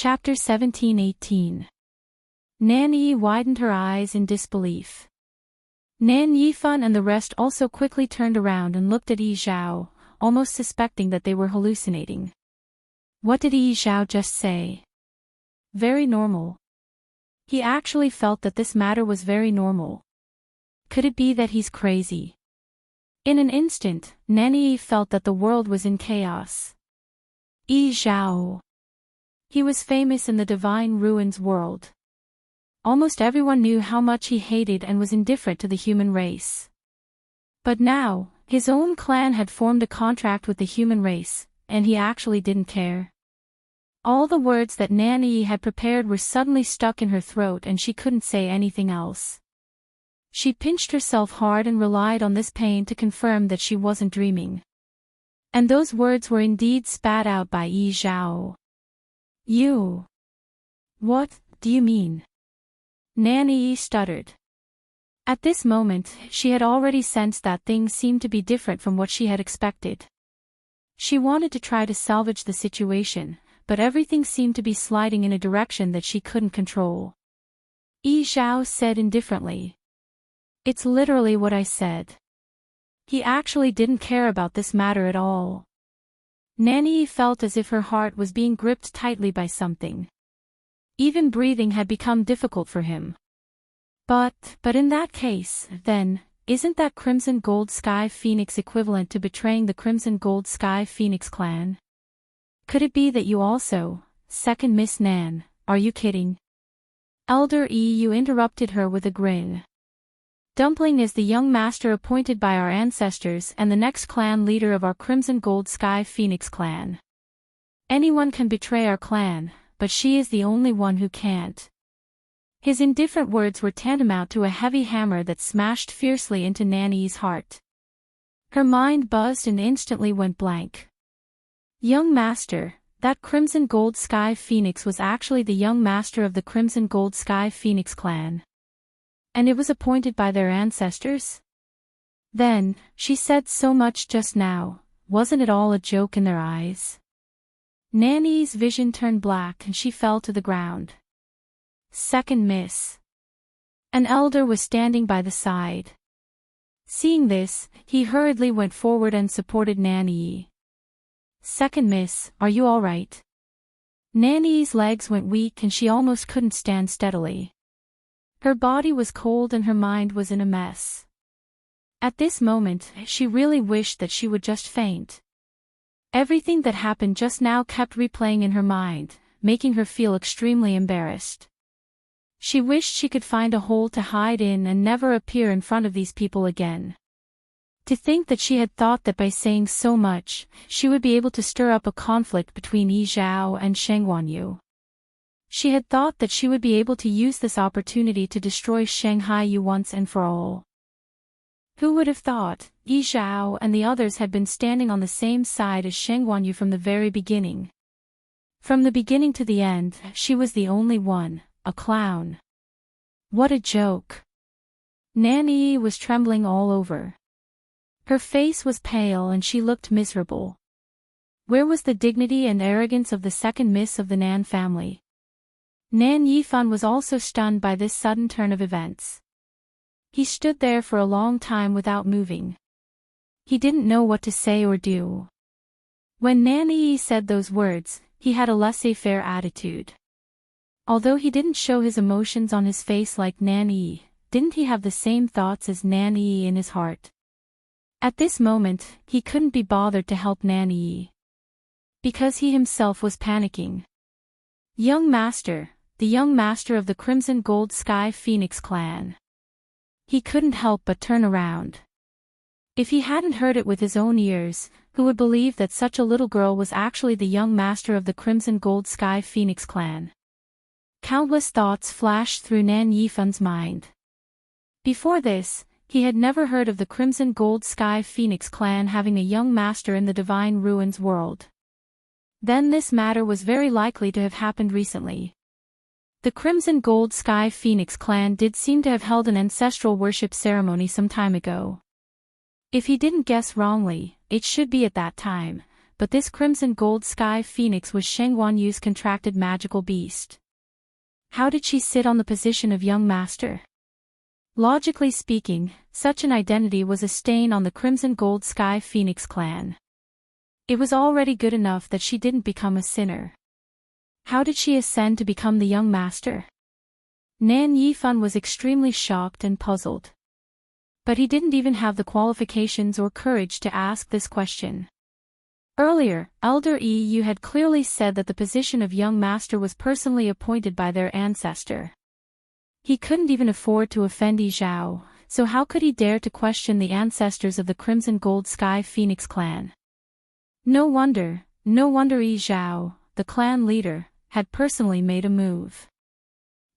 Chapter 17-18. Nan Yi widened her eyes in disbelief. Nan Yifan and the rest also quickly turned around and looked at Yi Zhao, almost suspecting that they were hallucinating. What did Yi Zhao just say? Very normal. He actually felt that this matter was very normal. Could it be that he's crazy? In an instant, Nan Yi felt that the world was in chaos. Yi Zhao. He was famous in the Divine Ruins world. Almost everyone knew how much he hated and was indifferent to the human race. But now, his own clan had formed a contract with the human race, and he actually didn't care. All the words that Nan Yi had prepared were suddenly stuck in her throat and she couldn't say anything else. She pinched herself hard and relied on this pain to confirm that she wasn't dreaming. And those words were indeed spat out by Yi Zhao. You. What do you mean? Nan Yi stuttered. At this moment, she had already sensed that things seemed to be different from what she had expected. She wanted to try to salvage the situation, but everything seemed to be sliding in a direction that she couldn't control. Yi Zhao said indifferently. It's literally what I said. He actually didn't care about this matter at all. Nan Yi felt as if her heart was being gripped tightly by something. Even breathing had become difficult for him. But in that case, then, isn't that Crimson Gold Sky Phoenix equivalent to betraying the Crimson Gold Sky Phoenix clan? Could it be that you also, second Miss Nan, are you kidding? Elder Yu interrupted her with a grin. Dumpling is the young master appointed by our ancestors and the next clan leader of our Crimson Gold Sky Phoenix clan. Anyone can betray our clan, but she is the only one who can't. His indifferent words were tantamount to a heavy hammer that smashed fiercely into Nan Yi's heart. Her mind buzzed and instantly went blank. Young master, that Crimson Gold Sky Phoenix was actually the young master of the Crimson Gold Sky Phoenix clan. And it was appointed by their ancestors? Then, she said so much just now, wasn't it all a joke in their eyes? Nan Yi's vision turned black and she fell to the ground. Second Miss. An elder was standing by the side. Seeing this, he hurriedly went forward and supported Nan Yi. Second Miss, are you all right? Nan Yi's legs went weak and she almost couldn't stand steadily. Her body was cold and her mind was in a mess. At this moment, she really wished that she would just faint. Everything that happened just now kept replaying in her mind, making her feel extremely embarrassed. She wished she could find a hole to hide in and never appear in front of these people again. To think that she had thought that by saying so much, she would be able to stir up a conflict between Yi Zhao and Sheng Wanyu. She had thought that she would be able to use this opportunity to destroy Shanghai Yu once and for all. Who would have thought, Yi Zhao and the others had been standing on the same side as Sheng Wanyu from the very beginning. From the beginning to the end, she was the only one, a clown. What a joke. Nan Yi was trembling all over. Her face was pale and she looked miserable. Where was the dignity and arrogance of the second miss of the Nan family? Nan Yifan was also stunned by this sudden turn of events. He stood there for a long time without moving. He didn't know what to say or do. When Nan Yi said those words, he had a laissez-faire attitude. Although he didn't show his emotions on his face like Nan Yi, didn't he have the same thoughts as Nan Yi in his heart? At this moment, he couldn't be bothered to help Nan Yi. Because he himself was panicking. Young master, the young master of the Crimson Gold Sky Phoenix clan. He couldn't help but turn around. If he hadn't heard it with his own ears, who would believe that such a little girl was actually the young master of the Crimson Gold Sky Phoenix clan? Countless thoughts flashed through Nan Yifan's mind. Before this, he had never heard of the Crimson Gold Sky Phoenix clan having a young master in the Divine Ruins world. Then this matter was very likely to have happened recently. The Crimson Gold Sky Phoenix clan did seem to have held an ancestral worship ceremony some time ago. If he didn't guess wrongly, it should be at that time, but this crimson gold sky phoenix was Sheng Guanyu's contracted magical beast. How did she sit on the position of young master? Logically speaking, such an identity was a stain on the crimson gold sky phoenix clan. It was already good enough that she didn't become a sinner. How did she ascend to become the young master? Nan Yifan was extremely shocked and puzzled. But he didn't even have the qualifications or courage to ask this question. Earlier, Elder Yu had clearly said that the position of young master was personally appointed by their ancestor. He couldn't even afford to offend Yi Zhao, so how could he dare to question the ancestors of the Crimson Gold Sky Phoenix clan? No wonder Yi Zhao, the clan leader, had personally made a move.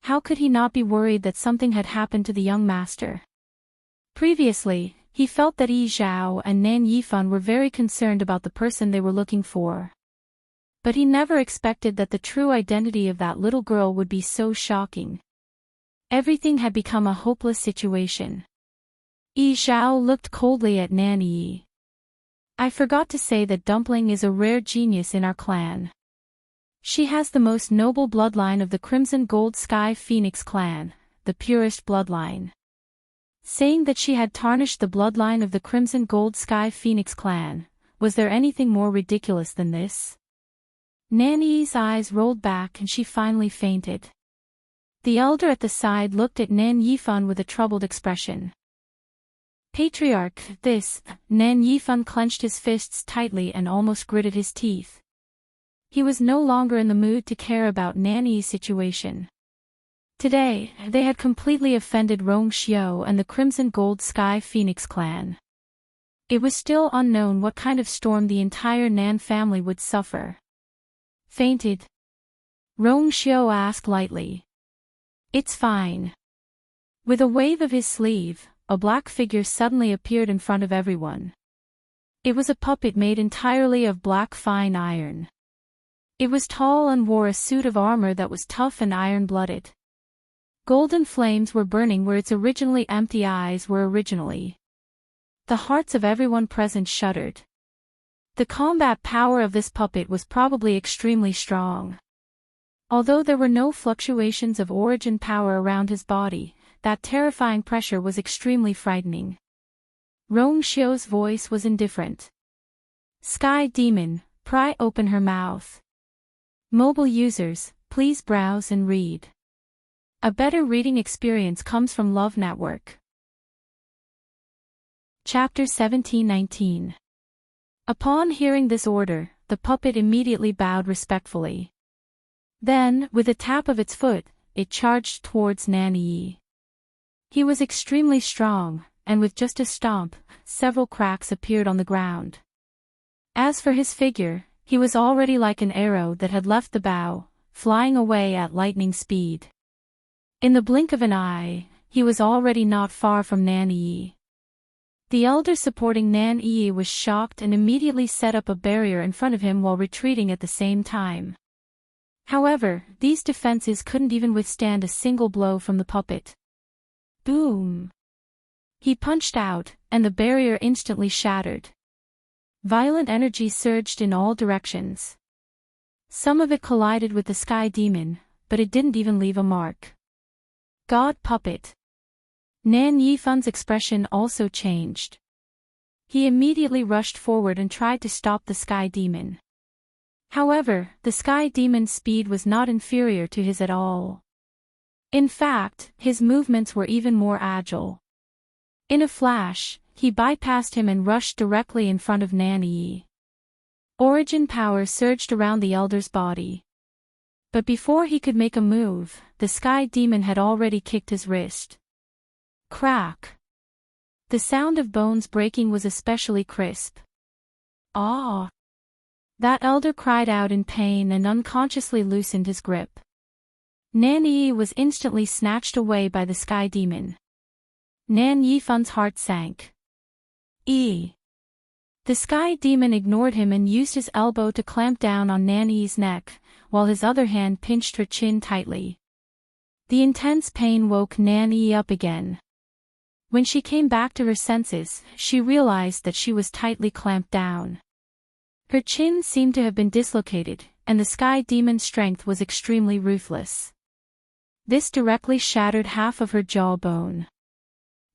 How could he not be worried that something had happened to the young master? Previously, he felt that Yi Zhao and Nan Yifan were very concerned about the person they were looking for. But he never expected that the true identity of that little girl would be so shocking. Everything had become a hopeless situation. Yi Zhao looked coldly at Nan Yi. I forgot to say that Dumpling is a rare genius in our clan. She has the most noble bloodline of the Crimson Gold Sky Phoenix clan, the purest bloodline. Saying that she had tarnished the bloodline of the Crimson Gold Sky Phoenix clan, was there anything more ridiculous than this? Nan Yi's eyes rolled back and she finally fainted. The elder at the side looked at Nan Yifan with a troubled expression. Patriarch, this, Nan Yifan clenched his fists tightly and almost gritted his teeth. He was no longer in the mood to care about Nan Yi's situation. Today, they had completely offended Rong Xiao and the Crimson Gold Sky Phoenix clan. It was still unknown what kind of storm the entire Nan family would suffer. Fainted? Rong Xiao asked lightly. It's fine. With a wave of his sleeve, a black figure suddenly appeared in front of everyone. It was a puppet made entirely of black fine iron. It was tall and wore a suit of armor that was tough and iron-blooded. Golden flames were burning where its originally empty eyes were originally. The hearts of everyone present shuddered. The combat power of this puppet was probably extremely strong. Although there were no fluctuations of origin power around his body, that terrifying pressure was extremely frightening. Rong Xiao's voice was indifferent. Sky Demon, pry open her mouth. Mobile users, please browse and read. A better reading experience comes from Love Network. Chapter 17-19. Upon hearing this order, the puppet immediately bowed respectfully. Then, with a tap of its foot, it charged towards Nan Yi. He was extremely strong, and with just a stomp, several cracks appeared on the ground. As for his figure, he was already like an arrow that had left the bow, flying away at lightning speed. In the blink of an eye, he was already not far from Nan Yi. The elder supporting Nan Yi was shocked and immediately set up a barrier in front of him while retreating at the same time. However, these defenses couldn't even withstand a single blow from the puppet. Boom! He punched out, and the barrier instantly shattered. Violent energy surged in all directions. Some of it collided with the Sky Demon, but it didn't even leave a mark. God puppet. Nan Yifan's expression also changed. He immediately rushed forward and tried to stop the Sky Demon. However, the Sky Demon's speed was not inferior to his at all. In fact, his movements were even more agile. In a flash, he bypassed him and rushed directly in front of Nan Yi. Origin power surged around the elder's body. But before he could make a move, the Sky Demon had already kicked his wrist. Crack! The sound of bones breaking was especially crisp. Ah! That elder cried out in pain and unconsciously loosened his grip. Nan Yi was instantly snatched away by the Sky Demon. Nan Yifan's heart sank. The Sky Demon ignored him and used his elbow to clamp down on Nan Yi's neck, while his other hand pinched her chin tightly. The intense pain woke Nan Yi up again. When she came back to her senses, she realized that she was tightly clamped down. Her chin seemed to have been dislocated, and the sky demon's strength was extremely ruthless. This directly shattered half of her jawbone.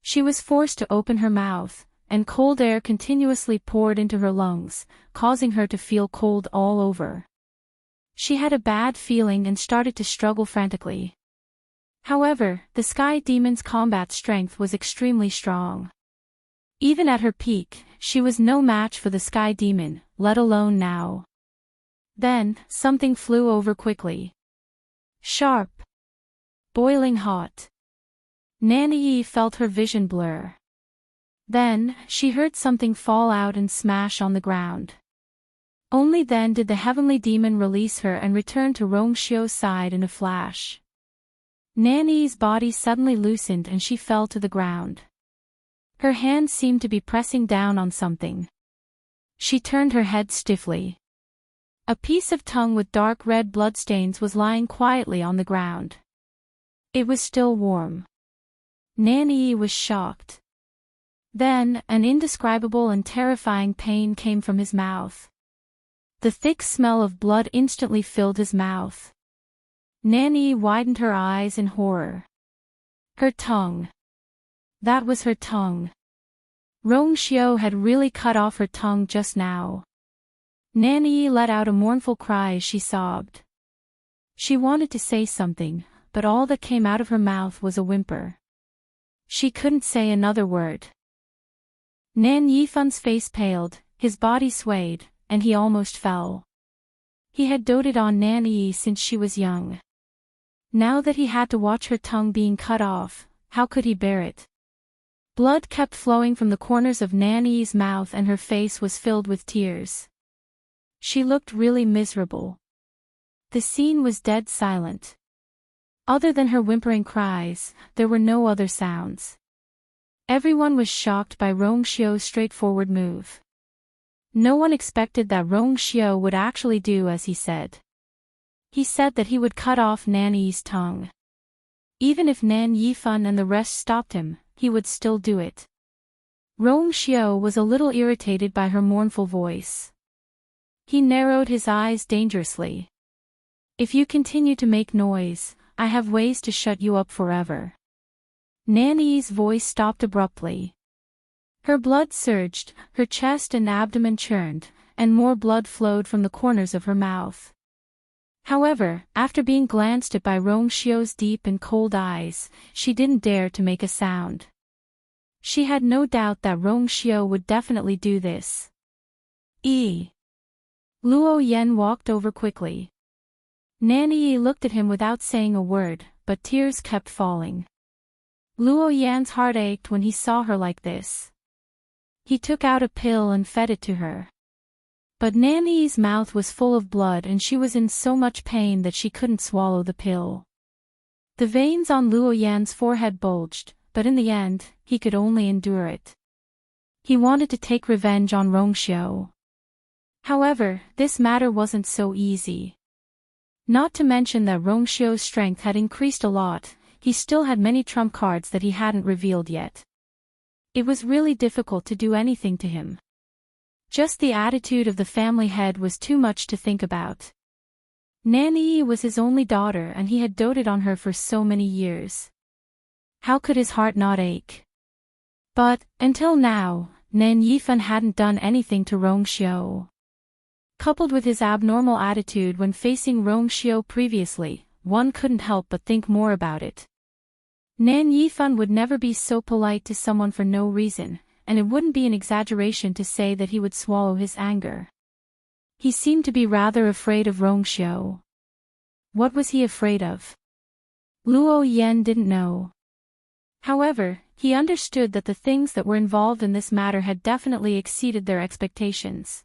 She was forced to open her mouth, and cold air continuously poured into her lungs, causing her to feel cold all over. She had a bad feeling and started to struggle frantically. However, the sky demon's combat strength was extremely strong. Even at her peak, she was no match for the sky demon, let alone now. Then, something flew over quickly. Sharp. Boiling hot. Nanny felt her vision blur. Then, she heard something fall out and smash on the ground. Only then did the heavenly demon release her and return to Rongshio's side in a flash. Nanny's body suddenly loosened and she fell to the ground. Her hand seemed to be pressing down on something. She turned her head stiffly. A piece of tongue with dark red bloodstains was lying quietly on the ground. It was still warm. Nanny was shocked. Then, an indescribable and terrifying pain came from his mouth. The thick smell of blood instantly filled his mouth. Nanny widened her eyes in horror. Her tongue. That was her tongue. Rongshio had really cut off her tongue just now. Nanny let out a mournful cry as she sobbed. She wanted to say something, but all that came out of her mouth was a whimper. She couldn't say another word. Nan Yifan's face paled, his body swayed, and he almost fell. He had doted on Nan Yi since she was young. Now that he had to watch her tongue being cut off, how could he bear it? Blood kept flowing from the corners of Nan Yi's mouth and her face was filled with tears. She looked really miserable. The scene was dead silent. Other than her whimpering cries, there were no other sounds. Everyone was shocked by Rongshio's straightforward move. No one expected that Rongshio would actually do as he said. He said that he would cut off Nan Yi's tongue. Even if Nan Yifan and the rest stopped him, he would still do it. Rongshio was a little irritated by her mournful voice. He narrowed his eyes dangerously. If you continue to make noise, I have ways to shut you up forever. Nanny's voice stopped abruptly. Her blood surged, her chest and abdomen churned, and more blood flowed from the corners of her mouth. However, after being glanced at by Rongshio's deep and cold eyes, she didn't dare to make a sound. She had no doubt that Rongshio would definitely do this. Luo Yen walked over quickly. Nanny looked at him without saying a word, but tears kept falling. Luo Yan's heart ached when he saw her like this. He took out a pill and fed it to her. But Nanny's mouth was full of blood and she was in so much pain that she couldn't swallow the pill. The veins on Luo Yan's forehead bulged, but in the end, he could only endure it. He wanted to take revenge on Rongshio. However, this matter wasn't so easy. Not to mention that Rongshio's strength had increased a lot, he still had many trump cards that he hadn't revealed yet. It was really difficult to do anything to him. Just the attitude of the family head was too much to think about. Nanny was his only daughter and he had doted on her for so many years. How could his heart not ache? But, until now, Nan Yifan hadn't done anything to Rongshio. Coupled with his abnormal attitude when facing Rongshio previously, one couldn't help but think more about it. Nan Yifan would never be so polite to someone for no reason, and it wouldn't be an exaggeration to say that he would swallow his anger. He seemed to be rather afraid of Rongshio. What was he afraid of? Luo Yen didn't know. However, he understood that the things that were involved in this matter had definitely exceeded their expectations.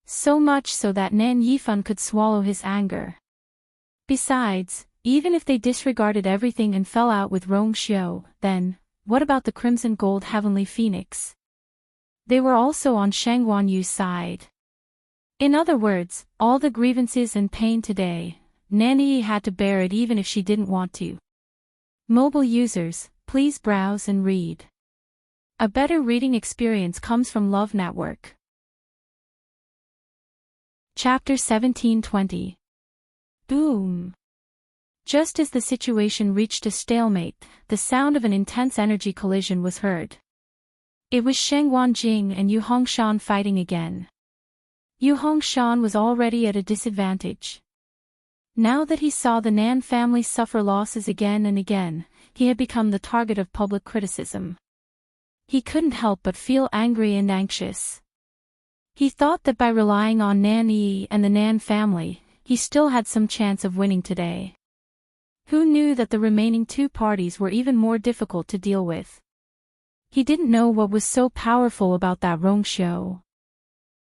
So much so that Nan Yifan could swallow his anger. Besides, even if they disregarded everything and fell out with Rongshio, then, what about the Crimson Gold Heavenly Phoenix? They were also on Shang Guanyu's side. In other words, all the grievances and pain today, Nanny had to bear it even if she didn't want to. Mobile users, please browse and read. A better reading experience comes from Love Network. Chapter 1720. Boom. Just as the situation reached a stalemate, the sound of an intense energy collision was heard. It was Sheng Wanjing and Yu Hongshan fighting again. Yu Hongshan was already at a disadvantage. Now that he saw the Nan family suffer losses again and again, he had become the target of public criticism. He couldn't help but feel angry and anxious. He thought that by relying on Nan Yi and the Nan family, he still had some chance of winning today. Who knew that the remaining two parties were even more difficult to deal with? He didn't know what was so powerful about that Rongxiu.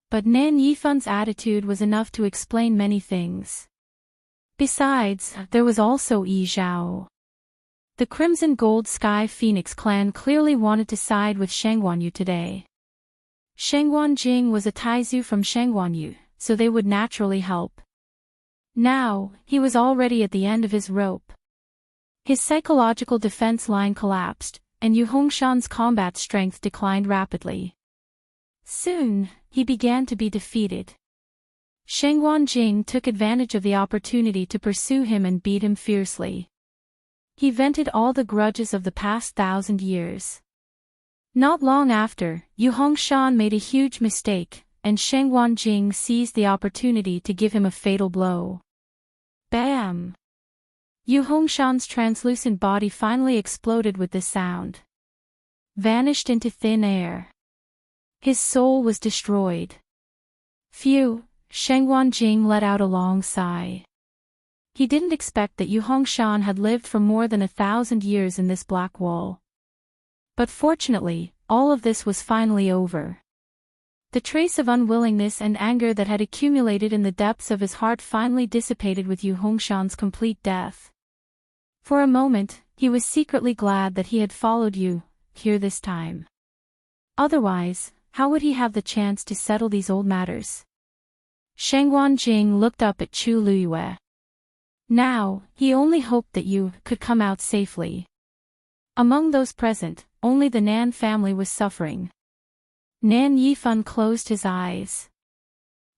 But Nan Yifan's attitude was enough to explain many things. Besides, there was also Yi Zhao. The Crimson Gold Sky Phoenix clan clearly wanted to side with Shengguanyu today. Shengguanjing was a Taizu from Shengguanyu, so they would naturally help. Now, he was already at the end of his rope. His psychological defense line collapsed, and Yu Hongshan's combat strength declined rapidly. Soon, he began to be defeated. Shengguanjing took advantage of the opportunity to pursue him and beat him fiercely. He vented all the grudges of the past 1,000 years. Not long after, Yu Hongshan made a huge mistake, and Shengguanjing seized the opportunity to give him a fatal blow. Bam! Yu Hongshan's translucent body finally exploded with this sound. Vanished into thin air. His soul was destroyed. Phew, Shengguanjing let out a long sigh. He didn't expect that Yu Hongshan had lived for more than 1,000 years in this black wall. But fortunately, all of this was finally over. The trace of unwillingness and anger that had accumulated in the depths of his heart finally dissipated with Yu Hongshan's complete death. For a moment, he was secretly glad that he had followed Yu here this time. Otherwise, how would he have the chance to settle these old matters? Shengguanjing looked up at Chu Luyue. Now, he only hoped that Yu could come out safely. Among those present, only the Nan family was suffering. Nan Yifan closed his eyes.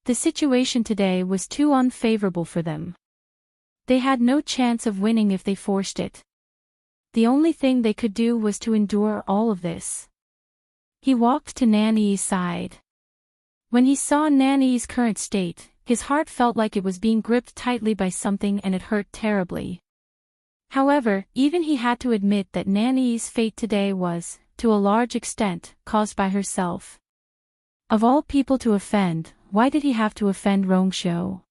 The situation today was too unfavorable for them. They had no chance of winning if they forced it. The only thing they could do was to endure all of this. He walked to Nan Yi's side. When he saw Nan Yi's current state, his heart felt like it was being gripped tightly by something and it hurt terribly. However, even he had to admit that Nan Yi's fate today was, to a large extent, caused by herself. Of all people to offend, why did he have to offend Rongxiu?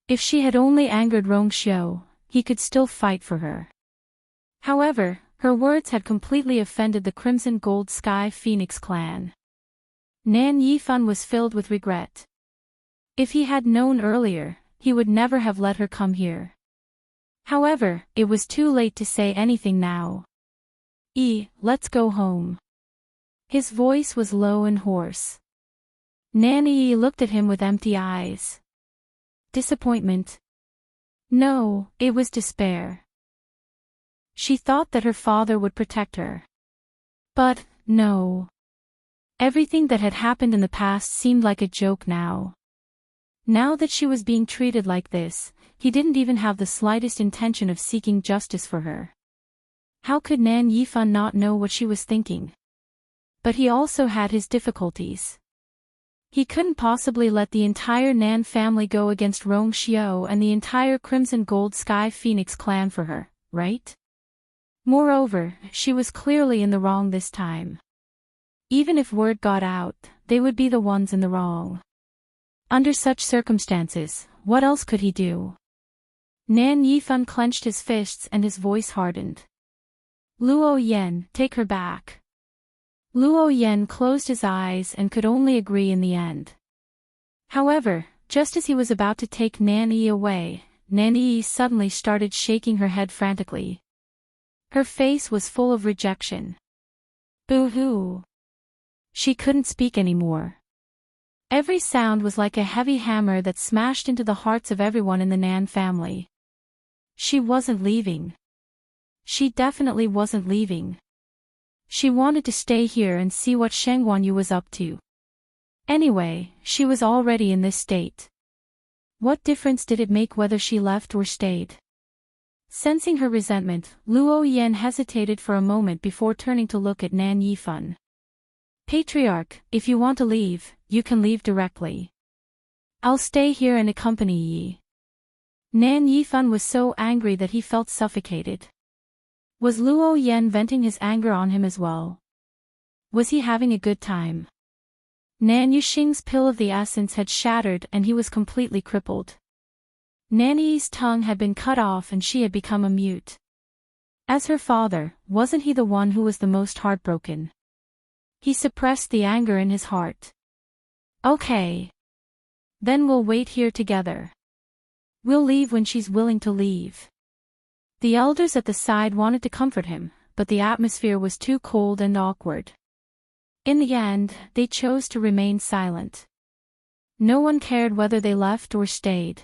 If she had only angered Rongxiu, he could still fight for her. However, her words had completely offended the Crimson Gold Sky Phoenix clan. Nan Yifan was filled with regret. If he had known earlier, he would never have let her come here. However, it was too late to say anything now. Let's go home. His voice was low and hoarse. Nan Yi looked at him with empty eyes. Disappointment? No, it was despair. She thought that her father would protect her. But, no. Everything that had happened in the past seemed like a joke now. Now that she was being treated like this, he didn't even have the slightest intention of seeking justice for her. How could Nan Yifan not know what she was thinking? But he also had his difficulties. He couldn't possibly let the entire Nan family go against Rongxiu and the entire Crimson Gold Sky Phoenix clan for her, right? Moreover, she was clearly in the wrong this time. Even if word got out, they would be the ones in the wrong. Under such circumstances, what else could he do? Nan Yifan clenched his fists and his voice hardened. Luo Yen, take her back. Luo Yen closed his eyes and could only agree in the end. However, just as he was about to take Nan Yi away, Nan Yi suddenly started shaking her head frantically. Her face was full of rejection. Boo-hoo. She couldn't speak anymore. Every sound was like a heavy hammer that smashed into the hearts of everyone in the Nan family. She wasn't leaving. She definitely wasn't leaving. She wanted to stay here and see what Shengguanyu was up to. Anyway, she was already in this state. What difference did it make whether she left or stayed? Sensing her resentment, Luo Yan hesitated for a moment before turning to look at Nan Yifan. Patriarch, if you want to leave, you can leave directly. I'll stay here and accompany ye. Nan Yifan was so angry that he felt suffocated. Was Luo Yan venting his anger on him as well? Was he having a good time? Nan Yuxing's pill of the essence had shattered and he was completely crippled. Nan Yi's tongue had been cut off and she had become a mute. As her father, wasn't he the one who was the most heartbroken? He suppressed the anger in his heart. Okay. Then we'll wait here together. We'll leave when she's willing to leave. The elders at the side wanted to comfort him, but the atmosphere was too cold and awkward. In the end, they chose to remain silent. No one cared whether they left or stayed.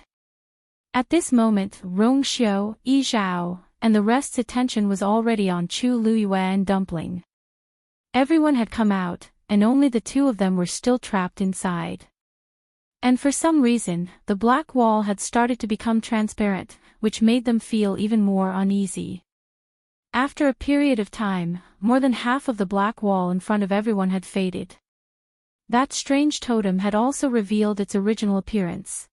At this moment, Rong Xiu, Yi Zhao, and the rest's attention was already on Chu Luyue and Dumpling. Everyone had come out, and only the two of them were still trapped inside. And for some reason, the black wall had started to become transparent, which made them feel even more uneasy. After a period of time, more than half of the black wall in front of everyone had faded. That strange totem had also revealed its original appearance.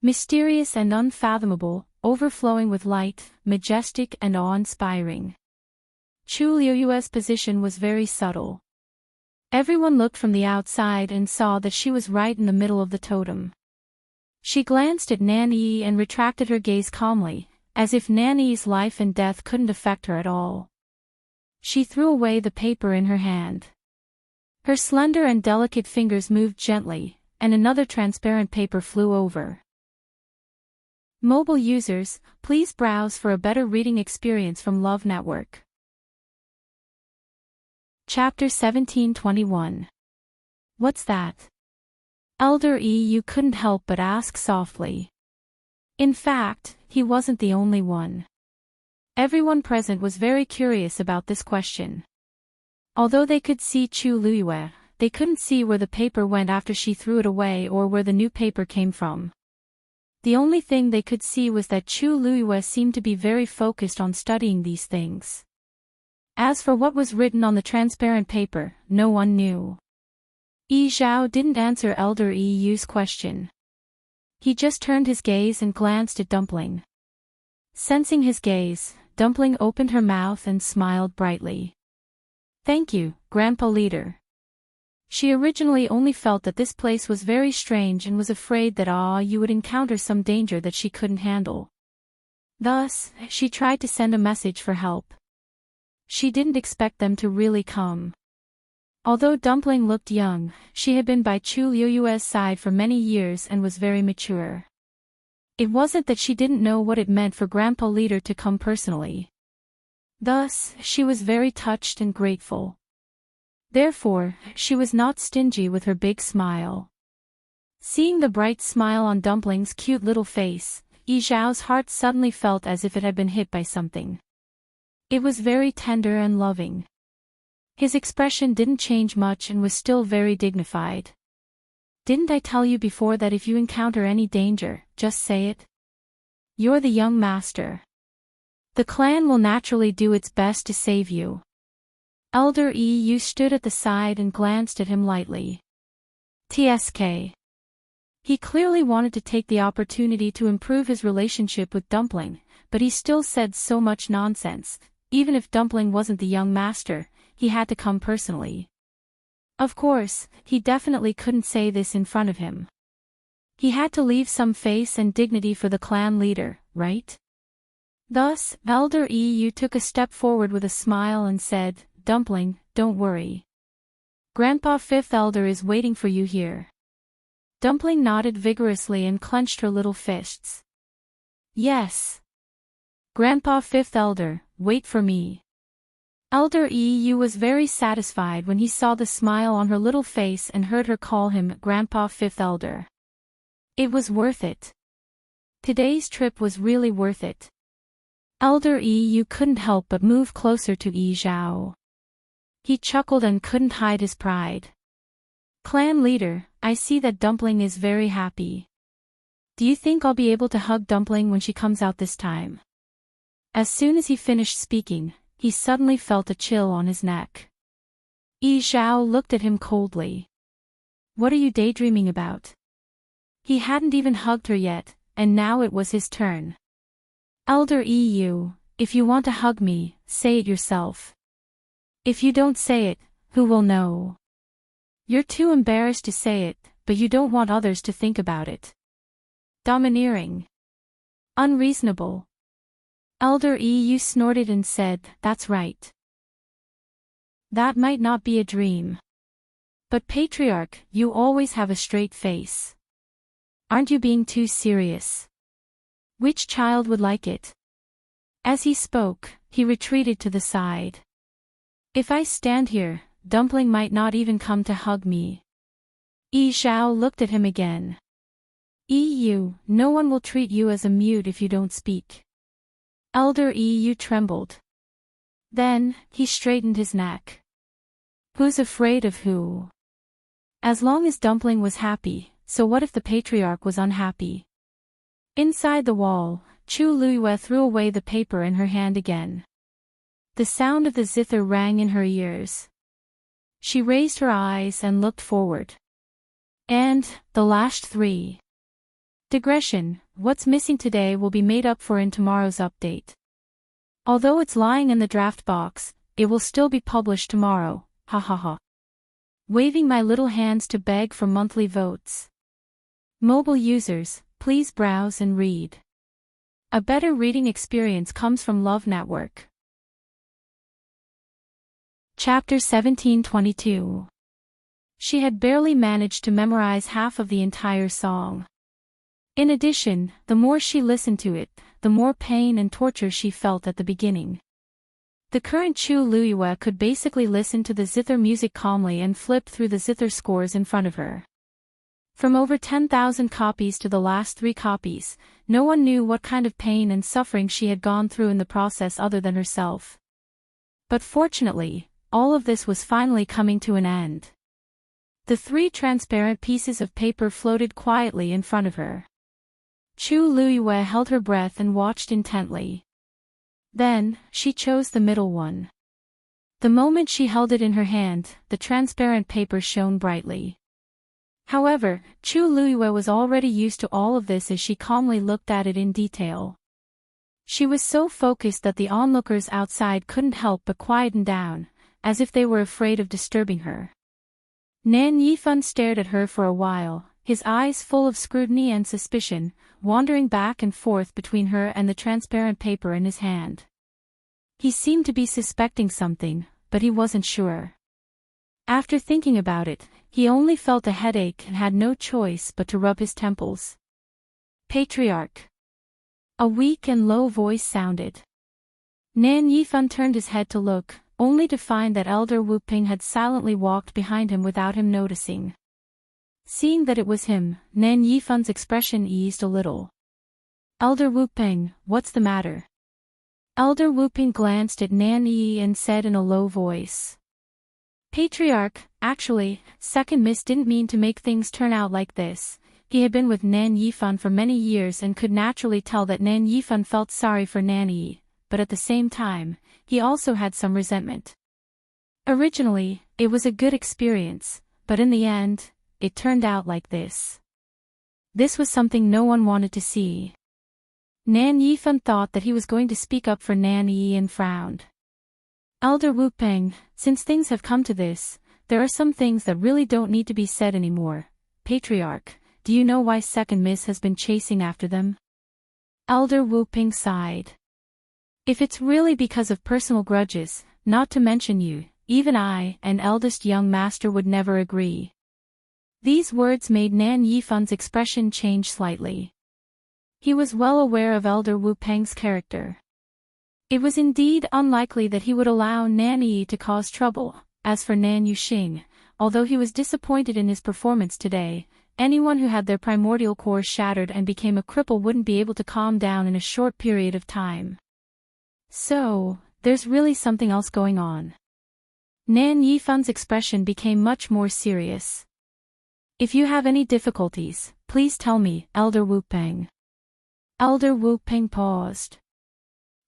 Mysterious and unfathomable, overflowing with light, majestic and awe-inspiring. Chu Liuyue's position was very subtle. Everyone looked from the outside and saw that she was right in the middle of the totem. She glanced at Nan Yi and retracted her gaze calmly, as if Nan Yi's life and death couldn't affect her at all. She threw away the paper in her hand. Her slender and delicate fingers moved gently, and another transparent paper flew over. Mobile users, please browse for a better reading experience from Love Network. Chapter 1721. What's that? Elder Yu couldn't help but ask softly. In fact, he wasn't the only one. Everyone present was very curious about this question. Although they could see Chu Luyue, they couldn't see where the paper went after she threw it away or where the new paper came from. The only thing they could see was that Chu Luyue seemed to be very focused on studying these things. As for what was written on the transparent paper, no one knew. Yi Zhao didn't answer Elder Yu's question. He just turned his gaze and glanced at Dumpling. Sensing his gaze, Dumpling opened her mouth and smiled brightly. Thank you, Grandpa Leader. She originally only felt that this place was very strange and was afraid that you would encounter some danger that she couldn't handle. Thus, she tried to send a message for help. She didn't expect them to really come. Although Dumpling looked young, she had been by Chu Liuyue's side for many years and was very mature. It wasn't that she didn't know what it meant for Grandpa Leader to come personally. Thus, she was very touched and grateful. Therefore, she was not stingy with her big smile. Seeing the bright smile on Dumpling's cute little face, Yi Zhao's heart suddenly felt as if it had been hit by something. It was very tender and loving. His expression didn't change much and was still very dignified. Didn't I tell you before that if you encounter any danger, just say it? You're the young master. The clan will naturally do its best to save you. Elder Yu stood at the side and glanced at him lightly. TSK. He clearly wanted to take the opportunity to improve his relationship with Dumpling, but he still said so much nonsense. Even if Dumpling wasn't the young master, he had to come personally. Of course, he definitely couldn't say this in front of him. He had to leave some face and dignity for the clan leader, right? Thus, Elder Yu took a step forward with a smile and said, Dumpling, don't worry. Grandpa Fifth Elder is waiting for you here. Dumpling nodded vigorously and clenched her little fists. Yes. Grandpa Fifth Elder, wait for me. Elder Yu was very satisfied when he saw the smile on her little face and heard her call him Grandpa Fifth Elder. It was worth it. Today's trip was really worth it. Elder Yu couldn't help but move closer to Yi Zhao. He chuckled and couldn't hide his pride. Clan leader, I see that Dumpling is very happy. Do you think I'll be able to hug Dumpling when she comes out this time? As soon as he finished speaking, he suddenly felt a chill on his neck. Yi Zhao looked at him coldly. What are you daydreaming about? He hadn't even hugged her yet, and now it was his turn. Elder Yu, if you want to hug me, say it yourself. If you don't say it, who will know? You're too embarrassed to say it, but you don't want others to think about it. Domineering. Unreasonable. Elder Yu snorted and said, that's right. That might not be a dream. But Patriarch, you always have a straight face. Aren't you being too serious? Which child would like it? As he spoke, he retreated to the side. If I stand here, Dumpling might not even come to hug me. Yi Zhao looked at him again. Yu, no one will treat you as a mute if you don't speak. Elder Yu trembled. Then, he straightened his neck. Who's afraid of who? As long as Dumpling was happy, so what if the Patriarch was unhappy? Inside the wall, Chu Luiyue threw away the paper in her hand again. The sound of the zither rang in her ears. She raised her eyes and looked forward. And, the last 3. Digression, what's missing today will be made up for in tomorrow's update. Although it's lying in the draft box, it will still be published tomorrow, ha ha ha. Waving my little hands to beg for monthly votes. Mobile users, please browse and read. A better reading experience comes from Love Network. Chapter 1722. She had barely managed to memorize half of the entire song. In addition, the more she listened to it, the more pain and torture she felt at the beginning. The current Chu Luiyue could basically listen to the zither music calmly and flip through the zither scores in front of her. From over 10,000 copies to the last 3 copies, no one knew what kind of pain and suffering she had gone through in the process other than herself. But fortunately, all of this was finally coming to an end. The 3 transparent pieces of paper floated quietly in front of her. Chu Luiyue held her breath and watched intently. Then, she chose the middle one. The moment she held it in her hand, the transparent paper shone brightly. However, Chu Luiyue was already used to all of this as she calmly looked at it in detail. She was so focused that the onlookers outside couldn't help but quieten down, as if they were afraid of disturbing her. Nan Yifan stared at her for a while, his eyes full of scrutiny and suspicion, wandering back and forth between her and the transparent paper in his hand. He seemed to be suspecting something, but he wasn't sure. After thinking about it, he only felt a headache and had no choice but to rub his temples. Patriarch. A weak and low voice sounded. Nan Yifan turned his head to look, only to find that Elder Wu Ping had silently walked behind him without him noticing. Seeing that it was him, Nan Yifan's expression eased a little. Elder Wu Ping, what's the matter? Elder Wu Ping glanced at Nan Yi and said in a low voice. Patriarch, actually, Second Miss didn't mean to make things turn out like this. He had been with Nan Yifan for many years and could naturally tell that Nan Yifan felt sorry for Nan Yi, but at the same time, he also had some resentment. Originally, it was a good experience, but in the end, it turned out like this. This was something no one wanted to see. Nan Yifan thought that he was going to speak up for Nan Yi and frowned. Elder Wu Peng, since things have come to this, there are some things that really don't need to be said anymore. Patriarch, do you know why Second Miss has been chasing after them? Elder Wu Peng sighed. If it's really because of personal grudges, not to mention you, even I and eldest young master would never agree. These words made Nan Yifan's expression change slightly. He was well aware of Elder Wu Peng's character. It was indeed unlikely that he would allow Nan Yi to cause trouble. As for Nan Yuxing, although he was disappointed in his performance today, anyone who had their primordial core shattered and became a cripple wouldn't be able to calm down in a short period of time. So, there's really something else going on. Nan Yifan's expression became much more serious. If you have any difficulties, please tell me, Elder Wu Peng. Elder Wu Peng paused.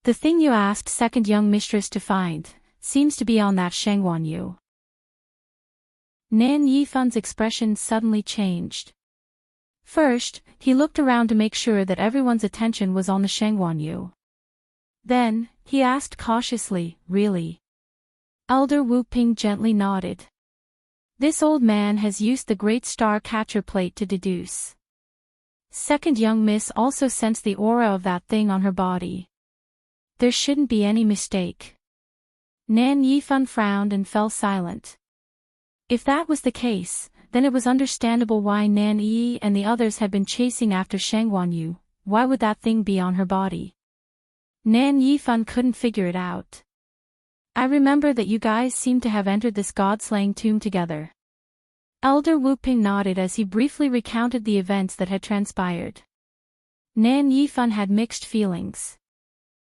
The thing you asked second young mistress to find, seems to be on that Shangguan Yu. Nan Yifan's expression suddenly changed. First, he looked around to make sure that everyone's attention was on the Shangguan Yu. Then, he asked cautiously, really? Elder Wu Ping gently nodded. This old man has used the great star catcher plate to deduce. Second young miss also sensed the aura of that thing on her body. There shouldn't be any mistake. Nan Yifan frowned and fell silent. If that was the case, then it was understandable why Nan Yi and the others had been chasing after Shangguan Yu. Why would that thing be on her body? Nan Yifan couldn't figure it out. I remember that you guys seem to have entered this god-slaying tomb together. Elder Wu Ping nodded as he briefly recounted the events that had transpired. Nan Yifan had mixed feelings.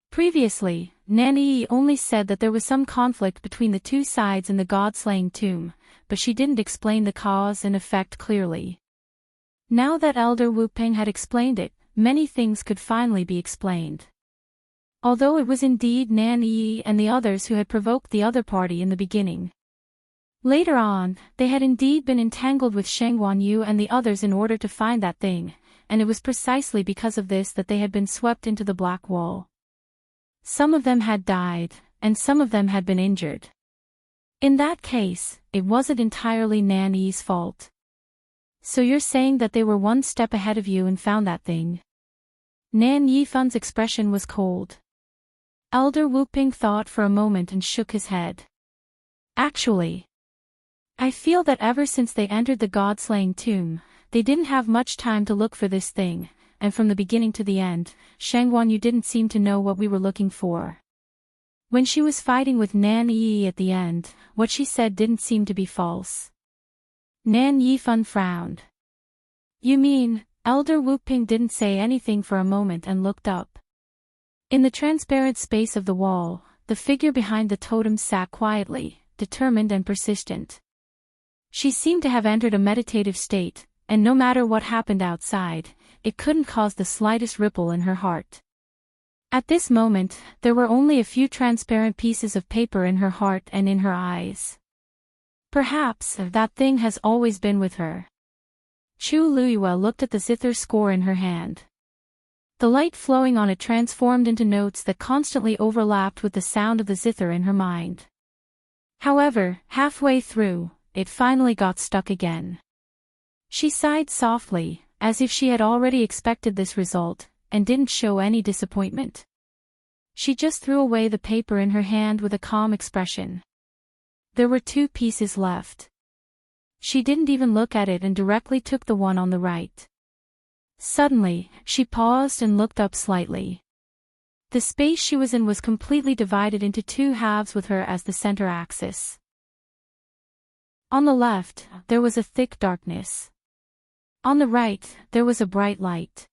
Previously, Nan Yi only said that there was some conflict between the two sides in the god-slaying tomb, but she didn't explain the cause and effect clearly. Now that Elder Wu Ping had explained it, many things could finally be explained. Although it was indeed Nan Yi and the others who had provoked the other party in the beginning. Later on, they had indeed been entangled with Shangguan Yu and the others in order to find that thing, and it was precisely because of this that they had been swept into the black wall. Some of them had died, and some of them had been injured. In that case, it wasn't entirely Nan Yi's fault. So you're saying that they were one step ahead of you and found that thing? Nan Yifan's expression was cold. Elder Wu Ping thought for a moment and shook his head. Actually, I feel that ever since they entered the god-slaying tomb, they didn't have much time to look for this thing, and from the beginning to the end, Shangguan Yu didn't seem to know what we were looking for. When she was fighting with Nan Yi at the end, what she said didn't seem to be false. Nan Yifan frowned. You mean, Elder Wu Ping didn't say anything for a moment and looked up. In the transparent space of the wall, the figure behind the totem sat quietly, determined and persistent. She seemed to have entered a meditative state, and no matter what happened outside, it couldn't cause the slightest ripple in her heart. At this moment, there were only a few transparent pieces of paper in her heart and in her eyes. Perhaps that thing has always been with her. Chu Luiyue looked at the zither score in her hand. The light flowing on it transformed into notes that constantly overlapped with the sound of the zither in her mind. However, halfway through, it finally got stuck again. She sighed softly, as if she had already expected this result, and didn't show any disappointment. She just threw away the paper in her hand with a calm expression. There were 2 pieces left. She didn't even look at it and directly took the one on the right. Suddenly, she paused and looked up slightly. The space she was in was completely divided into 2 halves with her as the center axis. On the left, there was a thick darkness. On the right, there was a bright light.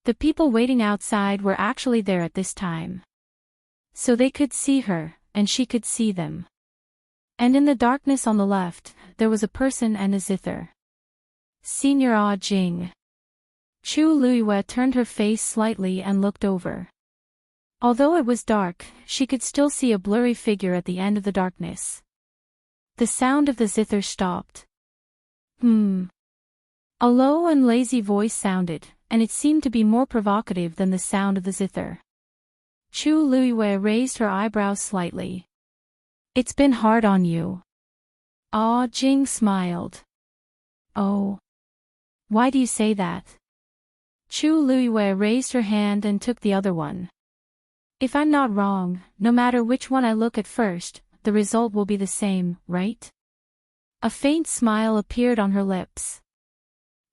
The people waiting outside were actually there at this time. So they could see her, and she could see them. And in the darkness on the left, there was a person and a zither. Senior Ah Jing. Chu Luiyue turned her face slightly and looked over. Although it was dark, she could still see a blurry figure at the end of the darkness. The sound of the zither stopped. A low and lazy voice sounded, and it seemed to be more provocative than the sound of the zither. Chu Luiyue raised her eyebrows slightly. It's been hard on you. Ah Jing smiled. Oh. Why do you say that? Chu Luiyue raised her hand and took the other one. If I'm not wrong, no matter which one I look at first, the result will be the same, right? A faint smile appeared on her lips.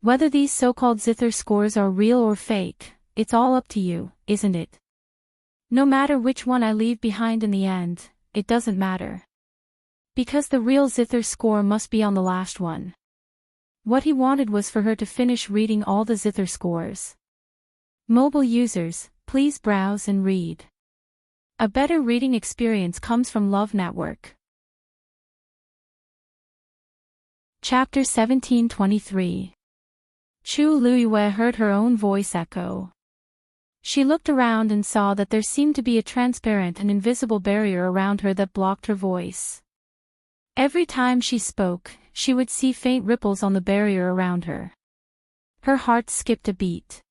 Whether these so-called zither scores are real or fake, it's all up to you, isn't it? No matter which one I leave behind in the end, it doesn't matter. Because the real zither score must be on the last one. What he wanted was for her to finish reading all the zither scores. Mobile users, please browse and read. A better reading experience comes from Love Network. Chapter 1723. Chu Luiyue heard her own voice echo. She looked around and saw that there seemed to be a transparent and invisible barrier around her that blocked her voice. Every time she spoke, she would see faint ripples on the barrier around her. Her heart skipped a beat.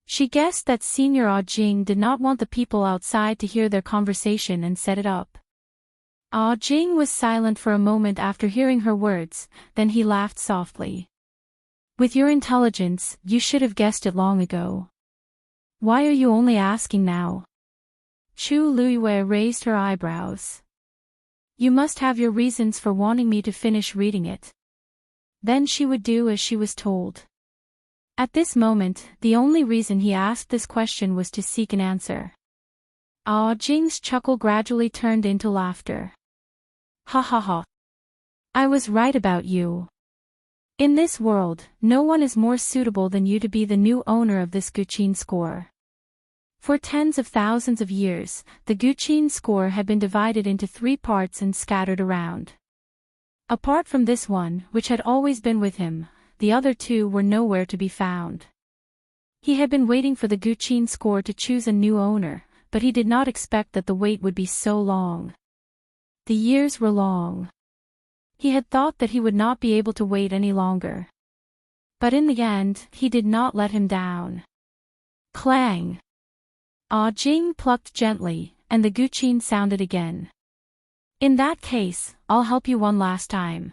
She guessed that Senior Ah Jing did not want the people outside to hear their conversation and set it up. Ah Jing was silent for a moment after hearing her words, then he laughed softly. With your intelligence, you should have guessed it long ago. Why are you only asking now? Chu Luiyue raised her eyebrows. You must have your reasons for wanting me to finish reading it. Then she would do as she was told. At this moment, the only reason he asked this question was to seek an answer. Ah Jing's chuckle gradually turned into laughter. Ha ha ha. I was right about you. In this world, no one is more suitable than you to be the new owner of this Guqin score. For tens of thousands of years, the Guqin score had been divided into 3 parts and scattered around. Apart from this one, which had always been with him, the other 2 were nowhere to be found. He had been waiting for the Guqin score to choose a new owner, but he did not expect that the wait would be so long. The years were long. He had thought that he would not be able to wait any longer. But in the end, he did not let him down. Clang! Ah Jing plucked gently, and the Guqin sounded again. In that case, I'll help you one last time.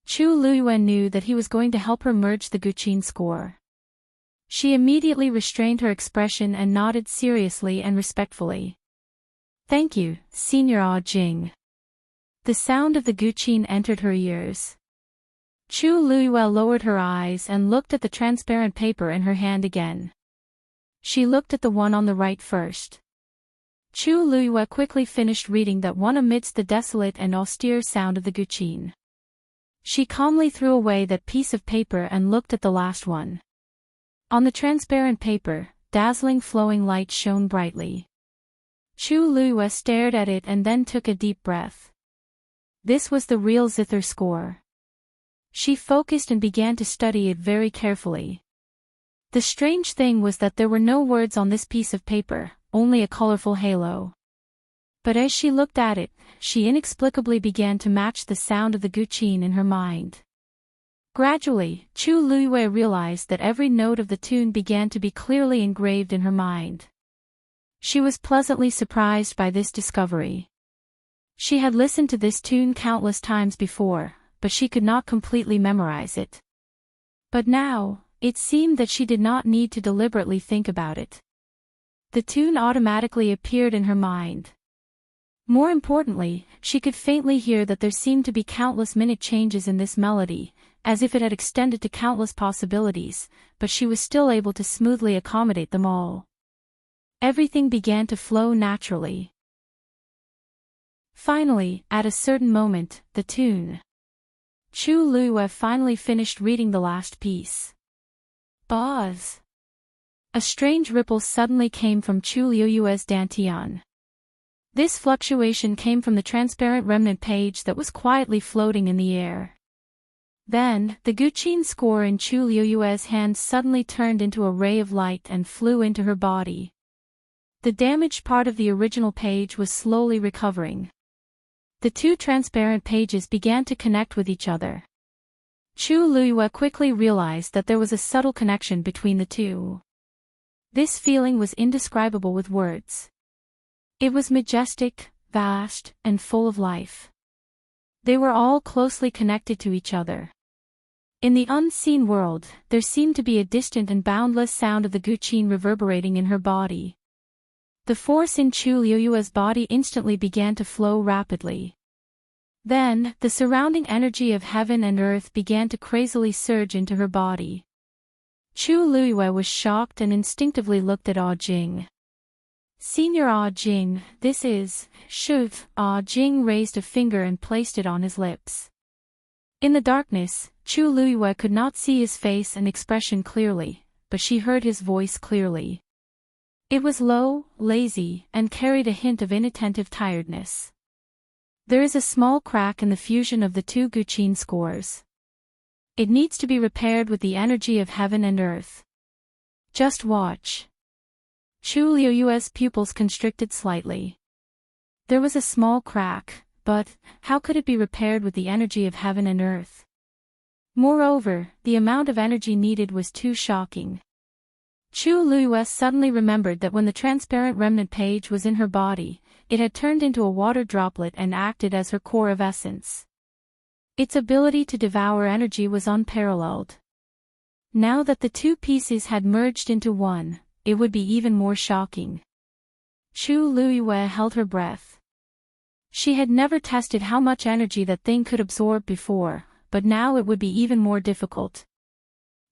Chu Luiyue knew that he was going to help her merge the Guqin score. She immediately restrained her expression and nodded seriously and respectfully. Thank you, Senior Ah Jing. The sound of the Guqin entered her ears. Chu Luiyue lowered her eyes and looked at the transparent paper in her hand again. She looked at the one on the right first. Chu Luiyue quickly finished reading that one amidst the desolate and austere sound of the Guqin. She calmly threw away that piece of paper and looked at the last one. On the transparent paper, dazzling flowing light shone brightly. Chu Luiyue stared at it and then took a deep breath. This was the real zither score. She focused and began to study it very carefully. The strange thing was that there were no words on this piece of paper, only a colorful halo. But as she looked at it, she inexplicably began to match the sound of the Guqin in her mind. Gradually, Chu Luiyue realized that every note of the tune began to be clearly engraved in her mind. She was pleasantly surprised by this discovery. She had listened to this tune countless times before, but she could not completely memorize it. But now, it seemed that she did not need to deliberately think about it. The tune automatically appeared in her mind. More importantly, she could faintly hear that there seemed to be countless minute changes in this melody, as if it had extended to countless possibilities, but she was still able to smoothly accommodate them all. Everything began to flow naturally. Finally, at a certain moment, the tune. Chu Luiyue finally finished reading the last piece. Buzz! A strange ripple suddenly came from Chu Luiyue's dantian. This fluctuation came from the transparent remnant page that was quietly floating in the air. Then, the Guqin score in Chu Luiyue's hand suddenly turned into a ray of light and flew into her body. The damaged part of the original page was slowly recovering. The 2 transparent pages began to connect with each other. Chu Luiyue quickly realized that there was a subtle connection between the 2. This feeling was indescribable with words. It was majestic, vast, and full of life. They were all closely connected to each other. In the unseen world, there seemed to be a distant and boundless sound of the Guqin reverberating in her body. The force in Chu Luiyue's body instantly began to flow rapidly. Then, the surrounding energy of heaven and earth began to crazily surge into her body. Chu Luiyue was shocked and instinctively looked at Ah Jing. Senior Ah Jing, this is, Shuf. Ah Jing raised a finger and placed it on his lips. In the darkness, Chu Luiyue could not see his face and expression clearly, but she heard his voice clearly. It was low, lazy, and carried a hint of inattentive tiredness. There is a small crack in the fusion of the 2 Guqin scores. It needs to be repaired with the energy of heaven and earth. Just watch. Chu Liuyue's pupils constricted slightly. There was a small crack, but how could it be repaired with the energy of heaven and earth? Moreover, the amount of energy needed was too shocking. Chu Liyue suddenly remembered that when the transparent remnant page was in her body, it had turned into a water droplet and acted as her core of essence. Its ability to devour energy was unparalleled. Now that the two pieces had merged into one, it would be even more shocking. Chu Liyue held her breath. She had never tested how much energy that thing could absorb before, but now it would be even more difficult.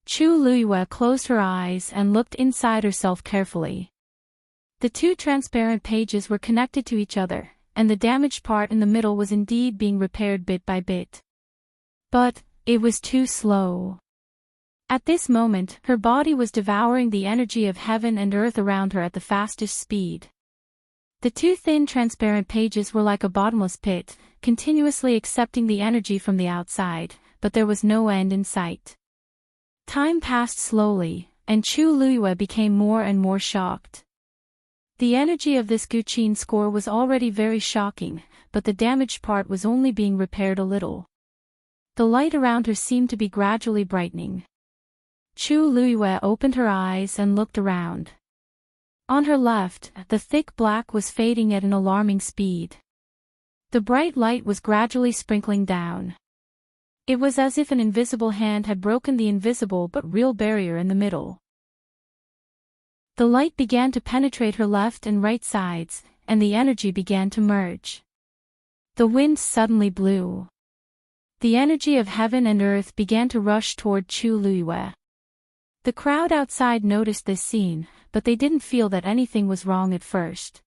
Chu Liyue closed her eyes and looked inside herself carefully. The two transparent pages were connected to each other, and the damaged part in the middle was indeed being repaired bit by bit. But it was too slow. At this moment, her body was devouring the energy of heaven and earth around her at the fastest speed. The two thin transparent pages were like a bottomless pit, continuously accepting the energy from the outside, but there was no end in sight. Time passed slowly, and Chu Liyue became more and more shocked. The energy of this Guqin score was already very shocking, but the damaged part was only being repaired a little. The light around her seemed to be gradually brightening. Chu Liyue opened her eyes and looked around. On her left, the thick black was fading at an alarming speed. The bright light was gradually sprinkling down. It was as if an invisible hand had broken the invisible but real barrier in the middle. The light began to penetrate her left and right sides, and the energy began to merge. The wind suddenly blew. The energy of heaven and earth began to rush toward Chu Liyue. The crowd outside noticed this scene, but they didn't feel that anything was wrong at first.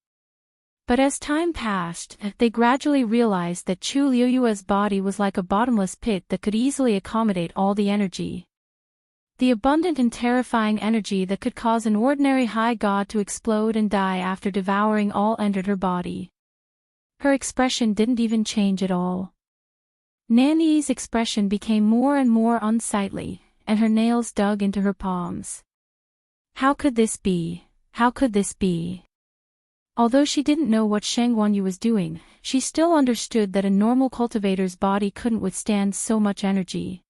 But as time passed, they gradually realized that Chu Liyue's body was like a bottomless pit that could easily accommodate all the energy. The abundant and terrifying energy that could cause an ordinary high god to explode and die after devouring all entered her body. Her expression didn't even change at all. Nanyi's expression became more and more unsightly, and her nails dug into her palms. How could this be? How could this be? Although she didn't know what Sheng Wanyu was doing, she still understood that a normal cultivator's body couldn't withstand so much energy.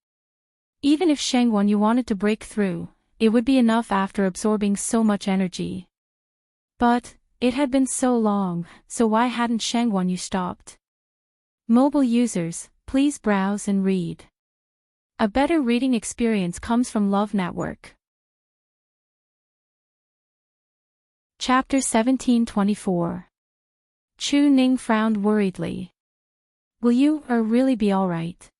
Even if Sheng Wanyu wanted to break through, it would be enough after absorbing so much energy. But it had been so long, so why hadn't Sheng Wanyu stopped? Mobile users, please browse and read. A better reading experience comes from Love Network. Chapter 1724. Chu Ning frowned worriedly. Will you really be alright?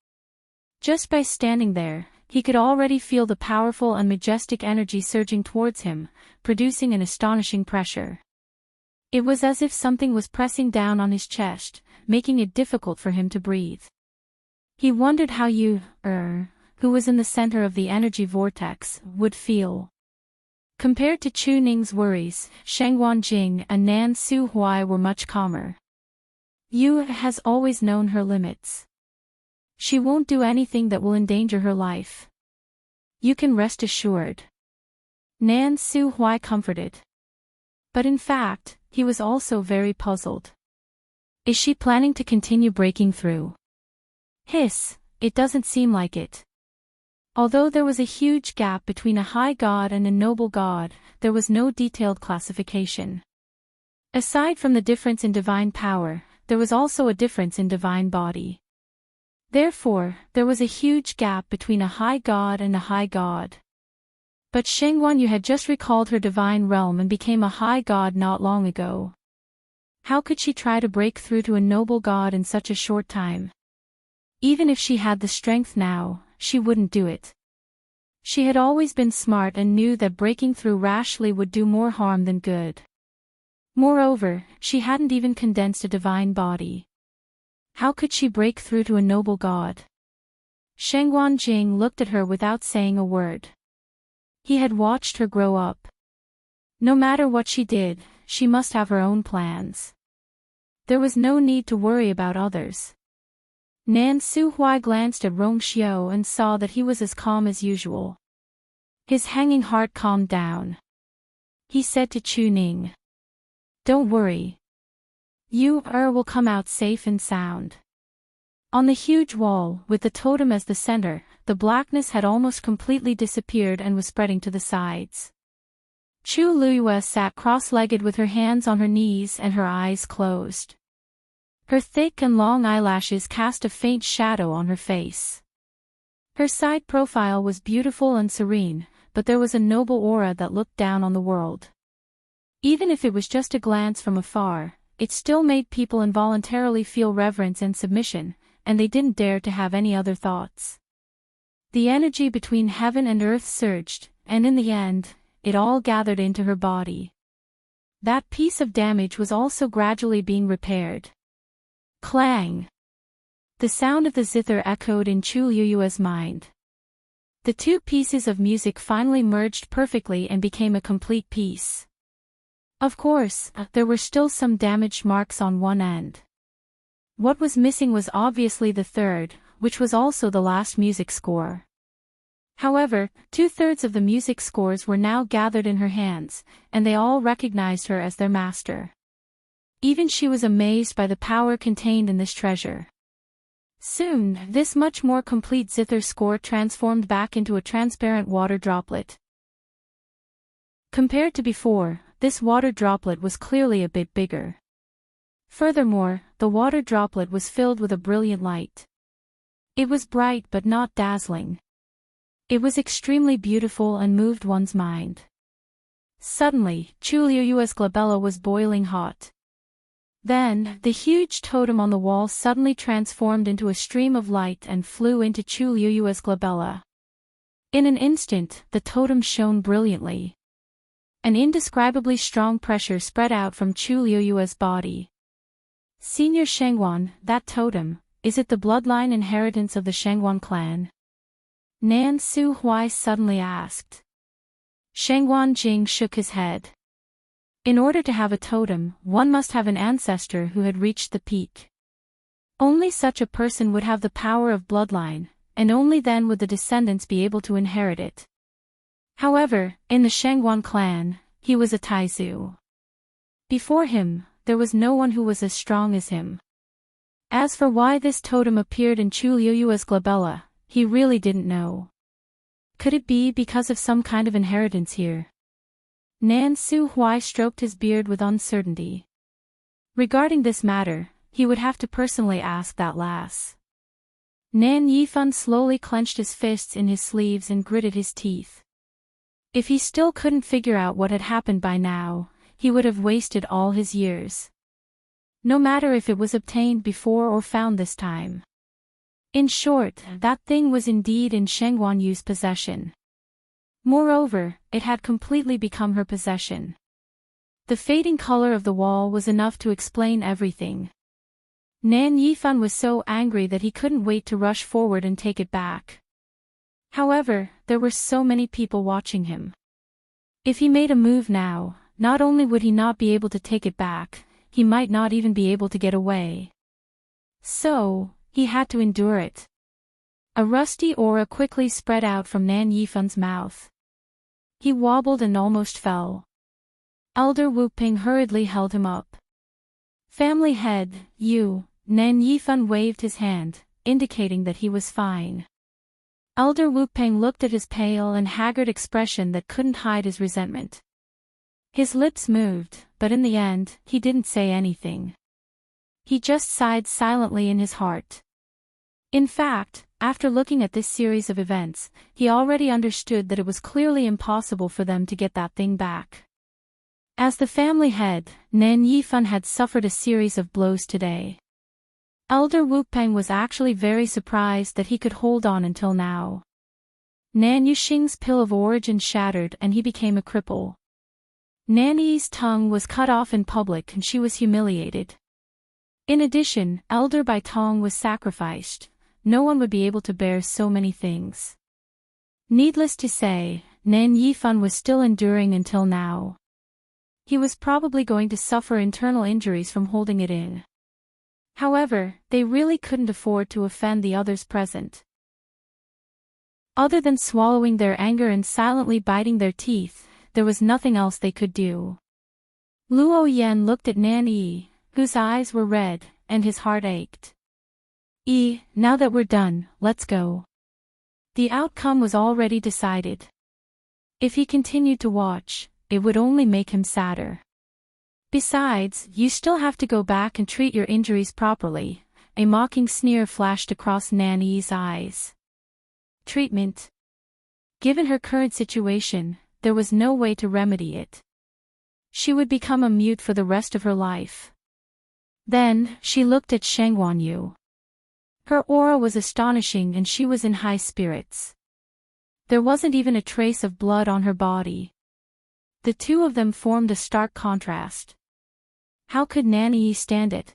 Just by standing there, he could already feel the powerful and majestic energy surging towards him, producing an astonishing pressure. It was as if something was pressing down on his chest, making it difficult for him to breathe. He wondered how who was in the center of the energy vortex, would feel. Compared to Chu Ning's worries, Sheng Wanjing and Nan Su Huai were much calmer. Yu has always known her limits. She won't do anything that will endanger her life. You can rest assured. Nan Su Huai comforted. But in fact, he was also very puzzled. Is she planning to continue breaking through? It doesn't seem like it. Although there was a huge gap between a high god and a noble god, there was no detailed classification. Aside from the difference in divine power, there was also a difference in divine body. Therefore, there was a huge gap between a high god and a high god. But Sheng Wanyu had just recalled her divine realm and became a high god not long ago. How could she try to break through to a noble god in such a short time? Even if she had the strength now, she wouldn't do it. She had always been smart and knew that breaking through rashly would do more harm than good. Moreover, she hadn't even condensed a divine body. How could she break through to a noble god? Sheng Wanjing looked at her without saying a word. He had watched her grow up. No matter what she did, she must have her own plans. There was no need to worry about others. Nan Suhui glanced at Rong Xiao and saw that he was as calm as usual. His hanging heart calmed down. He said to Chu Ning, "Don't worry. You will come out safe and sound." On the huge wall, with the totem as the center, the blackness had almost completely disappeared and was spreading to the sides. Chu Liyue sat cross-legged with her hands on her knees and her eyes closed. Her thick and long eyelashes cast a faint shadow on her face. Her side profile was beautiful and serene, but there was a noble aura that looked down on the world. Even if it was just a glance from afar, it still made people involuntarily feel reverence and submission, and they didn't dare to have any other thoughts. The energy between heaven and earth surged, and in the end, it all gathered into her body. That piece of damage was also gradually being repaired. Clang! The sound of the zither echoed in Chu Liyue's mind. The two pieces of music finally merged perfectly and became a complete piece. Of course, there were still some damaged marks on one end. What was missing was obviously the third, which was also the last music score. However, 2/3 of the music scores were now gathered in her hands, and they all recognized her as their master. Even she was amazed by the power contained in this treasure. Soon, this much more complete zither score transformed back into a transparent water droplet. Compared to before, this water droplet was clearly a bit bigger. Furthermore, the water droplet was filled with a brilliant light. It was bright but not dazzling. It was extremely beautiful and moved one's mind. Suddenly, Chu Liyue's glabella was boiling hot. Then, the huge totem on the wall suddenly transformed into a stream of light and flew into Chu Liyue's glabella. In an instant, the totem shone brilliantly. An indescribably strong pressure spread out from Chu Liyue's body. "Senior Shengwan, that totem, is it the bloodline inheritance of the Shengwan clan?" Nan Suhui suddenly asked. Shengwan Jing shook his head. In order to have a totem, one must have an ancestor who had reached the peak. Only such a person would have the power of bloodline, and only then would the descendants be able to inherit it. However, in the Shengwan clan, he was a Taizu. Before him, there was no one who was as strong as him. As for why this totem appeared in Chu Liyue's glabella, he really didn't know. Could it be because of some kind of inheritance here? Nan Suhui stroked his beard with uncertainty. Regarding this matter, he would have to personally ask that lass. Nan Yifan slowly clenched his fists in his sleeves and gritted his teeth. If he still couldn't figure out what had happened by now, he would have wasted all his years. No matter if it was obtained before or found this time. In short, that thing was indeed in Shengwan Yu's possession. Moreover, it had completely become her possession. The fading color of the wall was enough to explain everything. Nan Yifan was so angry that he couldn't wait to rush forward and take it back. However, there were so many people watching him. If he made a move now, not only would he not be able to take it back, he might not even be able to get away. So, he had to endure it. A rusty aura quickly spread out from Nan Yifan's mouth. He wobbled and almost fell. Elder Wu Ping hurriedly held him up. "Family head, you," Nan Yifan waved his hand, indicating that he was fine. Elder Wu Ping looked at his pale and haggard expression that couldn't hide his resentment. His lips moved, but in the end, he didn't say anything. He just sighed silently in his heart. In fact, after looking at this series of events, he already understood that it was clearly impossible for them to get that thing back. As the family head, Nan Yifan had suffered a series of blows today. Elder Wu Peng was actually very surprised that he could hold on until now. Nan Yuxing's pill of origin shattered and he became a cripple. Nan Yi's tongue was cut off in public and she was humiliated. In addition, Elder Bai Tong was sacrificed. No one would be able to bear so many things. Needless to say, Nan Yifan was still enduring until now. He was probably going to suffer internal injuries from holding it in. However, they really couldn't afford to offend the others present. Other than swallowing their anger and silently biting their teeth, there was nothing else they could do. Luo Yen looked at Nan Yi, whose eyes were red, and his heart ached. Now that we're done, let's go. The outcome was already decided. If he continued to watch, it would only make him sadder. Besides, you still have to go back and treat your injuries properly. A mocking sneer flashed across Nan Yi's eyes. Treatment. Given her current situation, there was no way to remedy it. She would become a mute for the rest of her life. Then, she looked at Shang Guanyu. Her aura was astonishing and she was in high spirits. There wasn't even a trace of blood on her body. The two of them formed a stark contrast. How could Nan Yi stand it?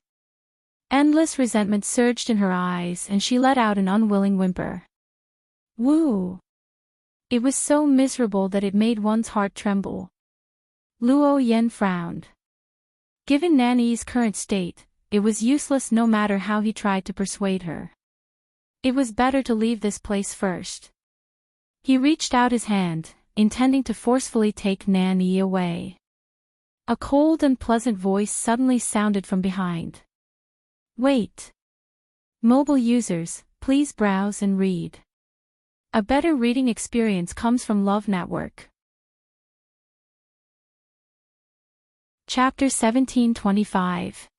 Endless resentment surged in her eyes and she let out an unwilling whimper. Woo! It was so miserable that it made one's heart tremble. Luo Yen frowned. Given Nan Yi's current state, it was useless no matter how he tried to persuade her. It was better to leave this place first. He reached out his hand, intending to forcefully take Nan Yi away. A cold and pleasant voice suddenly sounded from behind. Wait. Mobile users, please browse and read. A better reading experience comes from Love Network. Chapter 1725.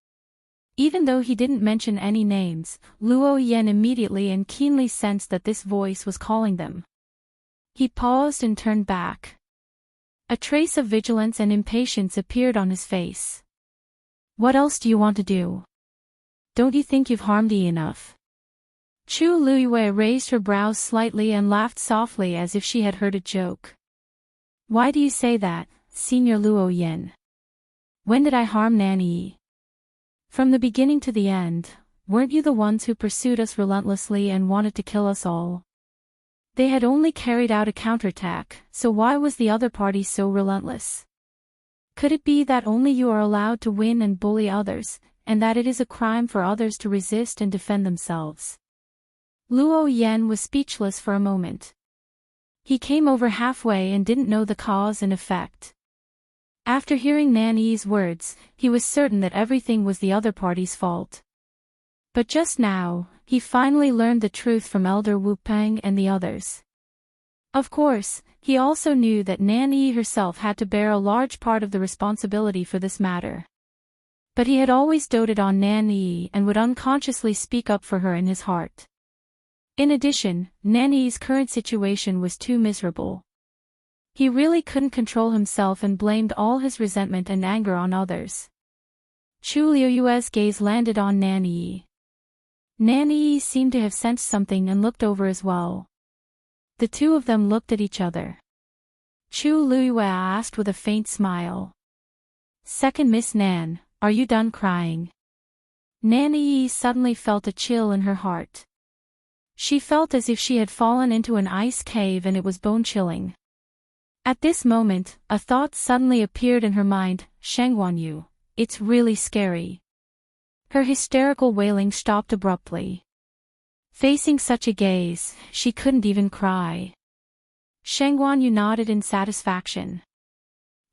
Even though he didn't mention any names, Luo Yen immediately and keenly sensed that this voice was calling them. He paused and turned back. A trace of vigilance and impatience appeared on his face. What else do you want to do? Don't you think you've harmed Yi enough? Chu Luiyue raised her brows slightly and laughed softly as if she had heard a joke. Why do you say that, Senior Luo Yen? When did I harm Nan Yi? From the beginning to the end, weren't you the ones who pursued us relentlessly and wanted to kill us all? They had only carried out a counterattack, so why was the other party so relentless? Could it be that only you are allowed to win and bully others, and that it is a crime for others to resist and defend themselves? Luo Yen was speechless for a moment. He came over halfway and didn't know the cause and effect. After hearing Nan Yi's words, he was certain that everything was the other party's fault. But just now, he finally learned the truth from Elder Wu Peng and the others. Of course, he also knew that Nan Yi herself had to bear a large part of the responsibility for this matter. But he had always doted on Nan Yi and would unconsciously speak up for her in his heart. In addition, Nan Yi's current situation was too miserable. He really couldn't control himself and blamed all his resentment and anger on others. Chu Liuyue's gaze landed on Nan Yi. Nan Yi seemed to have sensed something and looked over as well. The two of them looked at each other. Chu Luiyue asked with a faint smile. Second Miss Nan, are you done crying? Nan Yi suddenly felt a chill in her heart. She felt as if she had fallen into an ice cave and it was bone-chilling. At this moment, a thought suddenly appeared in her mind, Shang Guanyu, it's really scary. Her hysterical wailing stopped abruptly. Facing such a gaze, she couldn't even cry. Shang Guanyu nodded in satisfaction.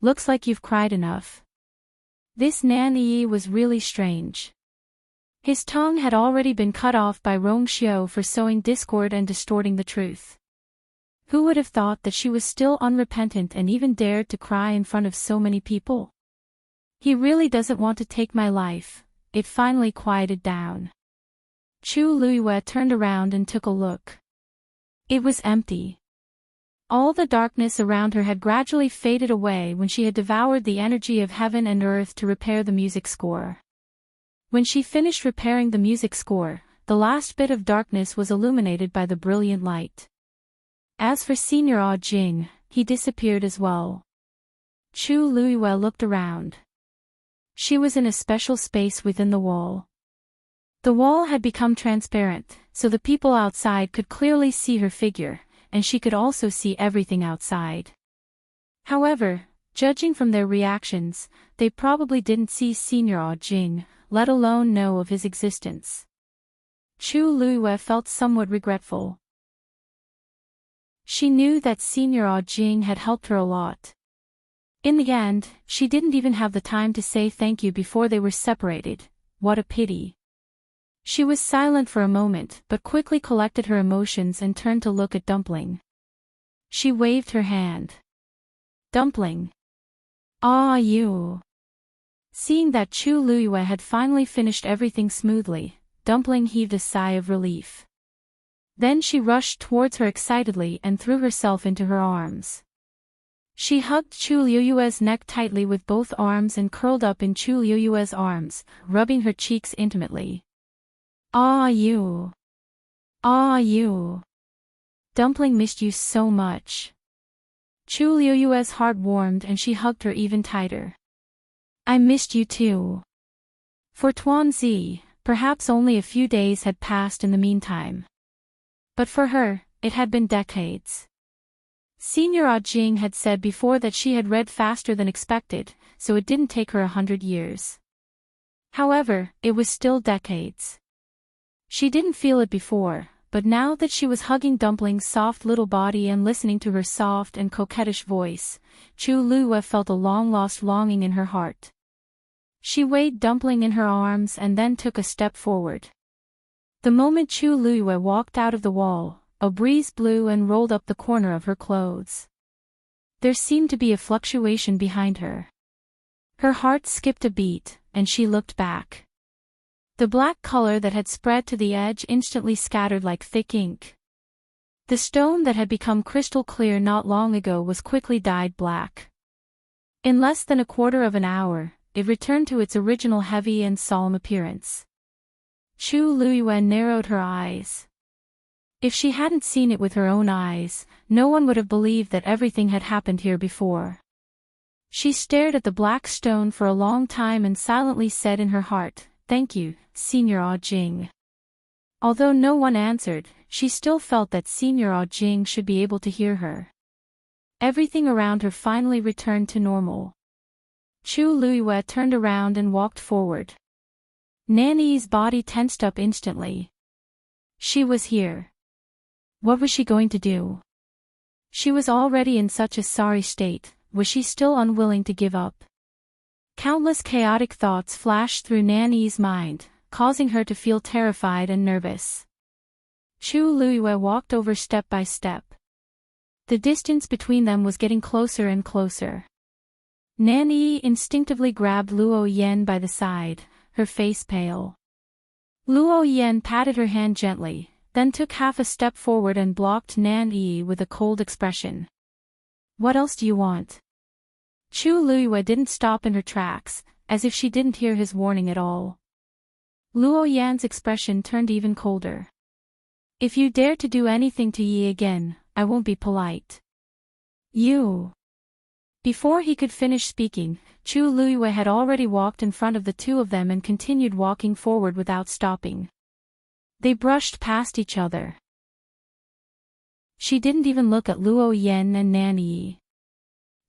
Looks like you've cried enough. This Nan Yi was really strange. His tongue had already been cut off by Rong Xiu for sowing discord and distorting the truth. Who would have thought that she was still unrepentant and even dared to cry in front of so many people? He really doesn't want to take my life. It finally quieted down. Chu Luiyue turned around and took a look. It was empty. All the darkness around her had gradually faded away when she had devoured the energy of heaven and earth to repair the music score. When she finished repairing the music score, the last bit of darkness was illuminated by the brilliant light. As for Senior Ah Jing, he disappeared as well. Chu Luiyue looked around. She was in a special space within the wall. The wall had become transparent, so the people outside could clearly see her figure, and she could also see everything outside. However, Judging from their reactions, they probably didn't see Senior Jing, let alone know of his existence. Chu Luiyue felt somewhat regretful. She knew that Senior Jing had helped her a lot. In the end, she didn't even have the time to say thank you before they were separated. What a pity. She was silent for a moment but quickly collected her emotions and turned to look at Dumpling. She waved her hand. Dumpling. Ah, you. Seeing that Chu Luiyue had finally finished everything smoothly, Dumpling heaved a sigh of relief. Then she rushed towards her excitedly and threw herself into her arms. She hugged Chu Luiyue's neck tightly with both arms and curled up in Chu Luiyue's arms, rubbing her cheeks intimately. Ah, you. Ah, you. Dumpling missed you so much. Chu Luiyue's heart warmed and she hugged her even tighter. I missed you too. For Tuanzi, perhaps only a few days had passed in the meantime. But for her, it had been decades. Senior Jing had said before that she had read faster than expected, so it didn't take her 100 years. However, it was still decades. She didn't feel it before, but now that she was hugging Dumpling's soft little body and listening to her soft and coquettish voice, Chu Luiyue felt a long-lost longing in her heart. She weighed Dumpling in her arms and then took a step forward. The moment Chu Luiyue walked out of the wall, a breeze blew and rolled up the corner of her clothes. There seemed to be a fluctuation behind her. Her heart skipped a beat, and she looked back. The black color that had spread to the edge instantly scattered like thick ink. The stone that had become crystal clear not long ago was quickly dyed black. In less than a quarter of an hour, it returned to its original heavy and solemn appearance. Chu Luiyue narrowed her eyes. If she hadn't seen it with her own eyes, no one would have believed that everything had happened here before. She stared at the black stone for a long time and silently said in her heart, "Thank you, Senior Jing." Although no one answered, she still felt that Senior Jing should be able to hear her. Everything around her finally returned to normal. Chu Luiyue turned around and walked forward. Nanny's body tensed up instantly. She was here. What was she going to do? She was already in such a sorry state, was she still unwilling to give up? Countless chaotic thoughts flashed through Nanny's mind, causing her to feel terrified and nervous. Chu Luiyue walked over step by step. The distance between them was getting closer and closer. Nanny instinctively grabbed Luo Yan by the side, her face pale. Luo Yan patted her hand gently, then took half a step forward and blocked Nanny with a cold expression. What else do you want? Chu Luiyue didn't stop in her tracks, as if she didn't hear his warning at all. Luo Yan's expression turned even colder. If you dare to do anything to Yi again, I won't be polite. You. Before he could finish speaking, Chu Luiyue had already walked in front of the two of them and continued walking forward without stopping. They brushed past each other. She didn't even look at Luo Yan and Nanny.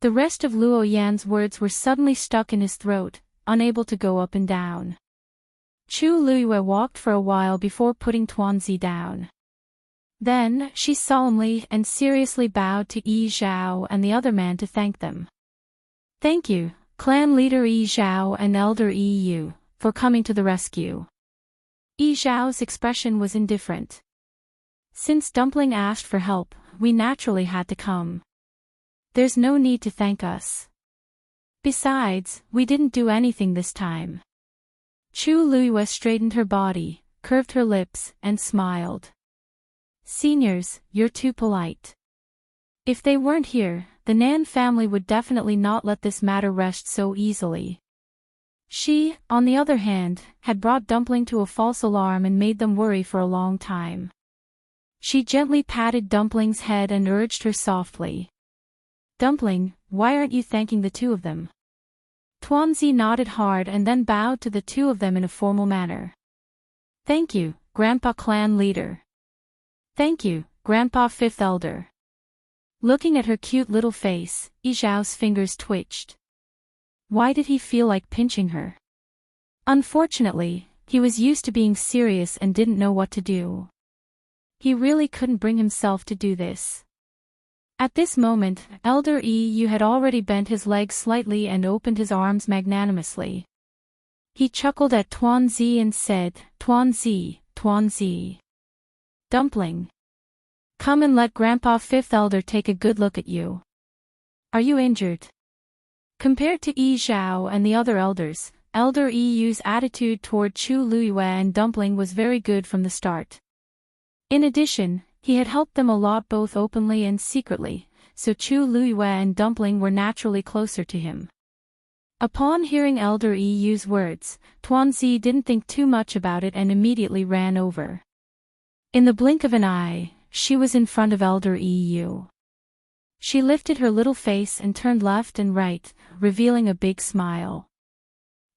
The rest of Luo Yan's words were suddenly stuck in his throat, unable to go up and down. Chu Luiyue walked for a while before putting Tuanzi down. Then, she solemnly and seriously bowed to Yi Zhao and the other man to thank them. Thank you, clan leader Yi Zhao and elder Yi Yu, for coming to the rescue. Yi Zhao's expression was indifferent. Since Dumpling asked for help, we naturally had to come. There's no need to thank us. Besides, we didn't do anything this time. Chu Luiyue straightened her body, curved her lips, and smiled. Seniors, you're too polite. If they weren't here, the Nan family would definitely not let this matter rest so easily. She, on the other hand, had brought Dumpling to a false alarm and made them worry for a long time. She gently patted Dumpling's head and urged her softly. Dumpling, why aren't you thanking the two of them? Tuanzi nodded hard and then bowed to the two of them in a formal manner. Thank you, Grandpa Clan Leader. Thank you, Grandpa Fifth Elder. Looking at her cute little face, Yi Zhao's fingers twitched. Why did he feel like pinching her? Unfortunately, he was used to being serious and didn't know what to do. He really couldn't bring himself to do this. At this moment, Elder Yu had already bent his legs slightly and opened his arms magnanimously. He chuckled at Tuanzi and said, Tuanzi, Tuanzi. Dumpling. Come and let Grandpa Fifth Elder take a good look at you. Are you injured? Compared to Yi Zhao and the other elders, Elder Yu's attitude toward Chu Luiyue and Dumpling was very good from the start. In addition, he had helped them a lot both openly and secretly, so Chu Luiyue and Dumpling were naturally closer to him. Upon hearing Elder Yu's words, Tuanzi didn't think too much about it and immediately ran over. In the blink of an eye, she was in front of Elder Yu. She lifted her little face and turned left and right, revealing a big smile.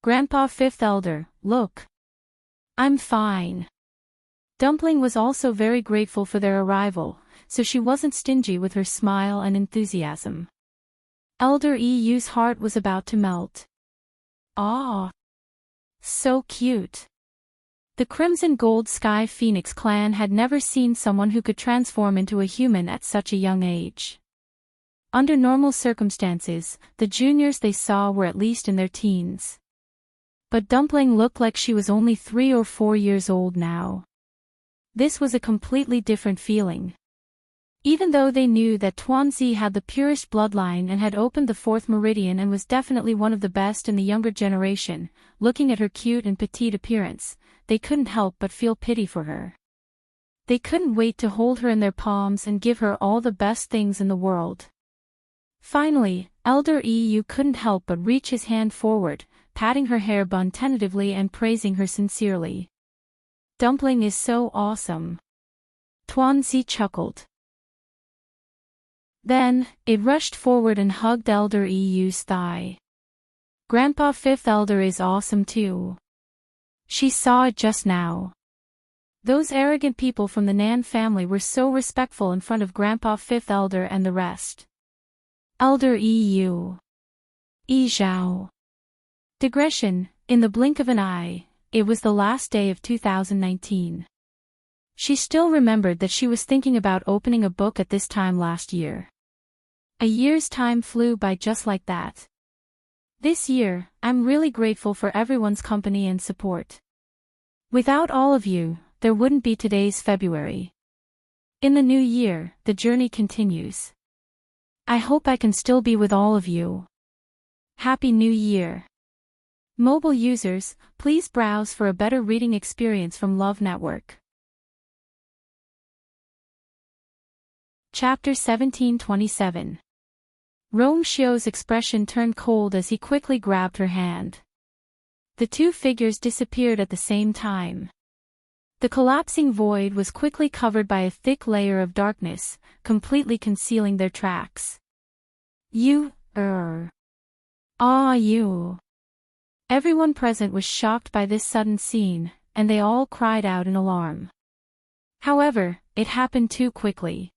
Grandpa Fifth Elder, look. I'm fine. Dumpling was also very grateful for their arrival, so she wasn't stingy with her smile and enthusiasm. Elder Yu's heart was about to melt. Aw! So cute. The Crimson Gold Sky Phoenix clan had never seen someone who could transform into a human at such a young age. Under normal circumstances, the juniors they saw were at least in their teens. But Dumpling looked like she was only 3 or 4 years old now. This was a completely different feeling. Even though they knew that Tuanzi had the purest bloodline and had opened the 4th meridian and was definitely one of the best in the younger generation, looking at her cute and petite appearance, they couldn't help but feel pity for her. They couldn't wait to hold her in their palms and give her all the best things in the world. Finally, Elder Yu couldn't help but reach his hand forward, patting her hair bun tentatively and praising her sincerely. Dumpling is so awesome. Tuanzi chuckled. Then, it rushed forward and hugged Elder Yu's thigh. Grandpa Fifth Elder is awesome too. She saw it just now. Those arrogant people from the Nan family were so respectful in front of Grandpa Fifth Elder and the rest. Elder Yu. Yi Zhao. Digression, in the blink of an eye, it was the last day of 2019. She still remembered that she was thinking about opening a book at this time last year. A year's time flew by just like that. This year, I'm really grateful for everyone's company and support. Without all of you, there wouldn't be today's February. In the new year, the journey continues. I hope I can still be with all of you. Happy New Year. Mobile users, please browse for a better reading experience from Love Network. Chapter 1727. Rong Xiu's expression turned cold as he quickly grabbed her hand. The two figures disappeared at the same time. The collapsing void was quickly covered by a thick layer of darkness, completely concealing their tracks. You. Everyone present was shocked by this sudden scene, and they all cried out in alarm. However, it happened too quickly.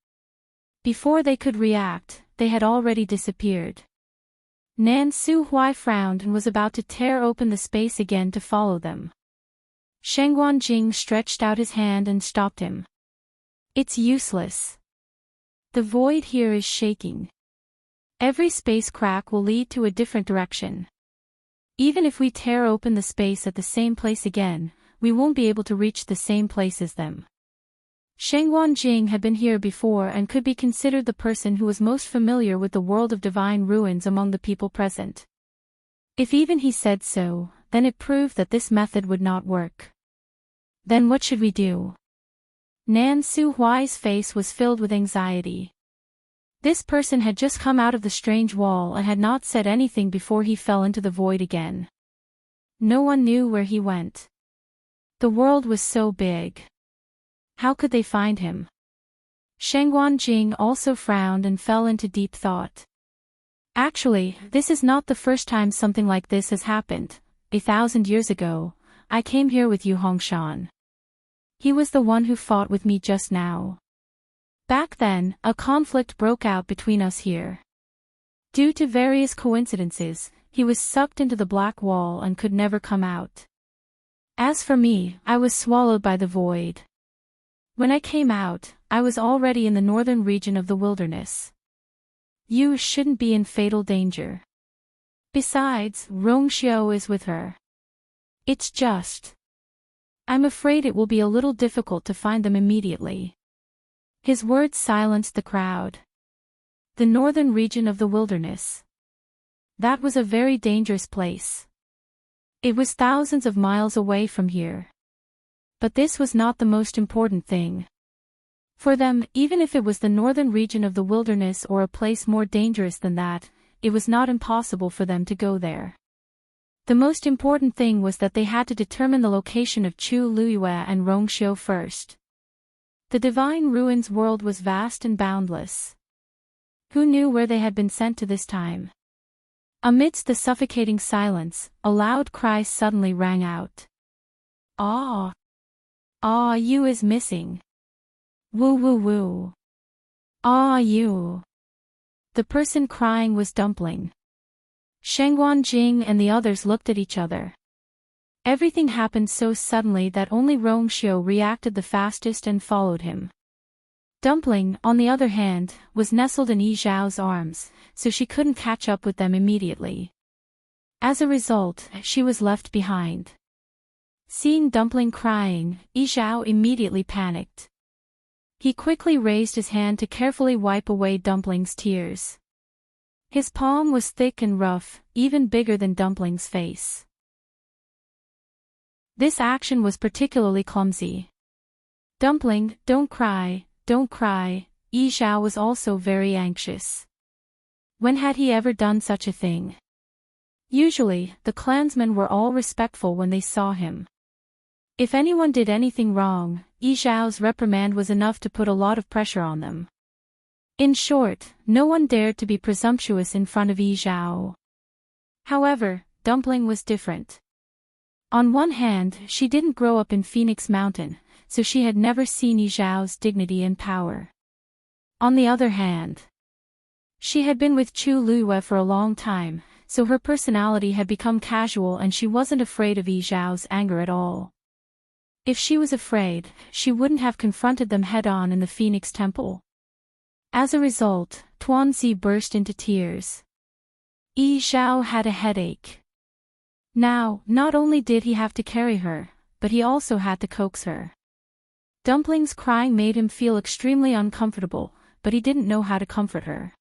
Before they could react, they had already disappeared. Nan Suhui frowned and was about to tear open the space again to follow them. Shengguan Jing stretched out his hand and stopped him. It's useless. The void here is shaking. Every space crack will lead to a different direction. Even if we tear open the space at the same place again, we won't be able to reach the same place as them. Shengguan Jing had been here before and could be considered the person who was most familiar with the world of divine ruins among the people present. If even he said so, then it proved that this method would not work. Then what should we do? Nan Suhui's face was filled with anxiety. This person had just come out of the strange wall and had not said anything before he fell into the void again. No one knew where he went. The world was so big. How could they find him? Shengguan Jing also frowned and fell into deep thought. Actually, this is not the first time something like this has happened. 1,000 years ago, I came here with Yu Hongshan. He was the one who fought with me just now. Back then, a conflict broke out between us here. Due to various coincidences, he was sucked into the black wall and could never come out. As for me, I was swallowed by the void. When I came out, I was already in the northern region of the wilderness. You shouldn't be in fatal danger. Besides, Rongxiu is with her. It's just. I'm afraid it will be a little difficult to find them immediately. His words silenced the crowd. The northern region of the wilderness. That was a very dangerous place. It was thousands of miles away from here. But this was not the most important thing. For them, even if it was the northern region of the wilderness or a place more dangerous than that, it was not impossible for them to go there. The most important thing was that they had to determine the location of Chu Luiyue and Rongxiu first. The divine ruins world was vast and boundless. Who knew where they had been sent to this time? Amidst the suffocating silence, a loud cry suddenly rang out. Ah! Ah, you is missing. Woo woo woo. Ah, you. The person crying was Dumpling. Shengguan Jing and the others looked at each other. Everything happened so suddenly that only Rongxiu reacted the fastest and followed him. Dumpling, on the other hand, was nestled in Yi Zhao's arms, so she couldn't catch up with them immediately. As a result, she was left behind. Seeing Dumpling crying, Yi Zhao immediately panicked. He quickly raised his hand to carefully wipe away Dumpling's tears. His palm was thick and rough, even bigger than Dumpling's face. This action was particularly clumsy. Dumpling, don't cry, don't cry. Yi Zhao was also very anxious. When had he ever done such a thing? Usually, the clansmen were all respectful when they saw him. If anyone did anything wrong, Yi Zhao's reprimand was enough to put a lot of pressure on them. In short, no one dared to be presumptuous in front of Yi Zhao. However, Dumpling was different. On one hand, she didn't grow up in Phoenix Mountain, so she had never seen Yi Zhao's dignity and power. On the other hand, she had been with Chu Luiyue for a long time, so her personality had become casual and she wasn't afraid of Yi Zhao's anger at all. If she was afraid, she wouldn't have confronted them head-on in the Phoenix Temple. As a result, Tuanzi burst into tears. Yi Zhao had a headache. Now, not only did he have to carry her, but he also had to coax her. Dumpling's crying made him feel extremely uncomfortable, but he didn't know how to comfort her.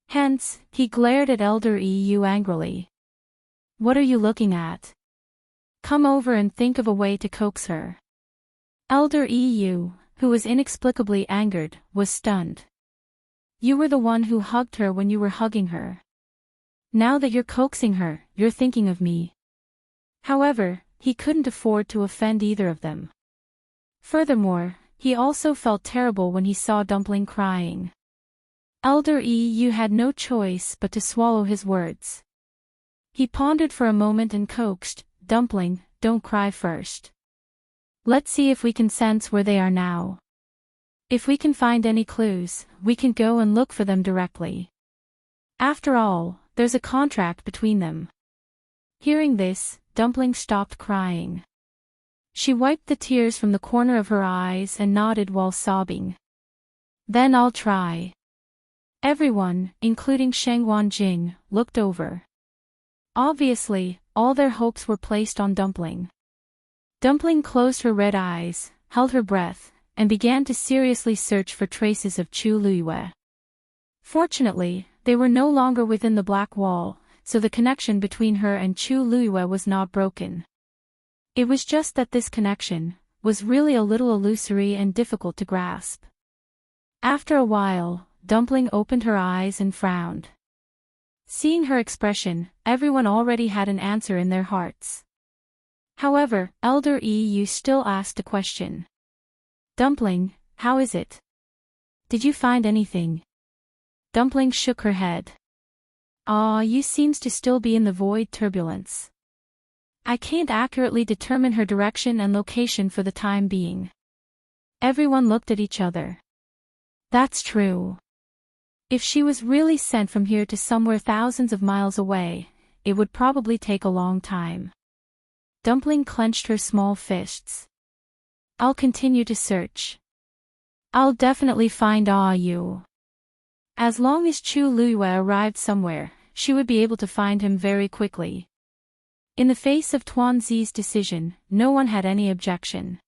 Hence, he glared at Elder EU angrily. What are you looking at? Come over and think of a way to coax her. Elder EU, who was inexplicably angered, was stunned. You were the one who hugged her when you were hugging her. Now that you're coaxing her, you're thinking of me. However, he couldn't afford to offend either of them. Furthermore, he also felt terrible when he saw Dumpling crying. Elder EU had no choice but to swallow his words. He pondered for a moment and coaxed, Dumpling, don't cry first. Let's see if we can sense where they are now. If we can find any clues, we can go and look for them directly. After all, there's a contract between them. Hearing this, Dumpling stopped crying. She wiped the tears from the corner of her eyes and nodded while sobbing. Then I'll try. Everyone, including Shengguan Jing, looked over. Obviously, all their hopes were placed on Dumpling. Dumpling closed her red eyes, held her breath, and began to seriously search for traces of Chu Luiyue. Fortunately, they were no longer within the black wall, so the connection between her and Chu Luiyue was not broken. It was just that this connection was really a little illusory and difficult to grasp. After a while, Dumpling opened her eyes and frowned. Seeing her expression, everyone already had an answer in their hearts. However, Elder EU still asked a question. Dumpling, how is it? Did you find anything? Dumpling shook her head. You seems to still be in the void turbulence. I can't accurately determine her direction and location for the time being. Everyone looked at each other. That's true. If she was really sent from here to somewhere thousands of miles away, it would probably take a long time. Dumpling clenched her small fists. I'll continue to search. I'll definitely find you. As long as Chu Luiyue arrived somewhere, she would be able to find him very quickly. In the face of Tuanzi's decision, no one had any objection.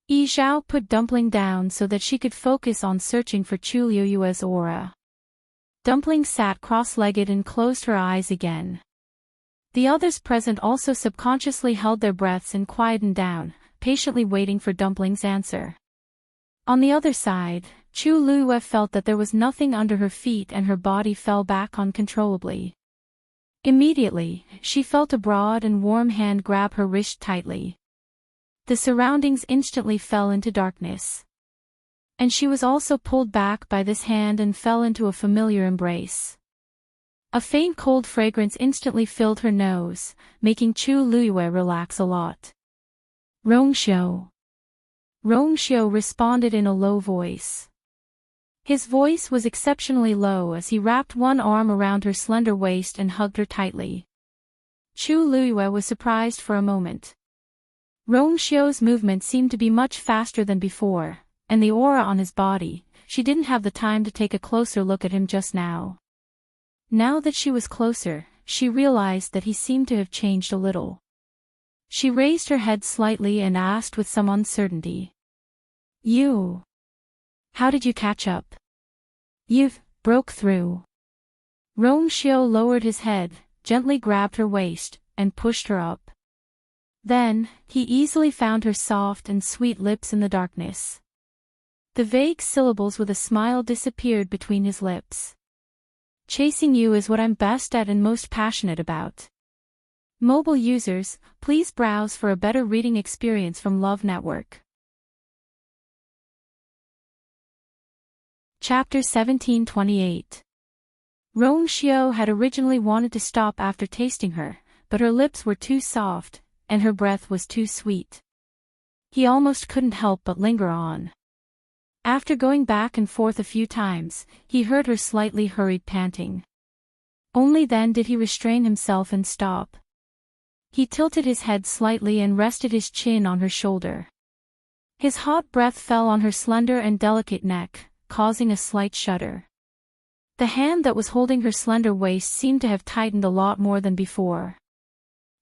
Yi Zhao put Dumpling down so that she could focus on searching for Chu Luiyue's aura. Dumpling sat cross-legged and closed her eyes again. The others present also subconsciously held their breaths and quietened down, patiently waiting for Dumpling's answer. On the other side, Chu Luiyue felt that there was nothing under her feet and her body fell back uncontrollably. Immediately, she felt a broad and warm hand grab her wrist tightly. The surroundings instantly fell into darkness. And she was also pulled back by this hand and fell into a familiar embrace. A faint cold fragrance instantly filled her nose, making Chu Luiyue relax a lot. Rongxiu. Rongxiu responded in a low voice. His voice was exceptionally low as he wrapped one arm around her slender waist and hugged her tightly. Chu Luiyue was surprised for a moment. Rongxiu's movement seemed to be much faster than before, and the aura on his body, she didn't have the time to take a closer look at him just now. Now that she was closer, she realized that he seemed to have changed a little. She raised her head slightly and asked with some uncertainty. How did you catch up? You broke through. Rongxiu lowered his head, gently grabbed her waist, and pushed her up. Then, he easily found her soft and sweet lips in the darkness. The vague syllables with a smile disappeared between his lips. Chasing you is what I'm best at and most passionate about. Mobile users, please browse for a better reading experience from Love Network. Chapter 1728. Rongxiu had originally wanted to stop after tasting her, but her lips were too soft, and her breath was too sweet. He almost couldn't help but linger on. After going back and forth a few times, he heard her slightly hurried panting. Only then did he restrain himself and stop. He tilted his head slightly and rested his chin on her shoulder. His hot breath fell on her slender and delicate neck, causing a slight shudder. The hand that was holding her slender waist seemed to have tightened a lot more than before.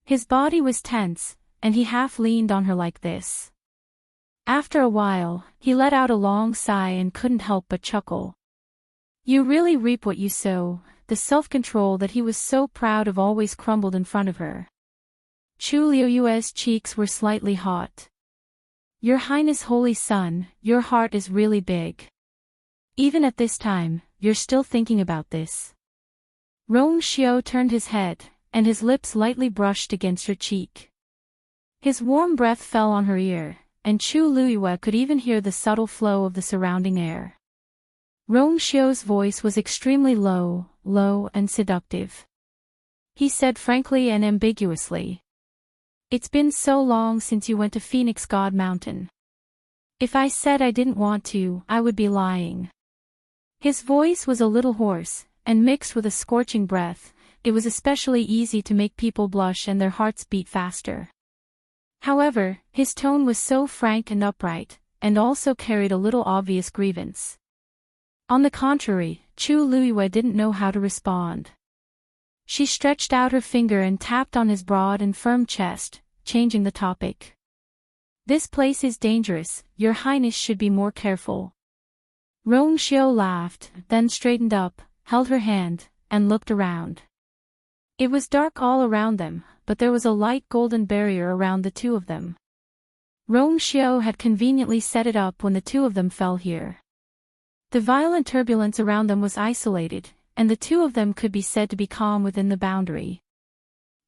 His body was tense, and he half leaned on her like this. After a while, he let out a long sigh and couldn't help but chuckle. You really reap what you sow. The self-control that he was so proud of always crumbled in front of her. Chu Luiyue's cheeks were slightly hot. Your Highness Holy Son, your heart is really big. Even at this time, you're still thinking about this. Rongxiu turned his head, and his lips lightly brushed against her cheek. His warm breath fell on her ear, and Chu Luiyue could even hear the subtle flow of the surrounding air. Rongxiu's voice was extremely low and seductive. He said frankly and ambiguously. It's been so long since you went to Phoenix God Mountain. If I said I didn't want to, I would be lying. His voice was a little hoarse, and mixed with a scorching breath, it was especially easy to make people blush and their hearts beat faster. However, his tone was so frank and upright, and also carried a little obvious grievance. On the contrary, Chu Luiyue didn't know how to respond. She stretched out her finger and tapped on his broad and firm chest, changing the topic. This place is dangerous, your highness should be more careful. Rongxiu laughed, then straightened up, held her hand, and looked around. It was dark all around them, but there was a light golden barrier around the two of them. Rongxiu had conveniently set it up when the two of them fell here. The violent turbulence around them was isolated, and the two of them could be said to be calm within the boundary.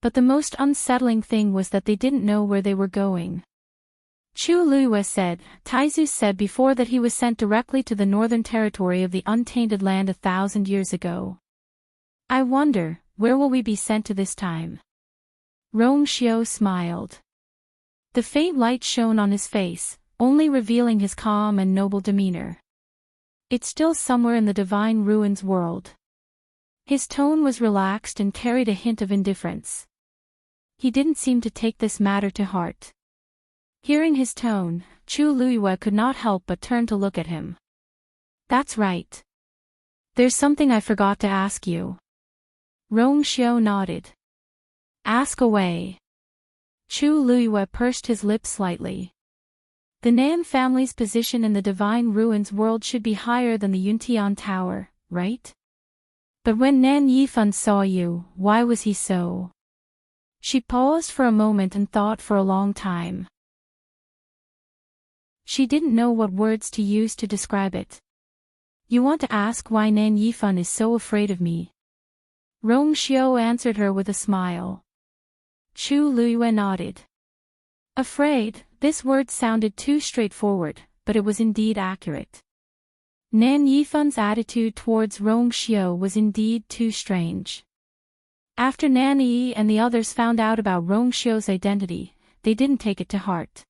But the most unsettling thing was that they didn't know where they were going. Chu Luiyue said, Taizu said before that he was sent directly to the northern territory of the untainted land 1,000 years ago. I wonder, where will we be sent to this time? Rongxiu smiled. The faint light shone on his face, only revealing his calm and noble demeanor. It's still somewhere in the divine ruins world. His tone was relaxed and carried a hint of indifference. He didn't seem to take this matter to heart. Hearing his tone, Chu Luiyue could not help but turn to look at him. That's right. There's something I forgot to ask you. Rong Xiao nodded. Ask away. Chu Luiyue pursed his lips slightly. The Nan family's position in the Divine Ruins world should be higher than the Yuntian Tower, right? But when Nan Yifan saw you, why was he so? She paused for a moment and thought for a long time. She didn't know what words to use to describe it. You want to ask why Nan Yifan is so afraid of me? Rong Xiao answered her with a smile. Chu Luiyue nodded. Afraid, this word sounded too straightforward, but it was indeed accurate. Nan Yifan's attitude towards Rong Xiao was indeed too strange. After Nan Yi and the others found out about Rong Xiao's identity, they didn't take it to heart.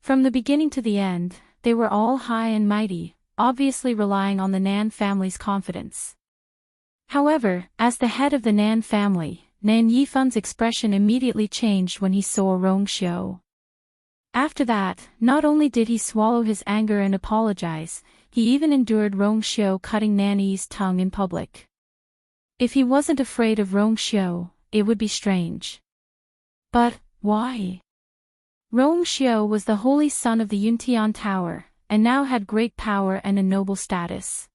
From the beginning to the end, they were all high and mighty, obviously relying on the Nan family's confidence. However, as the head of the Nan family, Nan Yifan's expression immediately changed when he saw Rong Xiao. After that, not only did he swallow his anger and apologize, he even endured Rong Xiao cutting Nan Yi's tongue in public. If he wasn't afraid of Rong Xiao, it would be strange. But, why? Rong Xiao was the holy son of the Yuntian Tower, and now had great power and a noble status.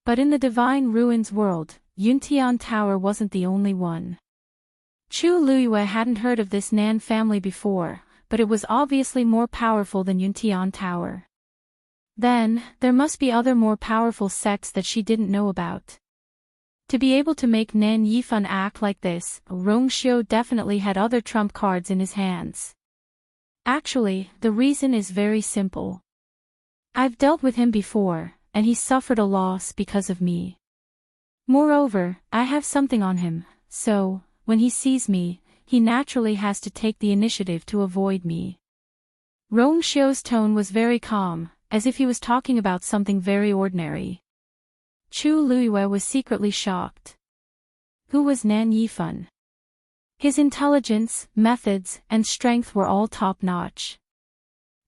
But in the Divine Ruins world, Yuntian Tower wasn't the only one. Chu Luiyue hadn't heard of this Nan family before, but it was obviously more powerful than Yuntian Tower. Then, there must be other more powerful sects that she didn't know about. To be able to make Nan Yifan act like this, Rong Xiao definitely had other trump cards in his hands. Actually, the reason is very simple. I've dealt with him before, and he suffered a loss because of me. Moreover, I have something on him, so, when he sees me, he naturally has to take the initiative to avoid me. Rong Xiao's tone was very calm, as if he was talking about something very ordinary. Chu Luiyue was secretly shocked. Who was Nan Yifan? His intelligence, methods, and strength were all top-notch.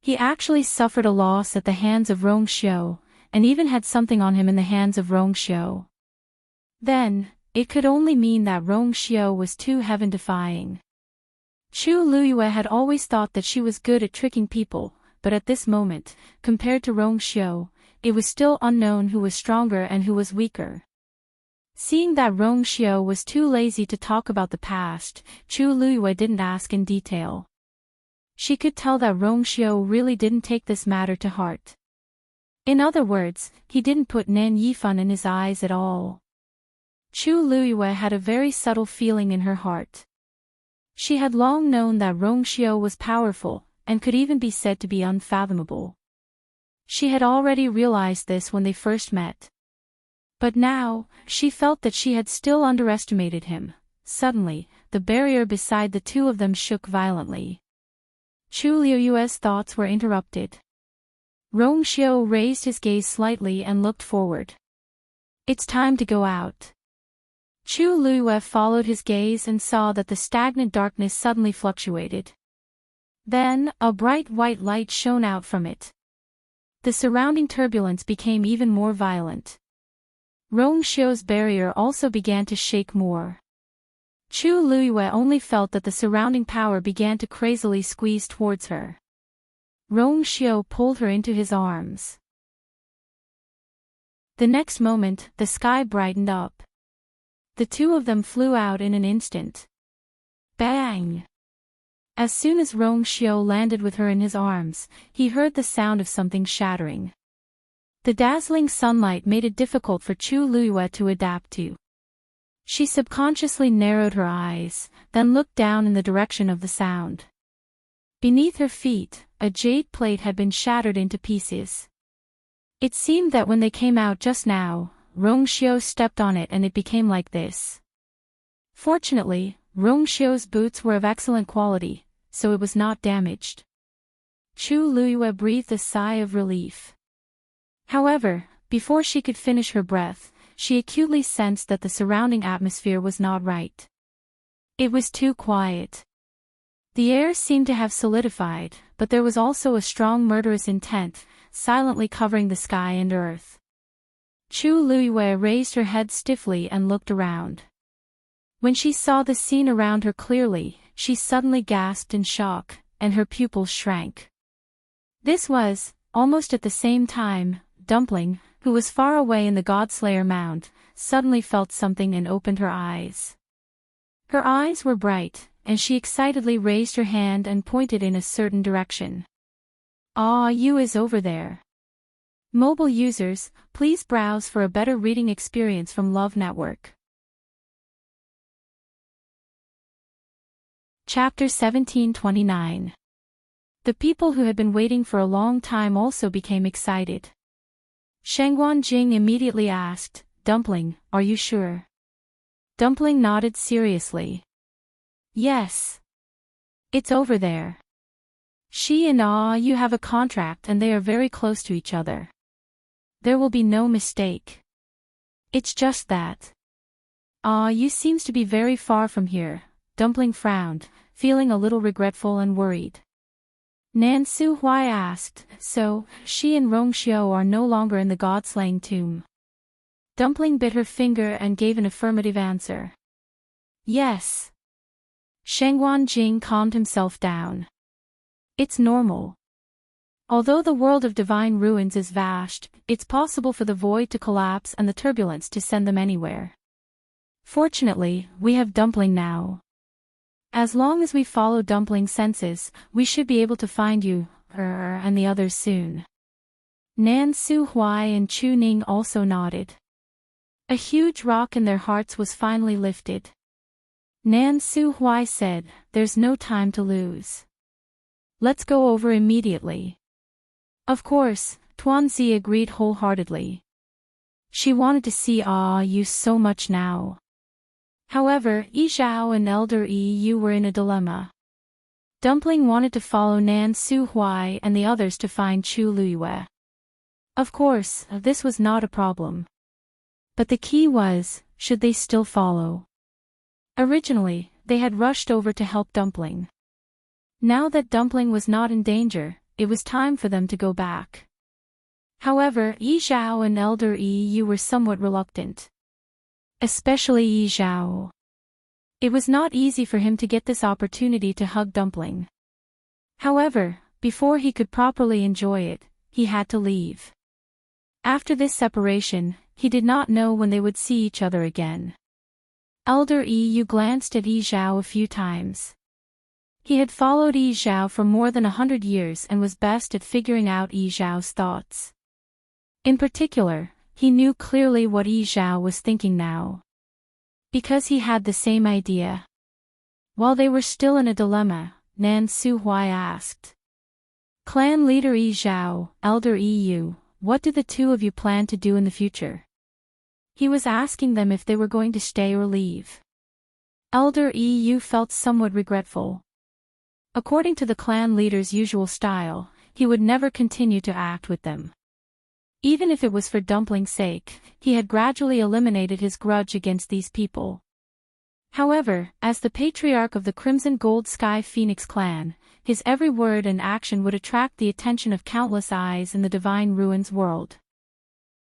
He actually suffered a loss at the hands of Rong Xiao, and even had something on him in the hands of Rong Xiao. Then, it could only mean that Rong Xiao was too heaven-defying. Chu Luiyue had always thought that she was good at tricking people, but at this moment, compared to Rong Xiao, it was still unknown who was stronger and who was weaker. Seeing that Rong Xiao was too lazy to talk about the past, Chu Luiyue didn't ask in detail. She could tell that Rong Xiao really didn't take this matter to heart. In other words, he didn't put Nan Yifan in his eyes at all. Chu Luiyue had a very subtle feeling in her heart. She had long known that Rong Xiao was powerful, and could even be said to be unfathomable. She had already realized this when they first met. But now, she felt that she had still underestimated him. Suddenly, the barrier beside the two of them shook violently. Chu Luiyue's thoughts were interrupted. Rong Xiao raised his gaze slightly and looked forward. It's time to go out. Chu Luiyue followed his gaze and saw that the stagnant darkness suddenly fluctuated. Then, a bright white light shone out from it. The surrounding turbulence became even more violent. Rong Xiao's barrier also began to shake more. Chu Luiyue only felt that the surrounding power began to crazily squeeze towards her. Rong Xiao pulled her into his arms. The next moment, the sky brightened up. The two of them flew out in an instant. Bang! As soon as Rong Xiao landed with her in his arms, he heard the sound of something shattering. The dazzling sunlight made it difficult for Chu Luiyue to adapt to. She subconsciously narrowed her eyes, then looked down in the direction of the sound. Beneath her feet, a jade plate had been shattered into pieces. It seemed that when they came out just now, Rong Xiao stepped on it and it became like this. Fortunately, Rong Xiao's boots were of excellent quality, so it was not damaged. Chu Luiyue breathed a sigh of relief. However, before she could finish her breath, she acutely sensed that the surrounding atmosphere was not right. It was too quiet. The air seemed to have solidified, but there was also a strong murderous intent, silently covering the sky and earth. Chu Luiyue raised her head stiffly and looked around. When she saw the scene around her clearly, she suddenly gasped in shock, and her pupils shrank. This was, almost at the same time, Dumpling, who was far away in the Godslayer Mound, suddenly felt something and opened her eyes. Her eyes were bright, and she excitedly raised her hand and pointed in a certain direction. "Ah, you is over there." Mobile users, please browse for a better reading experience from Love Network. Chapter 1729. The people who had been waiting for a long time also became excited. Shangguan Jing immediately asked, "Dumpling, are you sure?" Dumpling nodded seriously. "Yes. It's over there. She and you have a contract and they are very close to each other. There will be no mistake. It's just that. You seems to be very far from here." Dumpling frowned, feeling a little regretful and worried. Nan Su Hui asked, "So, she and Rong Xiao are no longer in the God-slaying tomb?" Dumpling bit her finger and gave an affirmative answer. "Yes." Shangguan Jing calmed himself down. "It's normal. Although the world of divine ruins is vast, it's possible for the void to collapse and the turbulence to send them anywhere. Fortunately, we have Dumpling now. As long as we follow Dumpling's senses, we should be able to find you, and the others soon." Nan Su Hui and Chu Ning also nodded. A huge rock in their hearts was finally lifted. Nan Su Hui said, "There's no time to lose. Let's go over immediately." Of course, Tuanzi agreed wholeheartedly. She wanted to see you so much now. However, Yi Zhao and Elder Yu were in a dilemma. Dumpling wanted to follow Nan Su Hui and the others to find Chu Luiyue. Of course, this was not a problem. But the key was, should they still follow? Originally, they had rushed over to help Dumpling. Now that Dumpling was not in danger, it was time for them to go back. However, Yi Zhao and Elder Yu were somewhat reluctant. Especially Yi Zhao. It was not easy for him to get this opportunity to hug Dumpling. However, before he could properly enjoy it, he had to leave. After this separation, he did not know when they would see each other again. Elder Yu glanced at Yi Zhao a few times. He had followed Yi Zhao for more than 100 years and was best at figuring out Yi Zhao's thoughts. In particular, he knew clearly what Yi Zhao was thinking now. Because he had the same idea. While they were still in a dilemma, Nan Su Hui asked. "Clan leader Yi Zhao, Elder Yu, what do the two of you plan to do in the future?" He was asking them if they were going to stay or leave. Elder Yu felt somewhat regretful. According to the clan leader's usual style, he would never continue to act with them. Even if it was for Dumpling's sake, he had gradually eliminated his grudge against these people. However, as the patriarch of the Crimson Gold Sky Phoenix clan, his every word and action would attract the attention of countless eyes in the Divine Ruins world.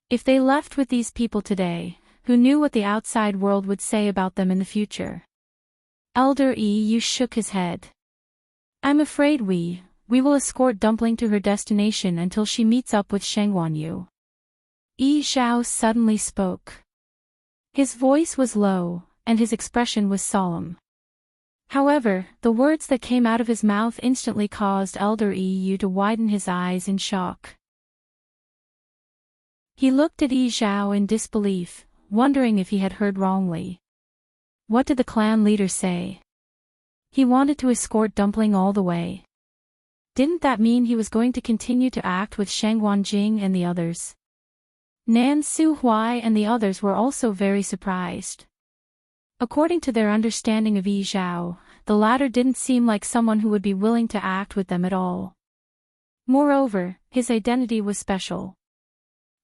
If they left with these people today, who knew what the outside world would say about them in the future? Elder Yu shook his head. "I'm afraid we will escort Dumpling to her destination until she meets up with Shangguan Yu." Yi Zhao suddenly spoke. His voice was low, and his expression was solemn. However, the words that came out of his mouth instantly caused Elder Yu to widen his eyes in shock. He looked at Yi Zhao in disbelief, wondering if he had heard wrongly. What did the clan leader say? He wanted to escort Dumpling all the way. Didn't that mean he was going to continue to act with Shangguan Jing and the others? Nan Su Hui and the others were also very surprised. According to their understanding of Yi Zhao, the latter didn't seem like someone who would be willing to act with them at all. Moreover, his identity was special.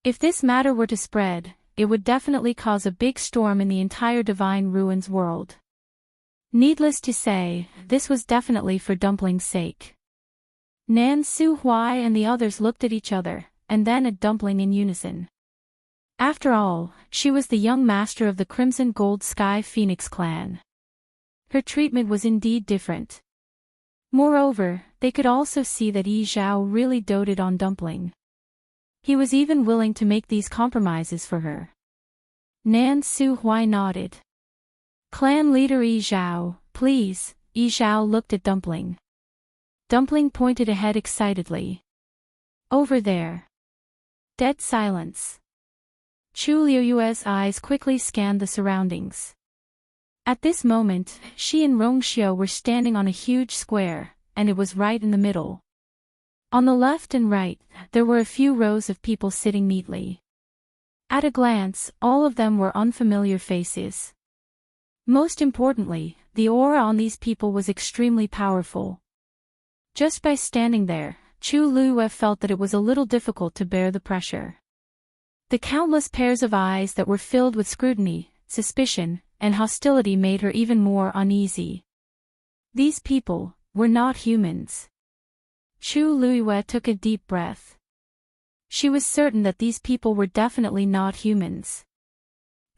If this matter were to spread, it would definitely cause a big storm in the entire Divine Ruins world. Needless to say, this was definitely for Dumpling's sake. Nan Su Hui and the others looked at each other, and then at Dumpling in unison. After all, she was the young master of the Crimson Gold Sky Phoenix clan. Her treatment was indeed different. Moreover, they could also see that Yi Zhao really doted on Dumpling. He was even willing to make these compromises for her. Nan Su Hui nodded. Clan leader Yi Zhao, please. Yi Zhao looked at Dumpling. Dumpling pointed ahead excitedly. Over there. Dead silence. Chu Liuyue's eyes quickly scanned the surroundings. At this moment, she and Rongxiu were standing on a huge square, and it was right in the middle. On the left and right, there were a few rows of people sitting neatly. At a glance, all of them were unfamiliar faces. Most importantly, the aura on these people was extremely powerful. Just by standing there, Chu Liyue felt that it was a little difficult to bear the pressure. The countless pairs of eyes that were filled with scrutiny, suspicion, and hostility made her even more uneasy. These people were not humans. Chu Liyue took a deep breath. She was certain that these people were definitely not humans.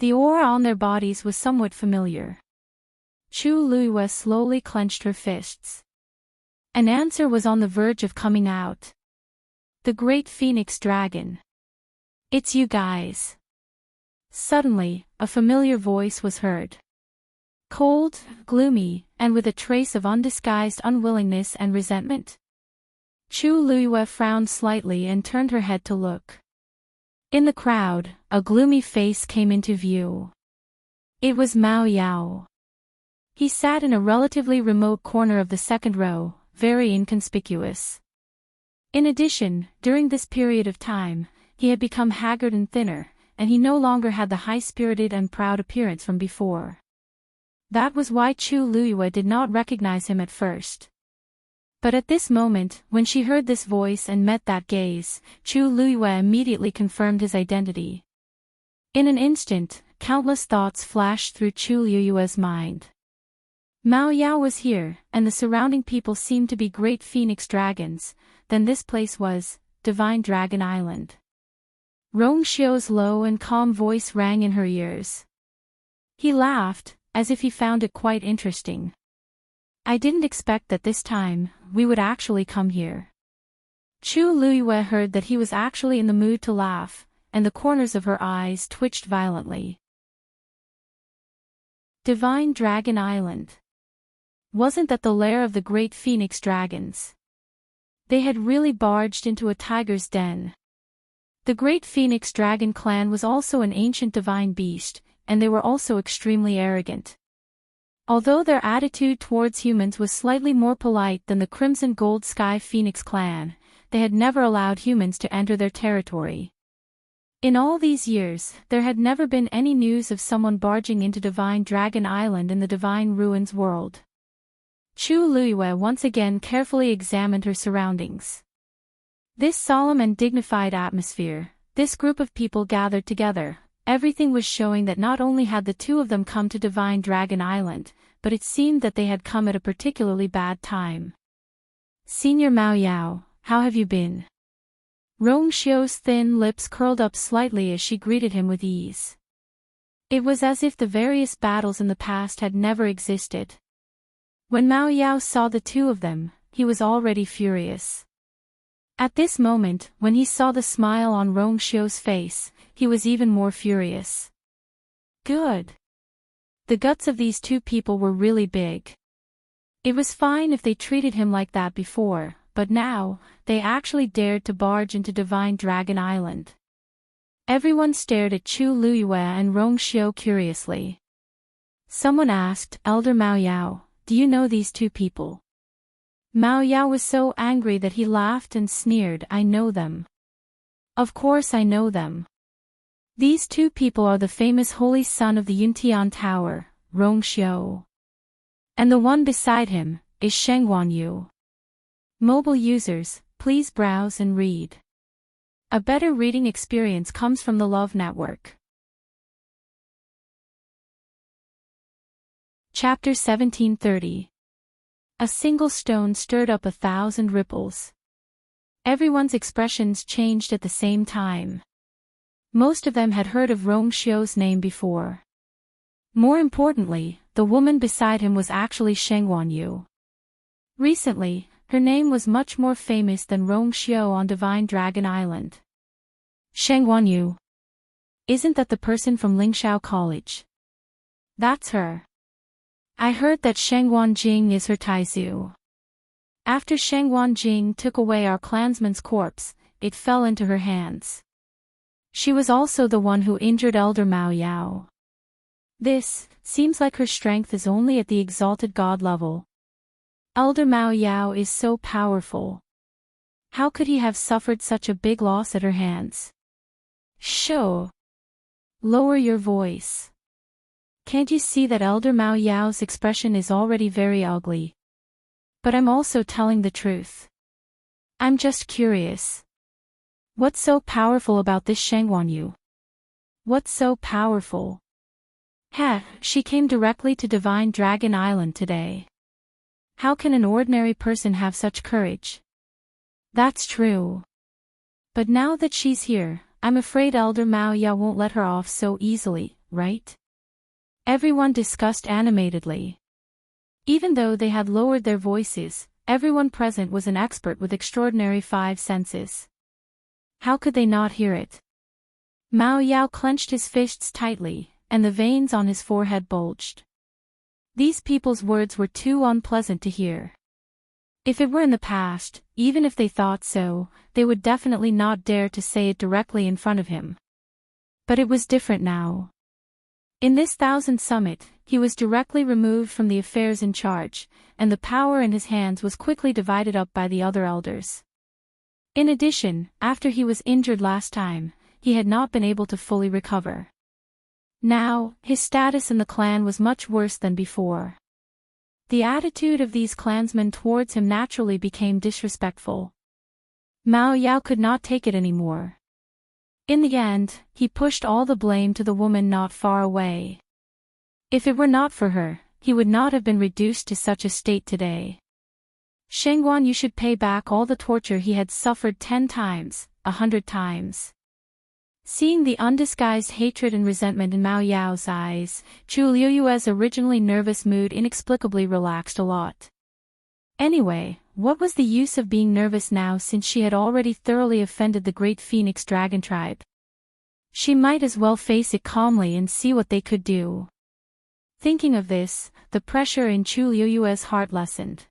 The aura on their bodies was somewhat familiar. Chu Liyue slowly clenched her fists. An answer was on the verge of coming out. The Great Phoenix Dragon. It's you guys. Suddenly, a familiar voice was heard. Cold, gloomy, and with a trace of undisguised unwillingness and resentment. Chu Liyue frowned slightly and turned her head to look. In the crowd, a gloomy face came into view. It was Mao Yao. He sat in a relatively remote corner of the second row, very inconspicuous. In addition, during this period of time, he had become haggard and thinner, and he no longer had the high-spirited and proud appearance from before. That was why Chu Liyue did not recognize him at first. But at this moment, when she heard this voice and met that gaze, Chu Liyue immediately confirmed his identity. In an instant, countless thoughts flashed through Chu Liyue's mind. Mao Yao was here, and the surrounding people seemed to be great phoenix dragons. Then this place was Divine Dragon Island. Rongxiu's low and calm voice rang in her ears. He laughed, as if he found it quite interesting. I didn't expect that this time, we would actually come here. Chu Liyue heard that he was actually in the mood to laugh, and the corners of her eyes twitched violently. Divine Dragon Island. Wasn't that the lair of the great phoenix dragons? They had really barged into a tiger's den. The great phoenix dragon clan was also an ancient divine beast, and they were also extremely arrogant. Although their attitude towards humans was slightly more polite than the Crimson Gold Sky Phoenix clan, they had never allowed humans to enter their territory. In all these years, there had never been any news of someone barging into Divine Dragon Island in the Divine Ruins world. Chu Liyue once again carefully examined her surroundings. This solemn and dignified atmosphere, this group of people gathered together, everything was showing that not only had the two of them come to Divine Dragon Island, but it seemed that they had come at a particularly bad time. Senior Mao Yao, how have you been? Rongxiu's thin lips curled up slightly as she greeted him with ease. It was as if the various battles in the past had never existed. When Mao Yao saw the two of them, he was already furious. At this moment, when he saw the smile on Rongxiu's face, he was even more furious. Good. The guts of these two people were really big. It was fine if they treated him like that before, but now, they actually dared to barge into Divine Dragon Island. Everyone stared at Chu Liyue and Rongxiu curiously. Someone asked, Elder Mao Yao, do you know these two people? Mao Yao was so angry that he laughed and sneered, I know them. Of course I know them. These two people are the famous Holy Son of the Yuntian Tower, Rongxiu. And the one beside him is Shengguan Yu. Mobile users, please browse and read. A better reading experience comes from the Love Network. Chapter 1730. A single stone stirred up 1,000 ripples. Everyone's expressions changed at the same time. Most of them had heard of Rong Xiu's name before. More importantly, the woman beside him was actually Sheng Wanyu. Recently, her name was much more famous than Rong Xiu on Divine Dragon Island. Sheng Wanyu. Isn't that the person from Lingshao College? That's her. I heard that Sheng Wanjing is her Taizu. After Sheng Wanjing took away our clansman's corpse, it fell into her hands. She was also the one who injured Elder Mao Yao. This seems like her strength is only at the exalted god level. Elder Mao Yao is so powerful. How could he have suffered such a big loss at her hands? Shoo! Lower your voice. Can't you see that Elder Mao Yao's expression is already very ugly? But I'm also telling the truth. I'm just curious. What's so powerful about this Sheng Wanyu? What's so powerful? She came directly to Divine Dragon Island today. How can an ordinary person have such courage? That's true. But now that she's here, I'm afraid Elder Mao Yao won't let her off so easily, right? Everyone discussed animatedly. Even though they had lowered their voices, everyone present was an expert with extraordinary 5 senses. How could they not hear it? Mao Yao clenched his fists tightly, and the veins on his forehead bulged. These people's words were too unpleasant to hear. If it were in the past, even if they thought so, they would definitely not dare to say it directly in front of him. But it was different now. In this 1000 summit, he was directly removed from the affairs in charge, and the power in his hands was quickly divided up by the other elders. In addition, after he was injured last time, he had not been able to fully recover. Now, his status in the clan was much worse than before. The attitude of these clansmen towards him naturally became disrespectful. Mao Yao could not take it anymore. In the end, he pushed all the blame to the woman not far away. If it were not for her, he would not have been reduced to such a state today. Sheng Wanyu should pay back all the torture he had suffered 10 times, 100 times. Seeing the undisguised hatred and resentment in Mao Yao's eyes, Chu Liuyue's originally nervous mood inexplicably relaxed a lot. Anyway, what was the use of being nervous now since she had already thoroughly offended the great Phoenix Dragon tribe? She might as well face it calmly and see what they could do. Thinking of this, the pressure in Chu Liuyue's heart lessened.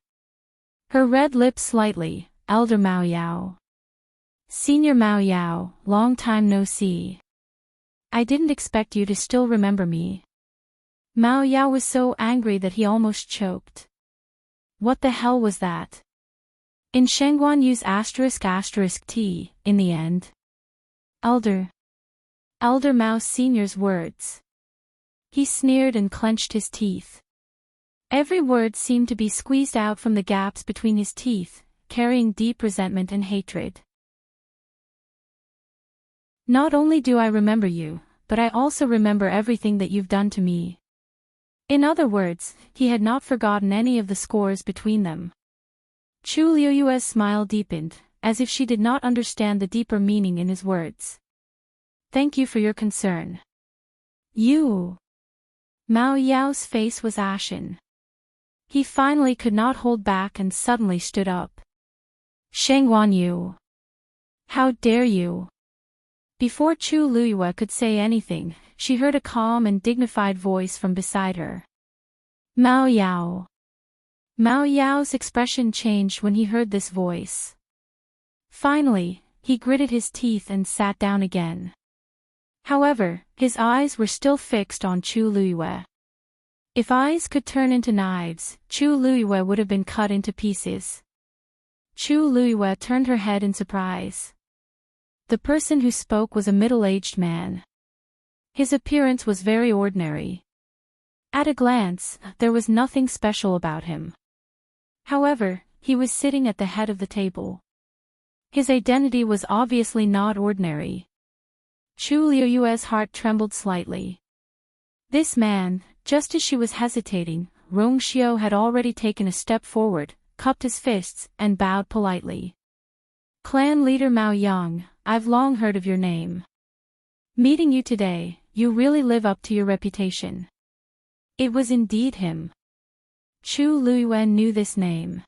Her red lips slightly, Elder Mao Yao. Senior Mao Yao, long time no see. I didn't expect you to still remember me. Mao Yao was so angry that he almost choked. What the hell was that? In Sheng Wanyu's **T, in the end. Elder Mao Senior's words. He sneered and clenched his teeth. Every word seemed to be squeezed out from the gaps between his teeth, carrying deep resentment and hatred. Not only do I remember you, but I also remember everything that you've done to me. In other words, he had not forgotten any of the scores between them. Chu Liuyue's smile deepened, as if she did not understand the deeper meaning in his words. Thank you for your concern. You. Mao Yao's face was ashen. He finally could not hold back and suddenly stood up. Sheng Wanyu. How dare you? Before Chu Liyue could say anything, she heard a calm and dignified voice from beside her. Mao Yao. Mao Yao's expression changed when he heard this voice. Finally, he gritted his teeth and sat down again. However, his eyes were still fixed on Chu Liyue. If eyes could turn into knives, Chu Liyue would have been cut into pieces. Chu Liyue turned her head in surprise. The person who spoke was a middle-aged man. His appearance was very ordinary. At a glance, there was nothing special about him. However, he was sitting at the head of the table. His identity was obviously not ordinary. Chu Liuyue's heart trembled slightly. This man, just as she was hesitating, Rongxiu had already taken a step forward, cupped his fists, and bowed politely. Clan leader Mao Yang, I've long heard of your name. Meeting you today, you really live up to your reputation. It was indeed him. Chu Luyue knew this name.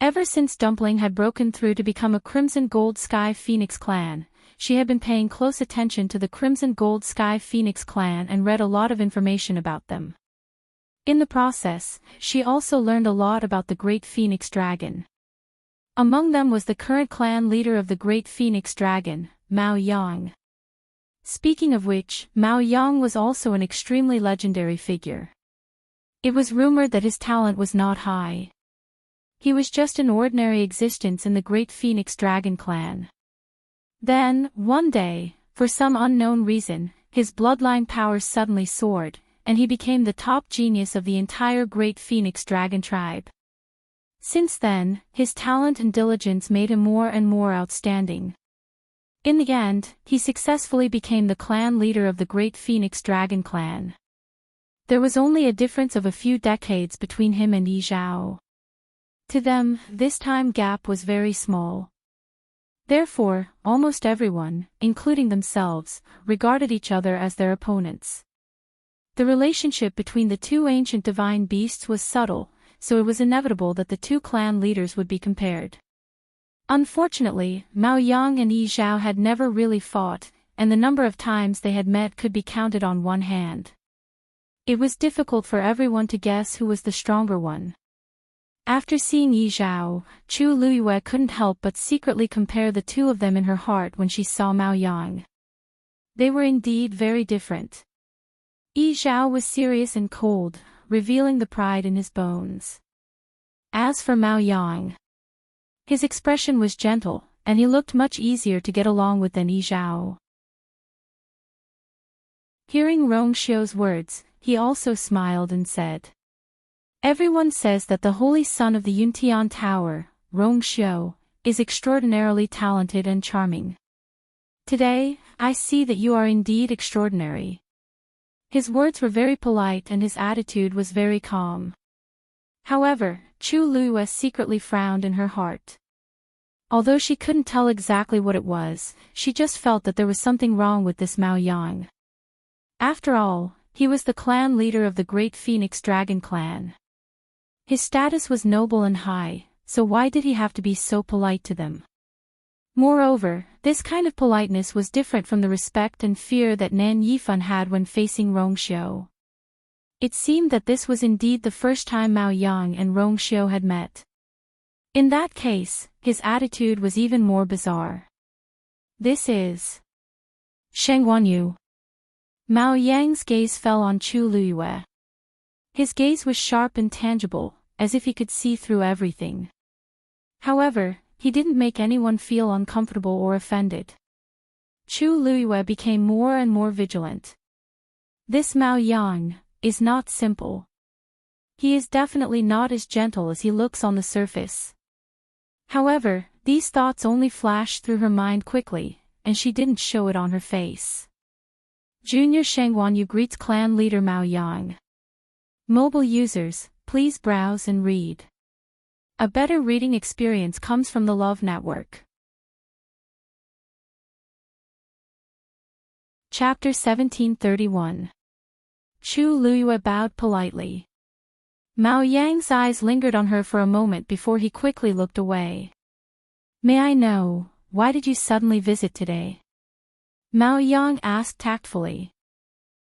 Ever since Dumpling had broken through to become a Crimson Gold Sky Phoenix clan, she had been paying close attention to the Crimson Gold Sky Phoenix clan and read a lot of information about them. In the process, she also learned a lot about the Great Phoenix Dragon. Among them was the current clan leader of the Great Phoenix Dragon, Mao Yang. Speaking of which, Mao Yang was also an extremely legendary figure. It was rumored that his talent was not high. He was just an ordinary existence in the Great Phoenix Dragon clan. Then, one day, for some unknown reason, his bloodline powers suddenly soared, and he became the top genius of the entire Great Phoenix Dragon tribe. Since then, his talent and diligence made him more and more outstanding. In the end, he successfully became the clan leader of the Great Phoenix Dragon clan. There was only a difference of a few decades between him and Yi Zhao. To them, this time gap was very small. Therefore, almost everyone, including themselves, regarded each other as their opponents. The relationship between the two ancient divine beasts was subtle, so it was inevitable that the two clan leaders would be compared. Unfortunately, Mao Yang and Yi Zhao had never really fought, and the number of times they had met could be counted on one hand. It was difficult for everyone to guess who was the stronger one. After seeing Yi Zhao, Chu Luyue couldn't help but secretly compare the two of them in her heart when she saw Mao Yang. They were indeed very different. Yi Zhao was serious and cold, revealing the pride in his bones. As for Mao Yang, his expression was gentle, and he looked much easier to get along with than Yi Zhao. Hearing Rongxiu's words, he also smiled and said, "Everyone says that the holy son of the Yuntian Tower, Rongxiu, is extraordinarily talented and charming. Today, I see that you are indeed extraordinary." His words were very polite and his attitude was very calm. However, Chu Luyue secretly frowned in her heart. Although she couldn't tell exactly what it was, she just felt that there was something wrong with this Mao Yang. After all, he was the clan leader of the Great Phoenix Dragon clan. His status was noble and high, so why did he have to be so polite to them? Moreover, this kind of politeness was different from the respect and fear that Nan Yifan had when facing Rongxiu. It seemed that this was indeed the first time Mao Yang and Rongxiu had met. In that case, his attitude was even more bizarre. "This is Sheng Wanyu." Mao Yang's gaze fell on Chu Luyue. His gaze was sharp and tangible, as if he could see through everything. However, he didn't make anyone feel uncomfortable or offended. Chu Luyue became more and more vigilant. This Mao Yang is not simple. He is definitely not as gentle as he looks on the surface. However, these thoughts only flashed through her mind quickly, and she didn't show it on her face. Junior Sheng Wanyu greets clan leader Mao Yang. Mobile users, please browse and read. A better reading experience comes from the Love Network. Chapter 1731. Chu Luyue bowed politely. Mao Yang's eyes lingered on her for a moment before he quickly looked away. "May I know, why did you suddenly visit today?" Mao Yang asked tactfully.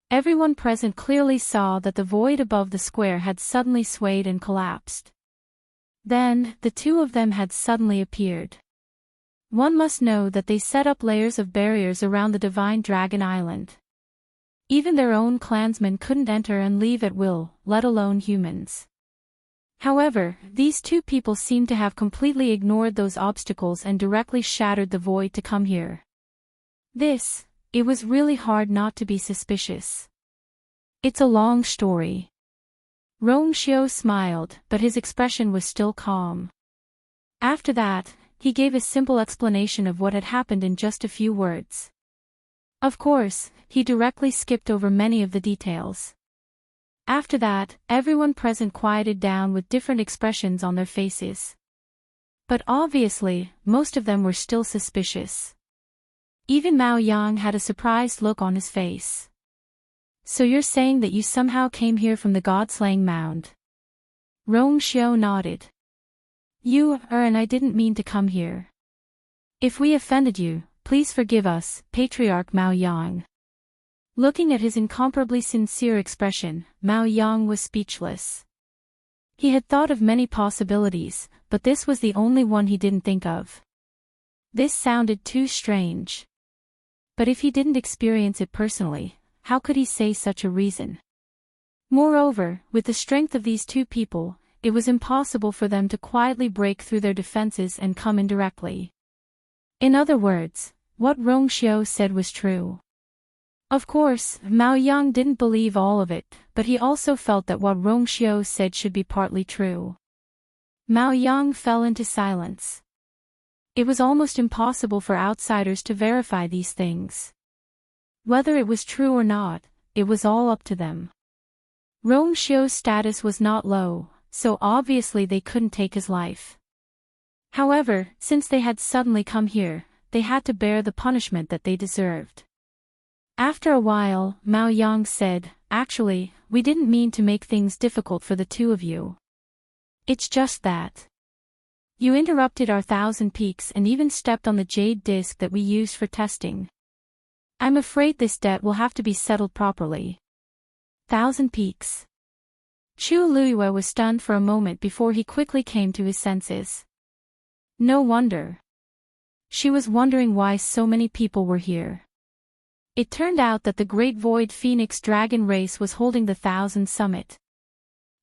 Everyone present clearly saw that the void above the square had suddenly swayed and collapsed. Then, the two of them had suddenly appeared. One must know that they set up layers of barriers around the Divine Dragon Island. Even their own clansmen couldn't enter and leave at will, let alone humans. However, these two people seemed to have completely ignored those obstacles and directly shattered the void to come here. It was really hard not to be suspicious. It's a long story. Rongxiu smiled, but his expression was still calm. After that, he gave a simple explanation of what had happened in just a few words. Of course, he directly skipped over many of the details. After that, everyone present quieted down with different expressions on their faces. But obviously, most of them were still suspicious. Even Mao Yang had a surprised look on his face. So you're saying that you somehow came here from the God-slaying mound? Rong Xiao nodded. And I didn't mean to come here. If we offended you, please forgive us, Patriarch Mao Yang. Looking at his incomparably sincere expression, Mao Yang was speechless. He had thought of many possibilities, but this was the only one he didn't think of. This sounded too strange. But if he didn't experience it personally, how could he say such a reason? Moreover, with the strength of these two people, it was impossible for them to quietly break through their defenses and come in directly. In other words, what Rong Xiao said was true. Of course, Mao Yang didn't believe all of it, but he also felt that what Rong Xiao said should be partly true. Mao Yang fell into silence. It was almost impossible for outsiders to verify these things. Whether it was true or not, it was all up to them. Rong Xiao's status was not low, so obviously they couldn't take his life. However, since they had suddenly come here, they had to bear the punishment that they deserved. After a while, Mao Yang said, "Actually, we didn't mean to make things difficult for the two of you. It's just that you interrupted our 1,000 peaks and even stepped on the jade disc that we used for testing. I'm afraid this debt will have to be settled properly." 1,000 peaks. Chu Luiyue was stunned for a moment before he quickly came to his senses. No wonder. She was wondering why so many people were here. It turned out that the Great Void Phoenix Dragon race was holding the 1,000 Summit.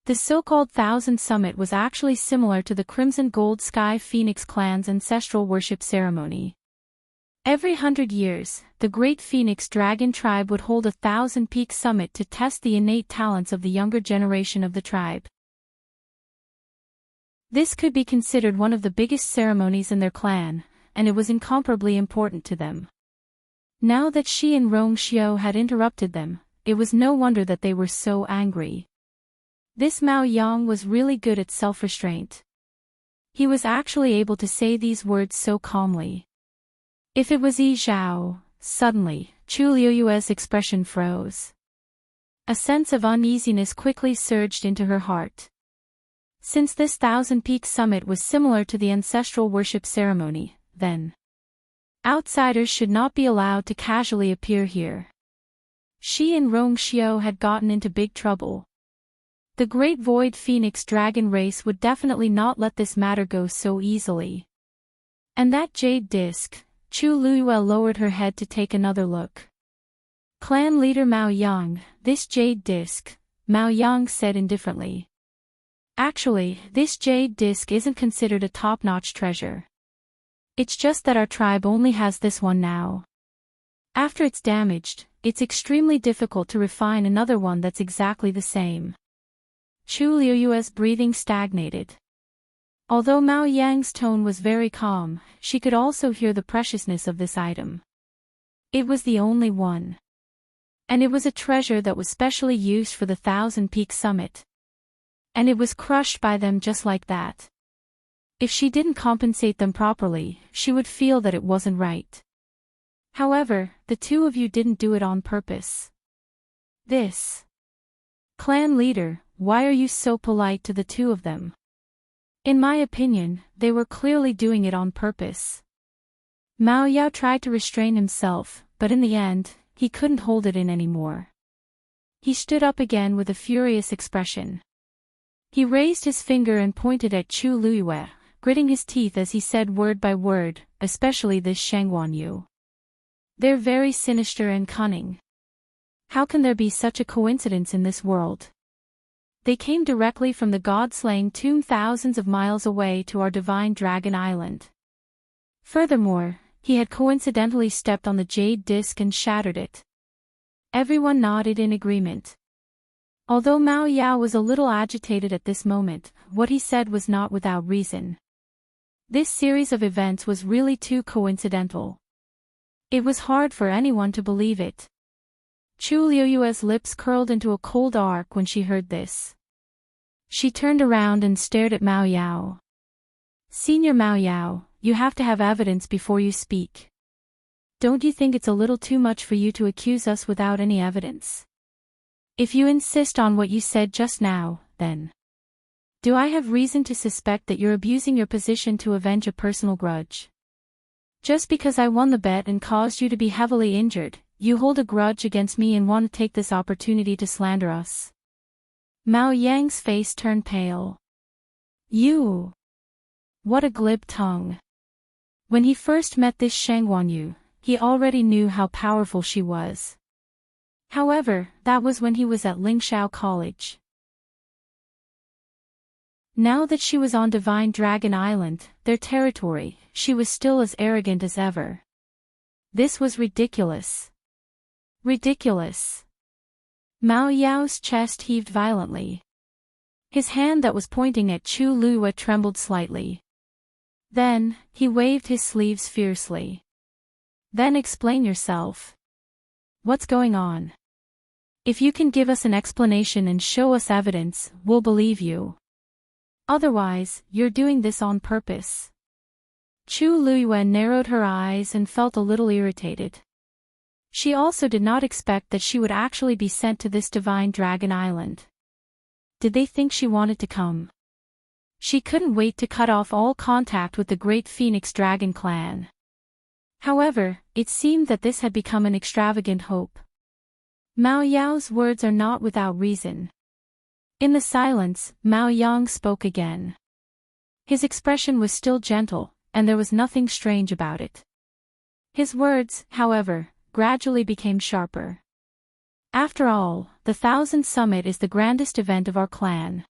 The so-called 1,000 Summit was actually similar to the Crimson Gold Sky Phoenix clan's ancestral worship ceremony. Every 100 years, the Great Phoenix Dragon tribe would hold a 1,000-peak summit to test the innate talents of the younger generation of the tribe. This could be considered one of the biggest ceremonies in their clan, and it was incomparably important to them. Now that she and Rong Xiao had interrupted them, it was no wonder that they were so angry. This Mao Yang was really good at self-restraint. He was actually able to say these words so calmly. If it was Yi Zhao, suddenly, Chu Liuyue's expression froze. A sense of uneasiness quickly surged into her heart. Since this 1,000-peak summit was similar to the ancestral worship ceremony, then outsiders should not be allowed to casually appear here. She and Rong Xiao had gotten into big trouble. The Great Void Phoenix Dragon race would definitely not let this matter go so easily. And that jade disc, Chu Luiyue lowered her head to take another look. Clan leader Mao Yang, this jade disc, Mao Yang said indifferently. Actually, this jade disc isn't considered a top-notch treasure. It's just that our tribe only has this one now. After it's damaged, it's extremely difficult to refine another one that's exactly the same. Chu Liuyue's breathing stagnated. Although Mao Yang's tone was very calm, she could also hear the preciousness of this item. It was the only one. And it was a treasure that was specially used for the 1,000-peak summit. And it was crushed by them just like that. If she didn't compensate them properly, she would feel that it wasn't right. However, the two of you didn't do it on purpose. This clan leader, why are you so polite to the two of them? In my opinion, they were clearly doing it on purpose. Mao Yao tried to restrain himself, but in the end, he couldn't hold it in anymore. He stood up again with a furious expression. He raised his finger and pointed at Chu Luiyue, gritting his teeth as he said word by word, especially this Shangguan Yu. They're very sinister and cunning. How can there be such a coincidence in this world? They came directly from the god-slaying tomb thousands of miles away to our divine dragon island. Furthermore, he had coincidentally stepped on the jade disc and shattered it. Everyone nodded in agreement. Although Mao Yao was a little agitated at this moment, what he said was not without reason. This series of events was really too coincidental. It was hard for anyone to believe it. Chu Liuyue's lips curled into a cold arc when she heard this. She turned around and stared at Mao Yao. Senior Mao Yao, you have to have evidence before you speak. Don't you think it's a little too much for you to accuse us without any evidence? If you insist on what you said just now, then do I have reason to suspect that you're abusing your position to avenge a personal grudge? Just because I won the bet and caused you to be heavily injured, you hold a grudge against me and want to take this opportunity to slander us? Mao Yang's face turned pale. You! What a glib tongue. When he first met this Sheng Wanyu, he already knew how powerful she was. However, that was when he was at Lingxiao College. Now that she was on Divine Dragon Island, their territory, she was still as arrogant as ever. This was ridiculous. Ridiculous. Mao Yao's chest heaved violently. His hand that was pointing at Chu Liyue trembled slightly. Then, he waved his sleeves fiercely. Then explain yourself. What's going on? If you can give us an explanation and show us evidence, we'll believe you. Otherwise, you're doing this on purpose. Chu Liyue narrowed her eyes and felt a little irritated. She also did not expect that she would actually be sent to this Divine Dragon Island. Did they think she wanted to come? She couldn't wait to cut off all contact with the Great Phoenix Dragon clan. However, it seemed that this had become an extravagant hope. Mao Yao's words are not without reason. In the silence, Mao Yang spoke again. His expression was still gentle, and there was nothing strange about it. His words, however, gradually became sharper. After all, the Thousand Summit is the grandest event of our clan.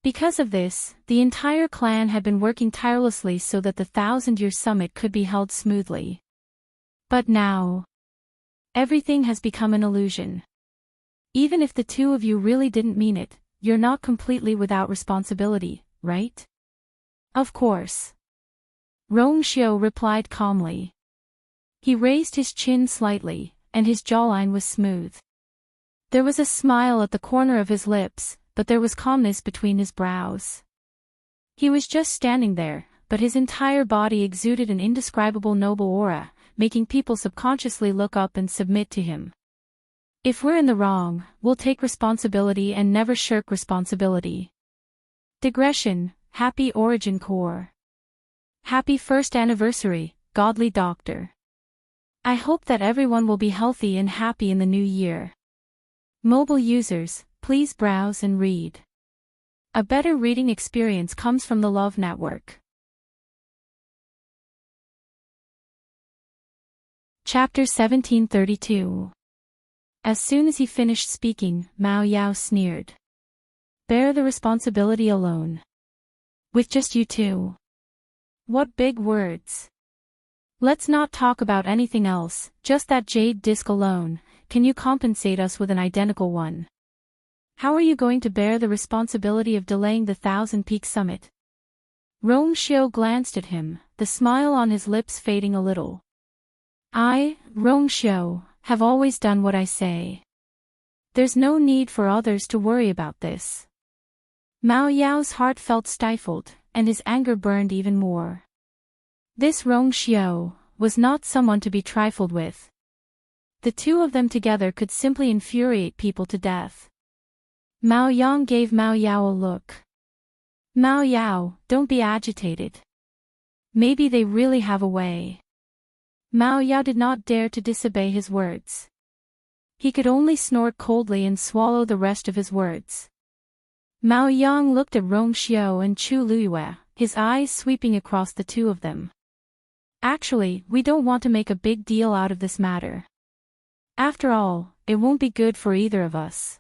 Because of this, the entire clan had been working tirelessly so that the 1,000-year summit could be held smoothly. But now, everything has become an illusion. Even if the two of you really didn't mean it, you're not completely without responsibility, right? Of course. Rongxiu replied calmly. He raised his chin slightly, and his jawline was smooth. There was a smile at the corner of his lips, but there was calmness between his brows. He was just standing there, but his entire body exuded an indescribable noble aura, making people subconsciously look up and submit to him. If we're in the wrong, we'll take responsibility and never shirk responsibility. Digression, happy origin core. Happy first anniversary, godly doctor. I hope that everyone will be healthy and happy in the new year. Mobile users, please browse and read. A better reading experience comes from the Love Network. Chapter 1732. As soon as he finished speaking, Mao Yao sneered. Bear the responsibility alone. With just you two. What big words. Let's not talk about anything else, just that jade disc alone. Can you compensate us with an identical one? How are you going to bear the responsibility of delaying the 1,000-peak summit? Rongxiu glanced at him, the smile on his lips fading a little. I, Rongxiu, have always done what I say. There's no need for others to worry about this. Mao Yao's heart felt stifled, and his anger burned even more. This Rongxiu was not someone to be trifled with. The two of them together could simply infuriate people to death. Mao Yang gave Mao Yao a look. Mao Yao, don't be agitated. Maybe they really have a way. Mao Yao did not dare to disobey his words. He could only snort coldly and swallow the rest of his words. Mao Yang looked at Rongxiu and Chu Liyue, his eyes sweeping across the two of them. Actually, we don't want to make a big deal out of this matter. After all, it won't be good for either of us.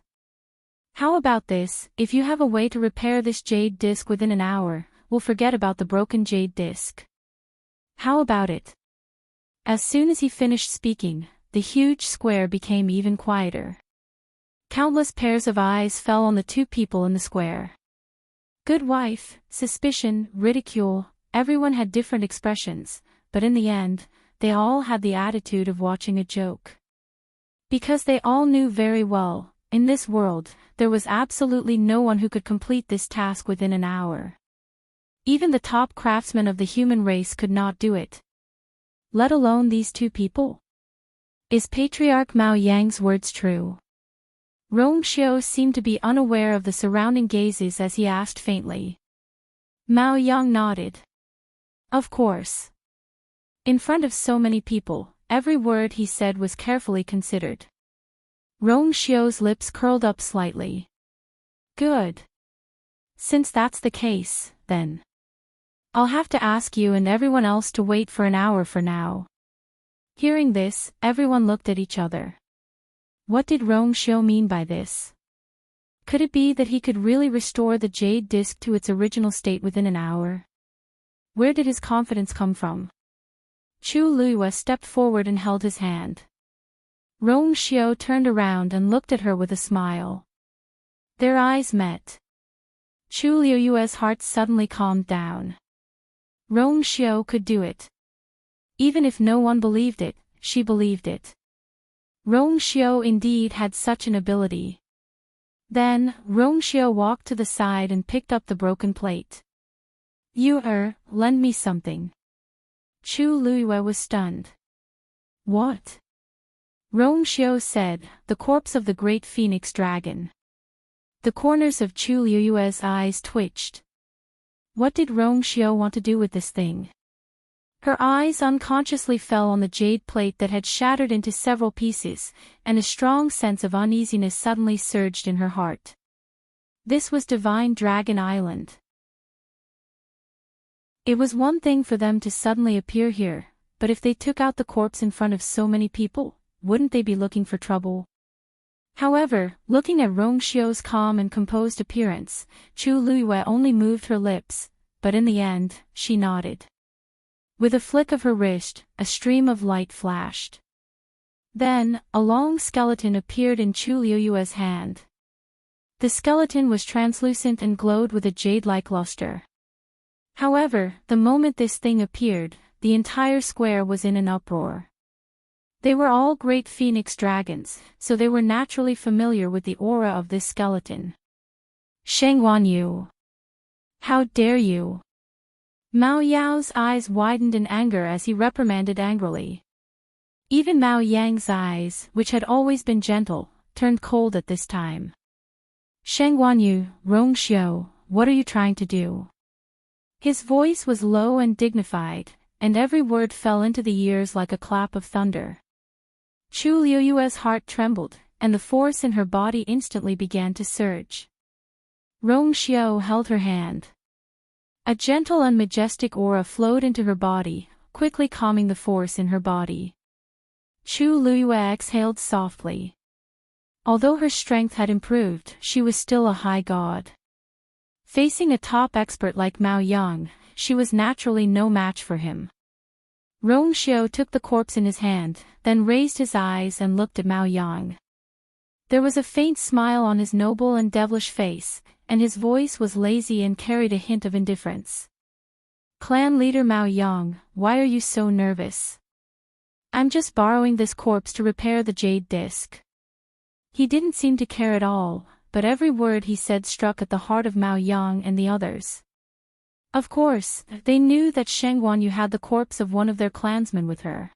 How about this, if you have a way to repair this jade disc within an hour, we'll forget about the broken jade disc. How about it? As soon as he finished speaking, the huge square became even quieter. Countless pairs of eyes fell on the two people in the square. Good wife, suspicion, ridicule, everyone had different expressions, but in the end, they all had the attitude of watching a joke. Because they all knew very well, in this world, there was absolutely no one who could complete this task within an hour. Even the top craftsmen of the human race could not do it. Let alone these two people. Is Patriarch Mao Yang's words true? Rongxiu seemed to be unaware of the surrounding gazes as he asked faintly. Mao Yang nodded. Of course. In front of so many people, every word he said was carefully considered. Rongxiu's lips curled up slightly. Good. Since that's the case, then I'll have to ask you and everyone else to wait for an hour for now. Hearing this, everyone looked at each other. What did Rongxiu mean by this? Could it be that he could really restore the jade disc to its original state within an hour? Where did his confidence come from? Chu Luiyue stepped forward and held his hand. Rongxiu turned around and looked at her with a smile. Their eyes met. Chu Luiyue's heart suddenly calmed down. Rongxiu could do it. Even if no one believed it, she believed it. Rongxiu indeed had such an ability. Then, Rongxiu walked to the side and picked up the broken plate. Lend me something. Chu Luiyue was stunned. What? Rongxiu said, the corpse of the great phoenix dragon. The corners of Chu Luiyue's eyes twitched. What did Rongxiu want to do with this thing? Her eyes unconsciously fell on the jade plate that had shattered into several pieces, and a strong sense of uneasiness suddenly surged in her heart. This was Divine Dragon Island. It was one thing for them to suddenly appear here, but if they took out the corpse in front of so many people, wouldn't they be looking for trouble? However, looking at Rongxiu's calm and composed appearance, Chu Luiyue only moved her lips, but in the end, she nodded. With a flick of her wrist, a stream of light flashed. Then, a long skeleton appeared in Chu Luiyue's hand. The skeleton was translucent and glowed with a jade-like luster. However, the moment this thing appeared, the entire square was in an uproar. They were all great phoenix dragons, so they were naturally familiar with the aura of this skeleton. Shengguan Yu! How dare you! Mao Yao's eyes widened in anger as he reprimanded angrily. Even Mao Yang's eyes, which had always been gentle, turned cold at this time. Shengguan Yu, Rongxiu, what are you trying to do? His voice was low and dignified, and every word fell into the ears like a clap of thunder. Chu Luiyue's heart trembled, and the force in her body instantly began to surge. Rongxiu held her hand. A gentle and majestic aura flowed into her body, quickly calming the force in her body. Chu Luiyue exhaled softly. Although her strength had improved, she was still a high god. Facing a top expert like Mao Yang, she was naturally no match for him. Rongxiu took the corpse in his hand, then raised his eyes and looked at Mao Yang. There was a faint smile on his noble and devilish face, and his voice was lazy and carried a hint of indifference. Clan leader Mao Yang, why are you so nervous? I'm just borrowing this corpse to repair the jade disc. He didn't seem to care at all, but every word he said struck at the heart of Mao Yang and the others. Of course, they knew that Shengguan Yu had the corpse of one of their clansmen with her.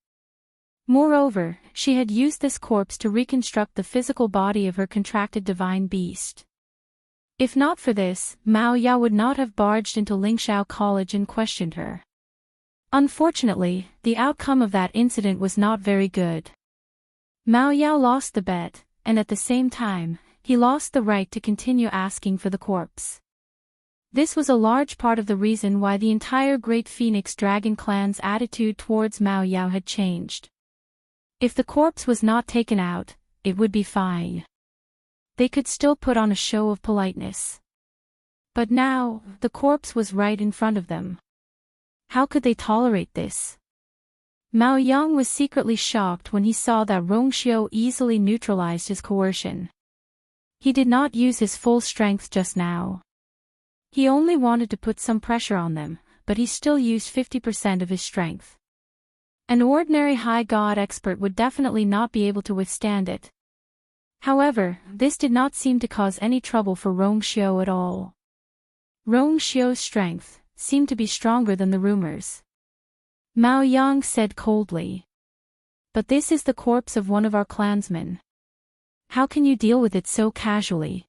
Moreover, she had used this corpse to reconstruct the physical body of her contracted divine beast. If not for this, Mao Yao would not have barged into Lingxiao College and questioned her. Unfortunately, the outcome of that incident was not very good. Mao Yao lost the bet, and at the same time, he lost the right to continue asking for the corpse. This was a large part of the reason why the entire Great Phoenix Dragon clan's attitude towards Mao Yao had changed. If the corpse was not taken out, it would be fine. They could still put on a show of politeness. But now, the corpse was right in front of them. How could they tolerate this? Mao Yang was secretly shocked when he saw that Rongxiu easily neutralized his coercion. He did not use his full strength just now. He only wanted to put some pressure on them, but he still used 50% of his strength. An ordinary high god expert would definitely not be able to withstand it. However, this did not seem to cause any trouble for Rong Xiu at all. Rong Xiu's strength seemed to be stronger than the rumors. Mao Yang said coldly. But this is the corpse of one of our clansmen. How can you deal with it so casually?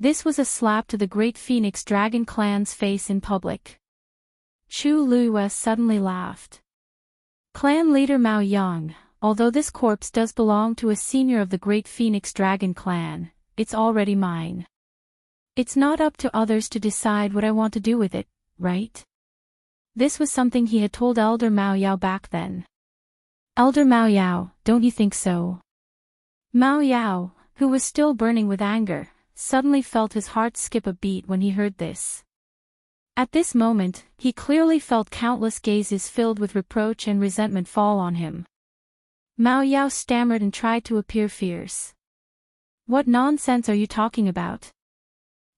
This was a slap to the Great Phoenix Dragon clan's face in public. Chu Luiyue suddenly laughed. Clan leader Mao Yang, although this corpse does belong to a senior of the Great Phoenix Dragon clan, it's already mine. It's not up to others to decide what I want to do with it, right? This was something he had told Elder Mao Yao back then. Elder Mao Yao, don't you think so? Mao Yao, who was still burning with anger, suddenly felt his heart skip a beat when he heard this. At this moment, he clearly felt countless gazes filled with reproach and resentment fall on him. Mao Yao stammered and tried to appear fierce. What nonsense are you talking about?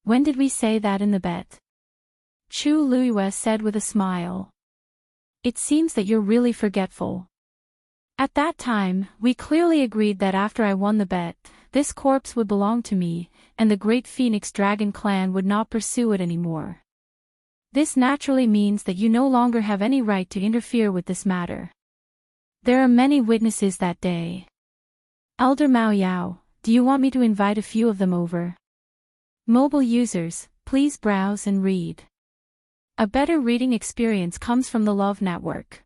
When did we say that in the bet? Chu Luiyue said with a smile. It seems that you're really forgetful. At that time, we clearly agreed that after I won the bet, this corpse would belong to me, and the Great Phoenix Dragon clan would not pursue it anymore. This naturally means that you no longer have any right to interfere with this matter. There are many witnesses that day. Elder Mao Yao, do you want me to invite a few of them over? Mobile users, please browse and read. A better reading experience comes from the Love Network.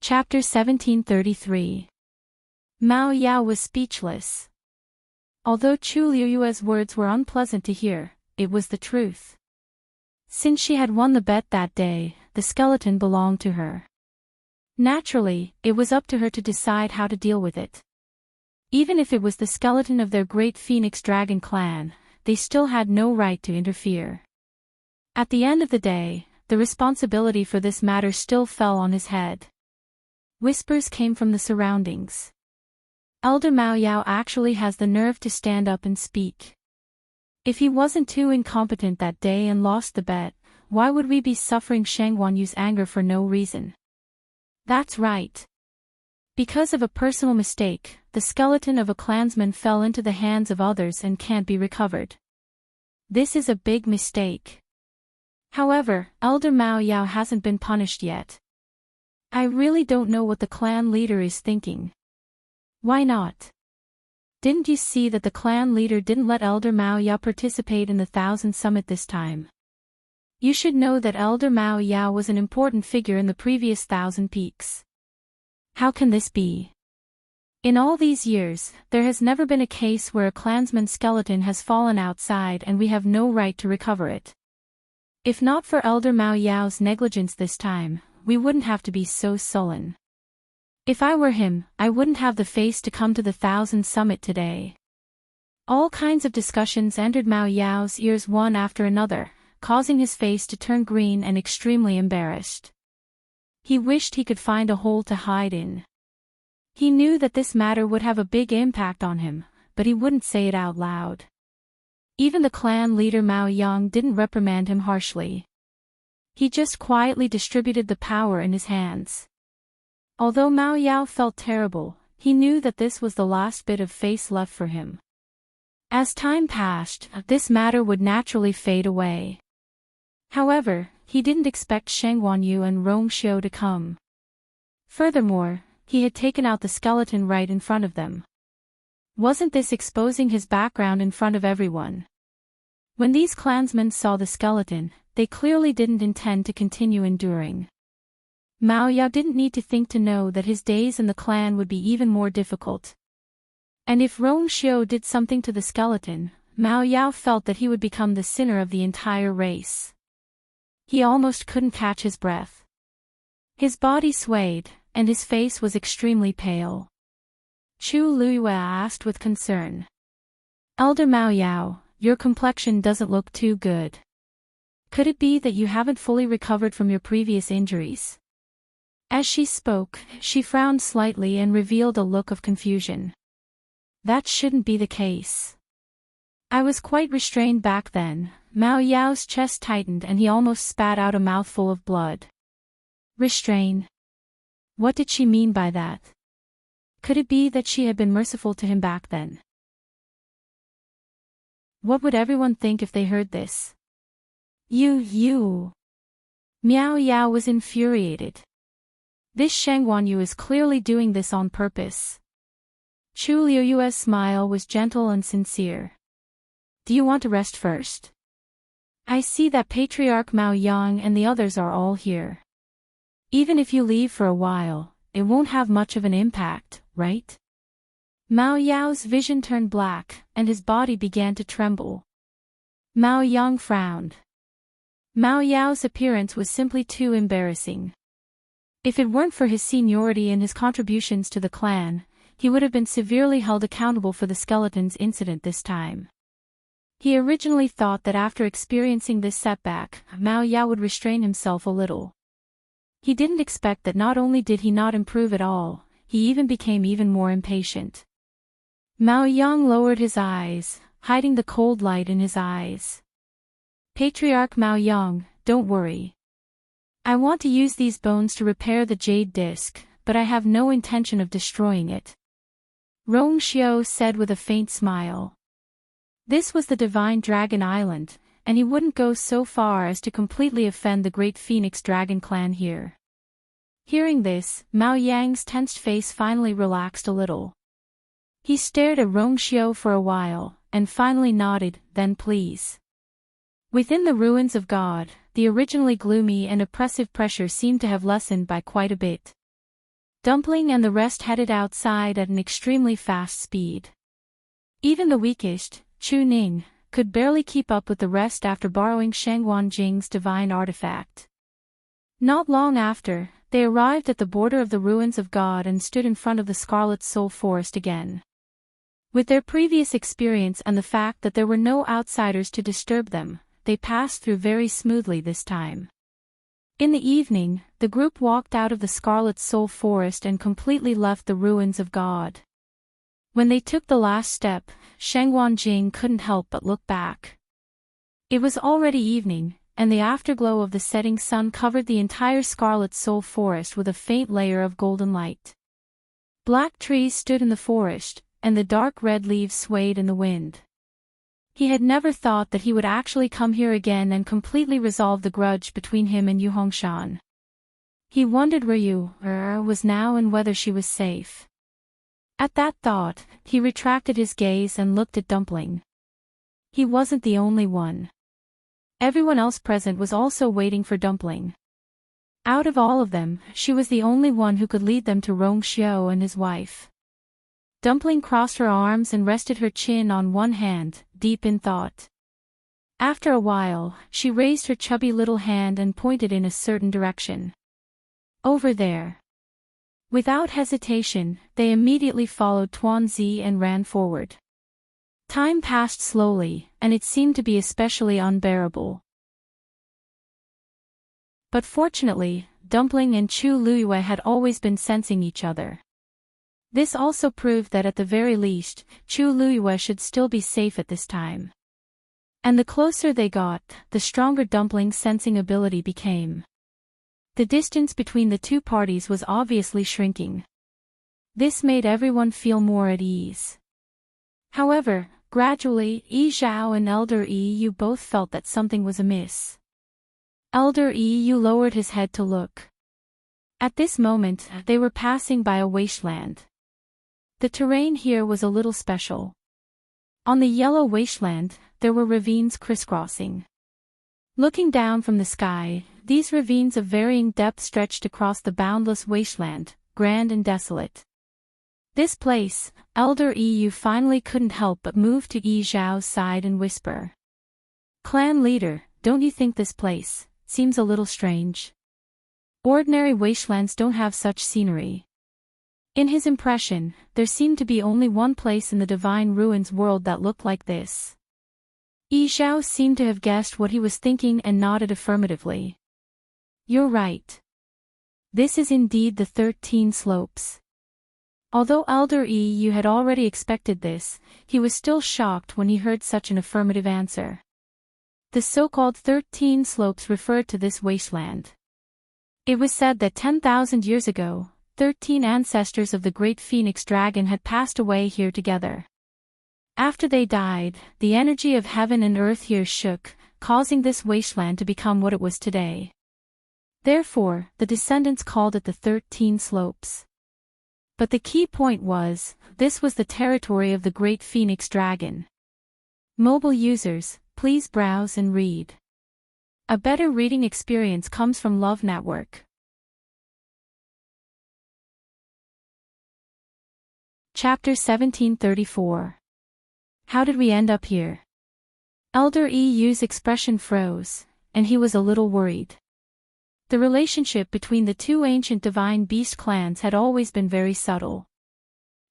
Chapter 1733. Mao Yao was speechless. Although Chu Luiyue's words were unpleasant to hear, it was the truth. Since she had won the bet that day, the skeleton belonged to her. Naturally, it was up to her to decide how to deal with it. Even if it was the skeleton of their Great Phoenix Dragon clan, they still had no right to interfere. At the end of the day, the responsibility for this matter still fell on his head. Whispers came from the surroundings. Elder Mao Yao actually has the nerve to stand up and speak. If he wasn't too incompetent that day and lost the bet, why would we be suffering Shang Guanyu's anger for no reason? That's right. Because of a personal mistake, the skeleton of a clansman fell into the hands of others and can't be recovered. This is a big mistake. However, Elder Mao Yao hasn't been punished yet. I really don't know what the clan leader is thinking. Why not? Didn't you see that the clan leader didn't let Elder Mao Yao participate in the Thousand Summit this time? You should know that Elder Mao Yao was an important figure in the previous Thousand Peaks. How can this be? In all these years, there has never been a case where a clansman's skeleton has fallen outside and we have no right to recover it. If not for Elder Mao Yao's negligence this time, we wouldn't have to be so sullen. If I were him, I wouldn't have the face to come to the Thousand Summit today. All kinds of discussions entered Mao Yao's ears one after another, causing his face to turn green and extremely embarrassed. He wished he could find a hole to hide in. He knew that this matter would have a big impact on him, but he wouldn't say it out loud. Even the clan leader Mao Yang didn't reprimand him harshly. He just quietly distributed the power in his hands. Although Mao Yao felt terrible, he knew that this was the last bit of face left for him. As time passed, this matter would naturally fade away. However, he didn't expect Shang Guanyu and Rong Xiu to come. Furthermore, he had taken out the skeleton right in front of them. Wasn't this exposing his background in front of everyone? When these clansmen saw the skeleton, they clearly didn't intend to continue enduring. Mao Yao didn't need to think to know that his days in the clan would be even more difficult. And if Rong Xiu did something to the skeleton, Mao Yao felt that he would become the sinner of the entire race. He almost couldn't catch his breath. His body swayed, and his face was extremely pale. Chu Luiyue asked with concern. Elder Mao Yao, your complexion doesn't look too good. Could it be that you haven't fully recovered from your previous injuries? As she spoke, she frowned slightly and revealed a look of confusion. That shouldn't be the case. I was quite restrained back then. Mao Yao's chest tightened and he almost spat out a mouthful of blood. Restrain? What did she mean by that? Could it be that she had been merciful to him back then? What would everyone think if they heard this? You. Miao Yao was infuriated. This Shang Guanyu is clearly doing this on purpose. Chu Liuyue's smile was gentle and sincere. Do you want to rest first? I see that Patriarch Mao Yang and the others are all here. Even if you leave for a while, it won't have much of an impact, right? Mao Yao's vision turned black, and his body began to tremble. Mao Yang frowned. Mao Yao's appearance was simply too embarrassing. If it weren't for his seniority and his contributions to the clan, he would have been severely held accountable for the skeleton's incident this time. He originally thought that after experiencing this setback, Mao Yao would restrain himself a little. He didn't expect that not only did he not improve at all, he even became even more impatient. Mao Yang lowered his eyes, hiding the cold light in his eyes. Patriarch Mao Yang, don't worry. I want to use these bones to repair the jade disc, but I have no intention of destroying it. Rong Xiao said with a faint smile. This was the Divine Dragon Island, and he wouldn't go so far as to completely offend the great Phoenix Dragon clan here. Hearing this, Mao Yang's tensed face finally relaxed a little. He stared at Rong Xiao for a while, and finally nodded, then please. Within the ruins of God, the originally gloomy and oppressive pressure seemed to have lessened by quite a bit. Dumpling and the rest headed outside at an extremely fast speed. Even the weakest, Chu Ning, could barely keep up with the rest after borrowing Shangguan Jing's divine artifact. Not long after, they arrived at the border of the ruins of God and stood in front of the Scarlet Soul Forest again. With their previous experience and the fact that there were no outsiders to disturb them, they passed through very smoothly this time. In the evening, the group walked out of the Scarlet Soul Forest and completely left the ruins of God. When they took the last step, Shangguan Jing couldn't help but look back. It was already evening, and the afterglow of the setting sun covered the entire Scarlet Soul Forest with a faint layer of golden light. Black trees stood in the forest, and the dark red leaves swayed in the wind. He had never thought that he would actually come here again and completely resolve the grudge between him and Yu Hongshan. He wondered where Yu was now and whether she was safe. At that thought, he retracted his gaze and looked at Dumpling. He wasn't the only one. Everyone else present was also waiting for Dumpling. Out of all of them, she was the only one who could lead them to Rong Xiao and his wife. Dumpling crossed her arms and rested her chin on one hand, deep in thought. After a while, she raised her chubby little hand and pointed in a certain direction. Over there. Without hesitation, they immediately followed Tuanzi and ran forward. Time passed slowly, and it seemed to be especially unbearable. But fortunately, Dumpling and Chu Luyue had always been sensing each other. This also proved that at the very least, Chu Luyue should still be safe at this time. And the closer they got, the stronger Dumpling's sensing ability became. The distance between the two parties was obviously shrinking. This made everyone feel more at ease. However, gradually, Yi Zhao and Elder Yi Yu both felt that something was amiss. Elder Yi Yu lowered his head to look. At this moment, they were passing by a wasteland. The terrain here was a little special. On the yellow wasteland, there were ravines crisscrossing. Looking down from the sky, these ravines of varying depth stretched across the boundless wasteland, grand and desolate. This place, Elder Yu finally couldn't help but move to Yi Zhao's side and whisper. Clan leader, don't you think this place seems a little strange? Ordinary wastelands don't have such scenery. In his impression, there seemed to be only one place in the Divine Ruins world that looked like this. Yi Zhao seemed to have guessed what he was thinking and nodded affirmatively. You're right. This is indeed the 13 Slopes. Although Elder EU had already expected this, he was still shocked when he heard such an affirmative answer. The so-called 13 slopes referred to this wasteland. It was said that 10,000 years ago, 13 ancestors of the great phoenix dragon had passed away here together. After they died, the energy of heaven and earth here shook, causing this wasteland to become what it was today. Therefore, the descendants called it the 13 slopes. But the key point was, this was the territory of the great phoenix dragon. Mobile users, please browse and read. A better reading experience comes from Love Network. Chapter 1734. How did we end up here? Elder EU's expression froze, and he was a little worried. The relationship between the two ancient divine beast clans had always been very subtle.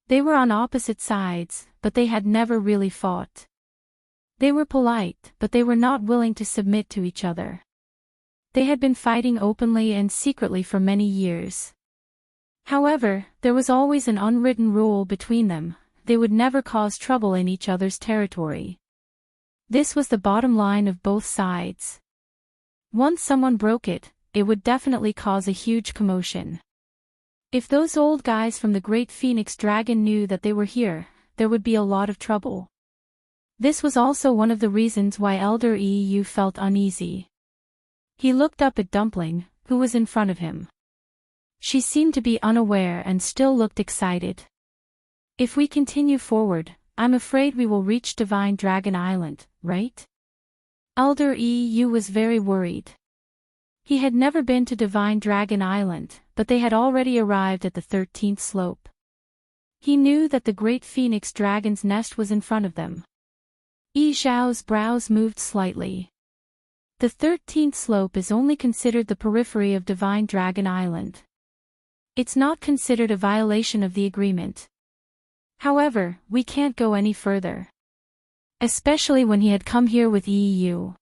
They were on opposite sides, but they had never really fought. They were polite, but they were not willing to submit to each other. They had been fighting openly and secretly for many years. However, there was always an unwritten rule between them: they would never cause trouble in each other's territory. This was the bottom line of both sides. Once someone broke it, it would definitely cause a huge commotion. If those old guys from the Great Phoenix Dragon knew that they were here, there would be a lot of trouble. This was also one of the reasons why Elder EU felt uneasy. He looked up at Dumpling, who was in front of him. She seemed to be unaware and still looked excited. If we continue forward, I'm afraid we will reach Divine Dragon Island, right? Elder EU was very worried. He had never been to Divine Dragon Island, but they had already arrived at the 13th slope. He knew that the Great Phoenix Dragon's nest was in front of them. Yi Zhao's brows moved slightly. The 13th slope is only considered the periphery of Divine Dragon Island. It's not considered a violation of the agreement. However, we can't go any further. Especially when he had come here with EU.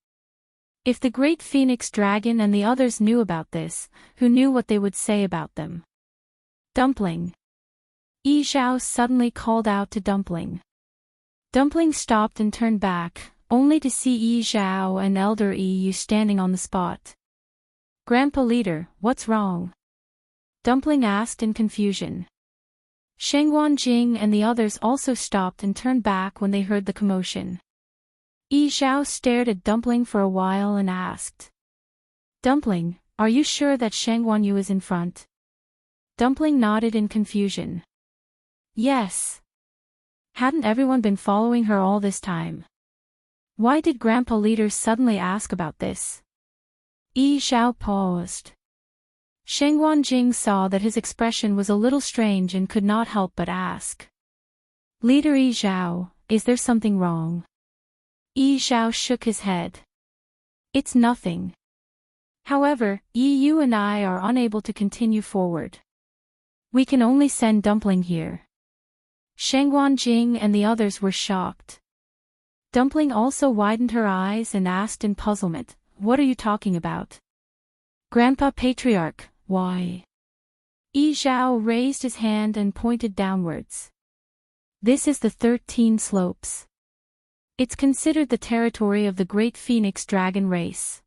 If the Great Phoenix Dragon and the others knew about this, who knew what they would say about them? Dumpling. Yi Zhao suddenly called out to Dumpling. Dumpling stopped and turned back, only to see Yi Zhao and Elder EU standing on the spot. Grandpa Leader, what's wrong? Dumpling asked in confusion. Shengguan Jing and the others also stopped and turned back when they heard the commotion. Yi Zhao stared at Dumpling for a while and asked. Dumpling, are you sure that Shengguan Yu is in front? Dumpling nodded in confusion. Yes. Hadn't everyone been following her all this time? Why did Grandpa Leader suddenly ask about this? Yi Zhao paused. Shengguan Jing saw that his expression was a little strange and could not help but ask. Leader Yi Zhao, is there something wrong? Yi Zhao shook his head. It's nothing. However, Yi and I are unable to continue forward. We can only send Dumpling here. Shengguan Jing and the others were shocked. Dumpling also widened her eyes and asked in puzzlement, what are you talking about? Grandpa Patriarch, why? Yi Zhao raised his hand and pointed downwards. This is the 13 slopes. It's considered the territory of the Great Phoenix Dragon race.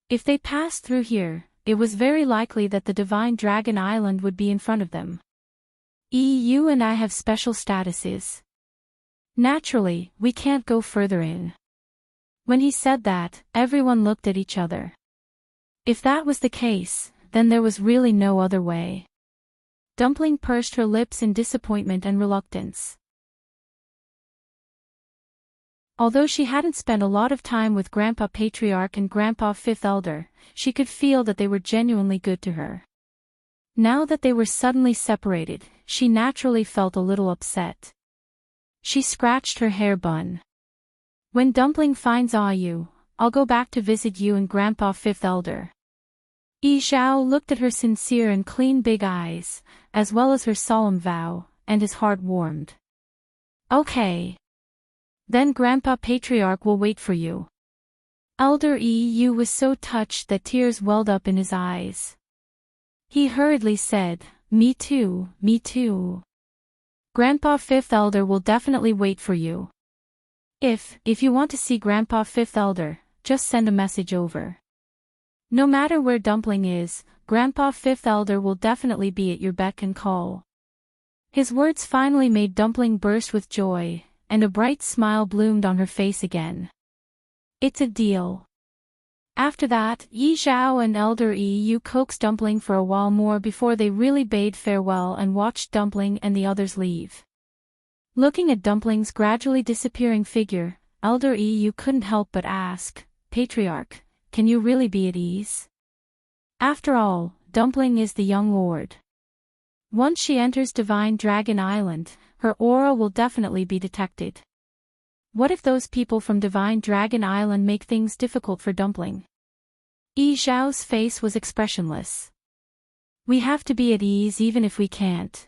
If they passed through here, it was very likely that the Divine Dragon Island would be in front of them. EU and I have special statuses. Naturally, we can't go further in. When he said that, everyone looked at each other. If that was the case, then there was really no other way. Dumpling pursed her lips in disappointment and reluctance. Although she hadn't spent a lot of time with Grandpa Patriarch and Grandpa Fifth Elder, she could feel that they were genuinely good to her. Now that they were suddenly separated, she naturally felt a little upset. She scratched her hair bun. When Dumpling finds Ayu, I'll go back to visit you and Grandpa Fifth Elder. Yi Zhao looked at her sincere and clean big eyes, as well as her solemn vow, and his heart warmed. Okay. Then Grandpa Patriarch will wait for you. Elder EU was so touched that tears welled up in his eyes. He hurriedly said, Me too, me too. Grandpa Fifth Elder will definitely wait for you. If you want to see Grandpa Fifth Elder, just send a message over. No matter where Dumpling is, Grandpa Fifth Elder will definitely be at your beck and call. His words finally made Dumpling burst with joy, and a bright smile bloomed on her face again. It's a deal. After that, Yi Zhao and Elder Yu coaxed Dumpling for a while more before they really bade farewell and watched Dumpling and the others leave. Looking at Dumpling's gradually disappearing figure, Elder Yu couldn't help but ask, "Patriarch, can you really be at ease? After all, Dumpling is the young lord. Once she enters Divine Dragon Island, her aura will definitely be detected. What if those people from Divine Dragon Island make things difficult for Dumpling?" Yi Zhao's face was expressionless. "We have to be at ease even if we can't.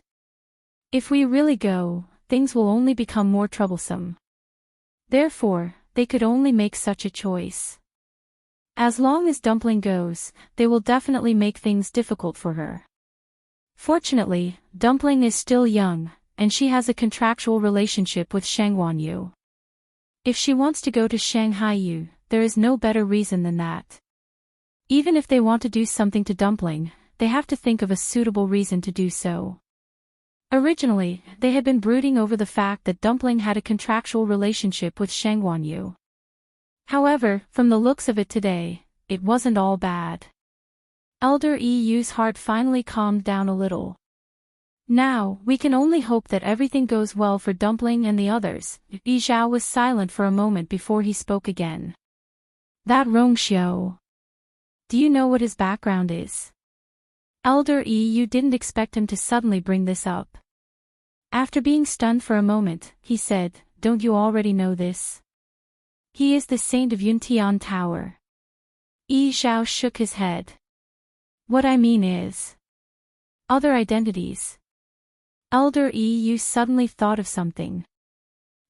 If we really go, things will only become more troublesome. Therefore, they could only make such a choice. As long as Dumpling goes, they will definitely make things difficult for her. Fortunately, Dumpling is still young, and she has a contractual relationship with Shanghuanyu. If she wants to go to Shanghaiyu, there is no better reason than that. Even if they want to do something to Dumpling, they have to think of a suitable reason to do so." Originally, they had been brooding over the fact that Dumpling had a contractual relationship with Shanghuanyu. However, from the looks of it today, it wasn't all bad. Elder Yu's heart finally calmed down a little. "Now, we can only hope that everything goes well for Dumpling and the others." Yi Zhao was silent for a moment before he spoke again. "That Rongxiu. Do you know what his background is?" Elder Yu didn't expect him to suddenly bring this up. After being stunned for a moment, he said, "Don't you already know this? He is the saint of Yuntian Tower." Yi Zhao shook his head. "What I mean is other identities." Elder Yu suddenly thought of something.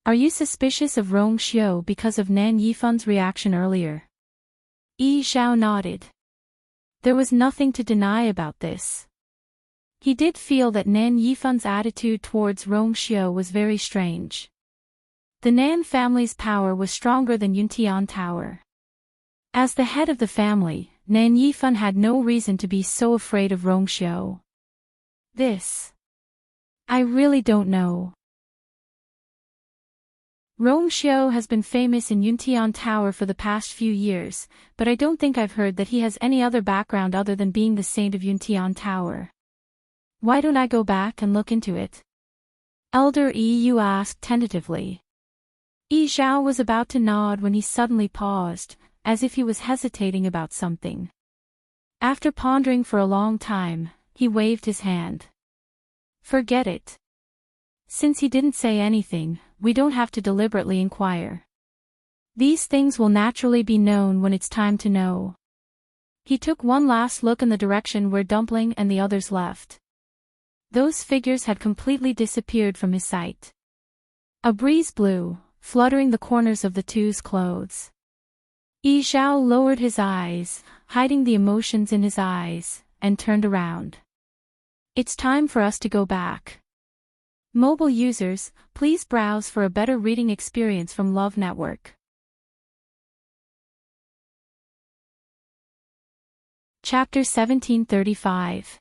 "Are you suspicious of Rongxiu because of Nan Yifan's reaction earlier?" Yi Zhao nodded. There was nothing to deny about this. He did feel that Nan Yifan's attitude towards Rongxiu was very strange. The Nan family's power was stronger than Yuntian Tower. As the head of the family, Nan Yifan had no reason to be so afraid of Rongxiu. I really don't know. Rongxiu has been famous in Yuntian Tower for the past few years, but I don't think I've heard that he has any other background other than being the saint of Yuntian Tower. Why don't I go back and look into it?" Elder Yu asked tentatively. Yi Zhao was about to nod when he suddenly paused, as if he was hesitating about something. After pondering for a long time, he waved his hand. "Forget it. Since he didn't say anything, we don't have to deliberately inquire. These things will naturally be known when it's time to know." He took one last look in the direction where Dumpling and the others left. Those figures had completely disappeared from his sight. A breeze blew, fluttering the corners of the two's clothes. Yi Zhao lowered his eyes, hiding the emotions in his eyes, and turned around. "It's time for us to go back." Mobile users, please browse for a better reading experience from Love Network. Chapter 1735.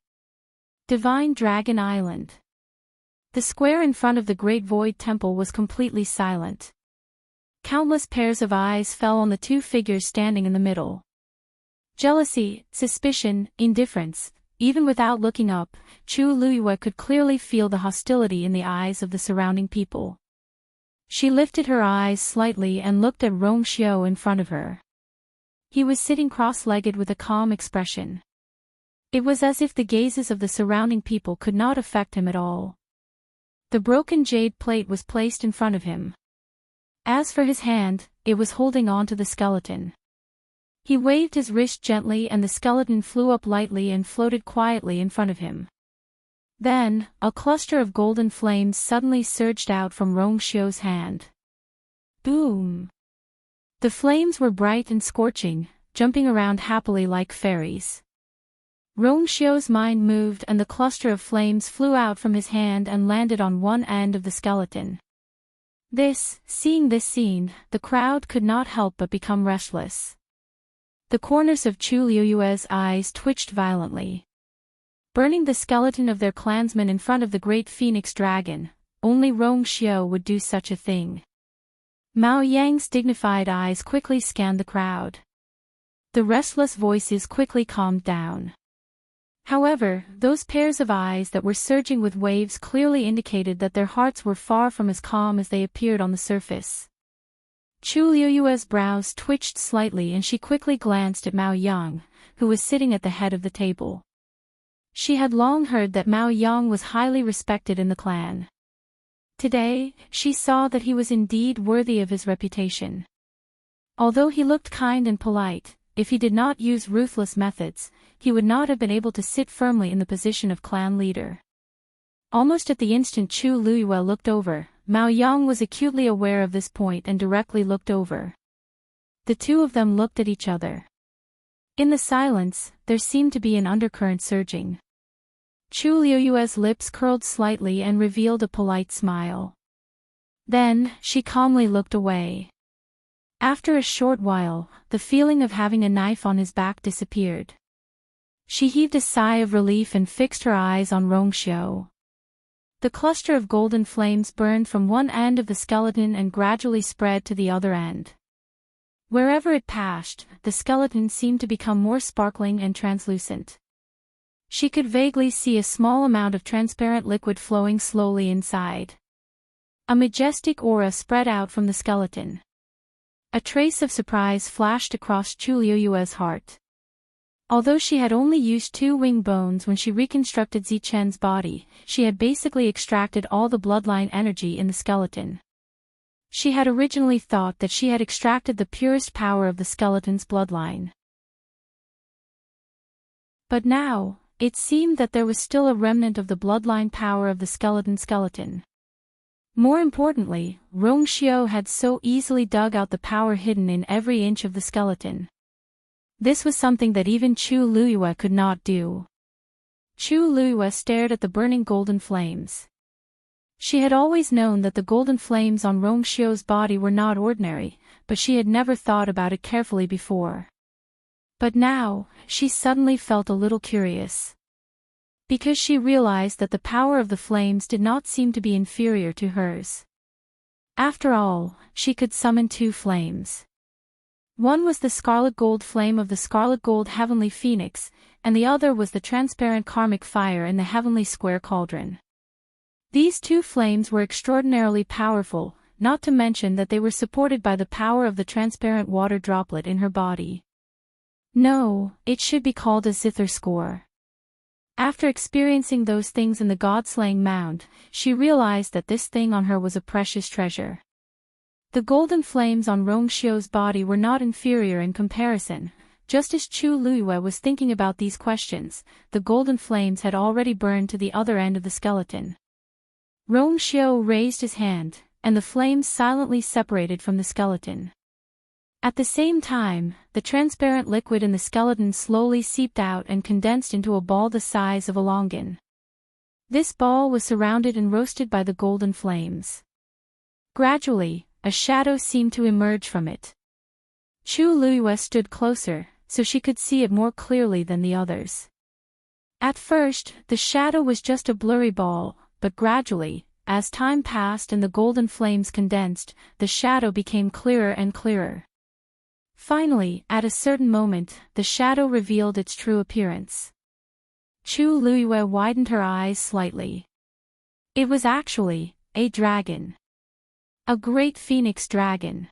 Divine Dragon Island. The square in front of the Great Void Temple was completely silent. Countless pairs of eyes fell on the two figures standing in the middle. Jealousy, suspicion, indifference. Even without looking up, Chu Luyue could clearly feel the hostility in the eyes of the surrounding people. She lifted her eyes slightly and looked at Rongxiu in front of her. He was sitting cross-legged with a calm expression. It was as if the gazes of the surrounding people could not affect him at all. The broken jade plate was placed in front of him. As for his hand, it was holding on to the skeleton. He waved his wrist gently and the skeleton flew up lightly and floated quietly in front of him. Then, a cluster of golden flames suddenly surged out from Rongxiu's hand. Boom! The flames were bright and scorching, jumping around happily like fairies. Rongxiu's mind moved and the cluster of flames flew out from his hand and landed on one end of the skeleton. Seeing this scene, the crowd could not help but become restless. The corners of Chu Liuyue's eyes twitched violently. Burning the skeleton of their clansman in front of the great phoenix dragon, only Rongxiu would do such a thing. Mao Yang's dignified eyes quickly scanned the crowd. The restless voices quickly calmed down. However, those pairs of eyes that were surging with waves clearly indicated that their hearts were far from as calm as they appeared on the surface. Chu Liuyue's brows twitched slightly and she quickly glanced at Mao Yang, who was sitting at the head of the table. She had long heard that Mao Yang was highly respected in the clan. Today, she saw that he was indeed worthy of his reputation. Although he looked kind and polite, if he did not use ruthless methods, he would not have been able to sit firmly in the position of clan leader. Almost at the instant Chu Liyue looked over, Mao Yang was acutely aware of this point and directly looked over. The two of them looked at each other. In the silence, there seemed to be an undercurrent surging. Chu Liyue's lips curled slightly and revealed a polite smile. Then, she calmly looked away. After a short while, the feeling of having a knife on his back disappeared. She heaved a sigh of relief and fixed her eyes on Rongxiu. The cluster of golden flames burned from one end of the skeleton and gradually spread to the other end. Wherever it passed, the skeleton seemed to become more sparkling and translucent. She could vaguely see a small amount of transparent liquid flowing slowly inside. A majestic aura spread out from the skeleton. A trace of surprise flashed across Chu Liyue's heart. Although she had only used 2 wing bones when she reconstructed Zichen's body, she had basically extracted all the bloodline energy in the skeleton. She had originally thought that she had extracted the purest power of the skeleton's bloodline. But now, it seemed that there was still a remnant of the bloodline power of the skeleton. More importantly, Rongxiu had so easily dug out the power hidden in every inch of the skeleton. This was something that even Chu Liyue could not do. Chu Liyue stared at the burning golden flames. She had always known that the golden flames on Rongxiu's body were not ordinary, but she had never thought about it carefully before. But now, she suddenly felt a little curious. Because she realized that the power of the flames did not seem to be inferior to hers. After all, she could summon 2 flames. One was the scarlet gold flame of the scarlet gold heavenly phoenix, and the other was the transparent karmic fire in the heavenly square cauldron. These 2 flames were extraordinarily powerful, not to mention that they were supported by the power of the transparent water droplet in her body. No, it should be called a zither score. After experiencing those things in the god-slaying mound, she realized that this thing on her was a precious treasure. The golden flames on Rongxiu's body were not inferior in comparison. Just as Chu Liyue was thinking about these questions, the golden flames had already burned to the other end of the skeleton. Rongxiu raised his hand, and the flames silently separated from the skeleton. At the same time, the transparent liquid in the skeleton slowly seeped out and condensed into a ball the size of a longan. This ball was surrounded and roasted by the golden flames. Gradually, a shadow seemed to emerge from it. Chu Liyue stood closer, so she could see it more clearly than the others. At first, the shadow was just a blurry ball, but gradually, as time passed and the golden flames condensed, the shadow became clearer and clearer. Finally, at a certain moment, the shadow revealed its true appearance. Chu Liyue widened her eyes slightly. It was actually a dragon. A great phoenix dragon.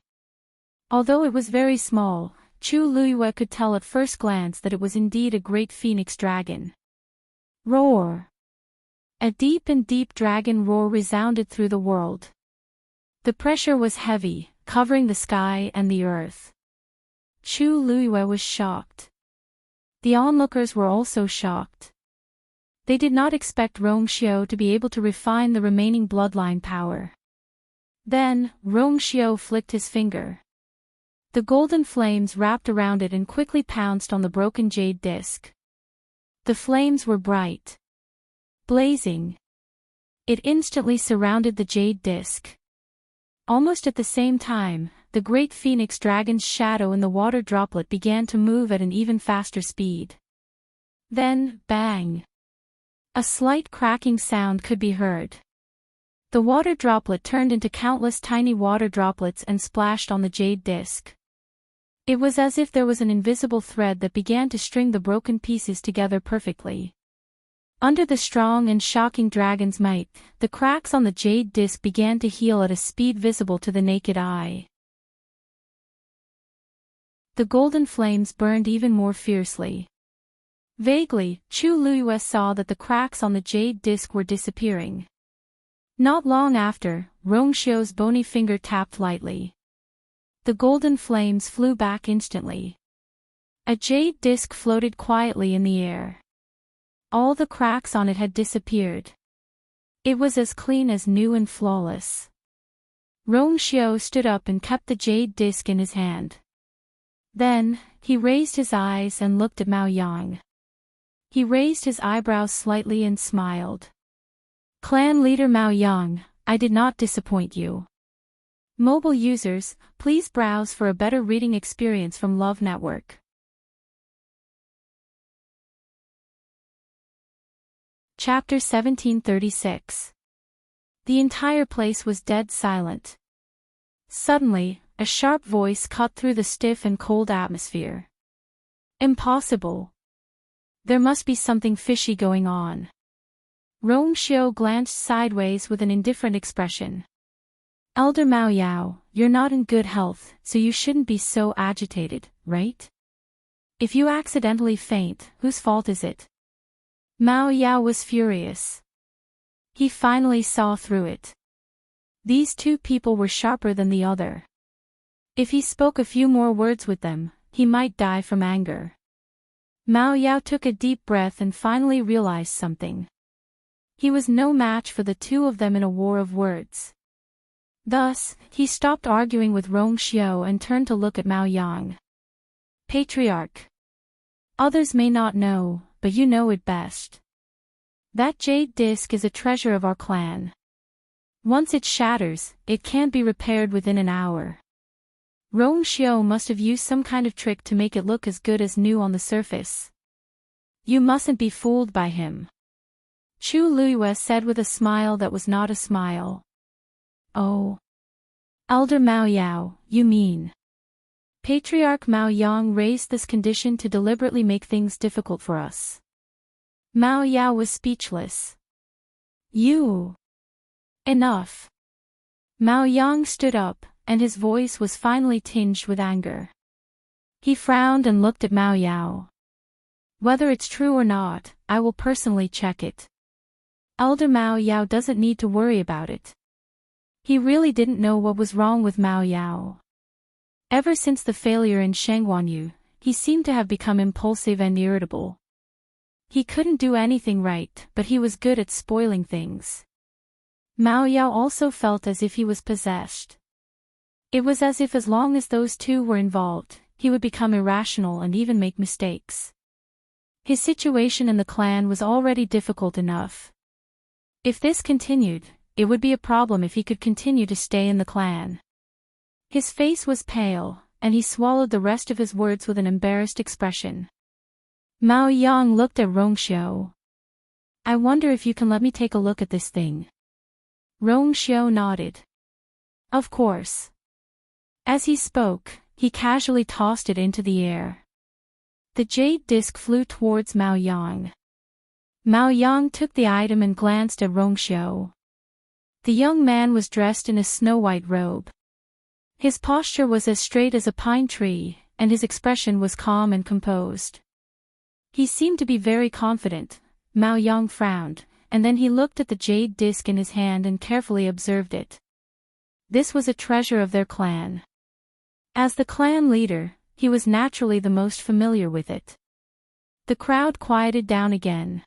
Although it was very small, Chu Liyue could tell at first glance that it was indeed a great phoenix dragon. Roar! A deep and deep dragon roar resounded through the world. The pressure was heavy, covering the sky and the earth. Chu Liyue was shocked. The onlookers were also shocked. They did not expect Rongxiu to be able to refine the remaining bloodline power. Then, Rongxiu flicked his finger. The golden flames wrapped around it and quickly pounced on the broken jade disc. The flames were bright, blazing. It instantly surrounded the jade disc. Almost at the same time, the great phoenix dragon's shadow in the water droplet began to move at an even faster speed. Then, bang! A slight cracking sound could be heard. The water droplet turned into countless tiny water droplets and splashed on the jade disc. It was as if there was an invisible thread that began to string the broken pieces together perfectly. Under the strong and shocking dragon's might, the cracks on the jade disc began to heal at a speed visible to the naked eye. The golden flames burned even more fiercely. Vaguely, Chu Luiyue saw that the cracks on the jade disc were disappearing. Not long after, Rongxiu's bony finger tapped lightly. The golden flames flew back instantly. A jade disc floated quietly in the air. All the cracks on it had disappeared. It was as clean as new and flawless. Rongxiu stood up and kept the jade disc in his hand. Then, he raised his eyes and looked at Mao Yang. He raised his eyebrows slightly and smiled. Clan leader Mao Yang, I did not disappoint you. Mobile users, please browse for a better reading experience from Love Network. Chapter 1736. The entire place was dead silent. Suddenly, a sharp voice cut through the stiff and cold atmosphere. Impossible. There must be something fishy going on. Rongxiu glanced sideways with an indifferent expression. Elder Mao Yao, you're not in good health, so you shouldn't be so agitated, right? If you accidentally faint, whose fault is it? Mao Yao was furious. He finally saw through it. These two people were sharper than the other. If he spoke a few more words with them, he might die from anger. Mao Yao took a deep breath and finally realized something. He was no match for the two of them in a war of words. Thus, he stopped arguing with Rongxiu and turned to look at Mao Yang. Patriarch. Others may not know, but you know it best. That jade disc is a treasure of our clan. Once it shatters, it can't be repaired within an hour. Rongxiu must have used some kind of trick to make it look as good as new on the surface. You mustn't be fooled by him. Chu Luiyue said with a smile that was not a smile. Oh. Elder Mao Yao, you mean. Patriarch Mao Yang raised this condition to deliberately make things difficult for us. Mao Yao was speechless. You. Enough. Mao Yang stood up, and his voice was finally tinged with anger. He frowned and looked at Mao Yao. Whether it's true or not, I will personally check it. Elder Mao Yao doesn't need to worry about it. He really didn't know what was wrong with Mao Yao. Ever since the failure in Shangguanyu, he seemed to have become impulsive and irritable. He couldn't do anything right, but he was good at spoiling things. Mao Yao also felt as if he was possessed. It was as if as long as those two were involved, he would become irrational and even make mistakes. His situation in the clan was already difficult enough. If this continued, it would be a problem if he could continue to stay in the clan. His face was pale, and he swallowed the rest of his words with an embarrassed expression. Mao Yang looked at Rongxiu. I wonder if you can let me take a look at this thing. Rongxiu nodded. Of course. As he spoke, he casually tossed it into the air. The jade disc flew towards Mao Yang. Mao Yang took the item and glanced at Rongxiu. The young man was dressed in a snow-white robe. His posture was as straight as a pine tree, and his expression was calm and composed. He seemed to be very confident. Mao Yang frowned, and then he looked at the jade disc in his hand and carefully observed it. This was a treasure of their clan. As the clan leader, he was naturally the most familiar with it. The crowd quieted down again.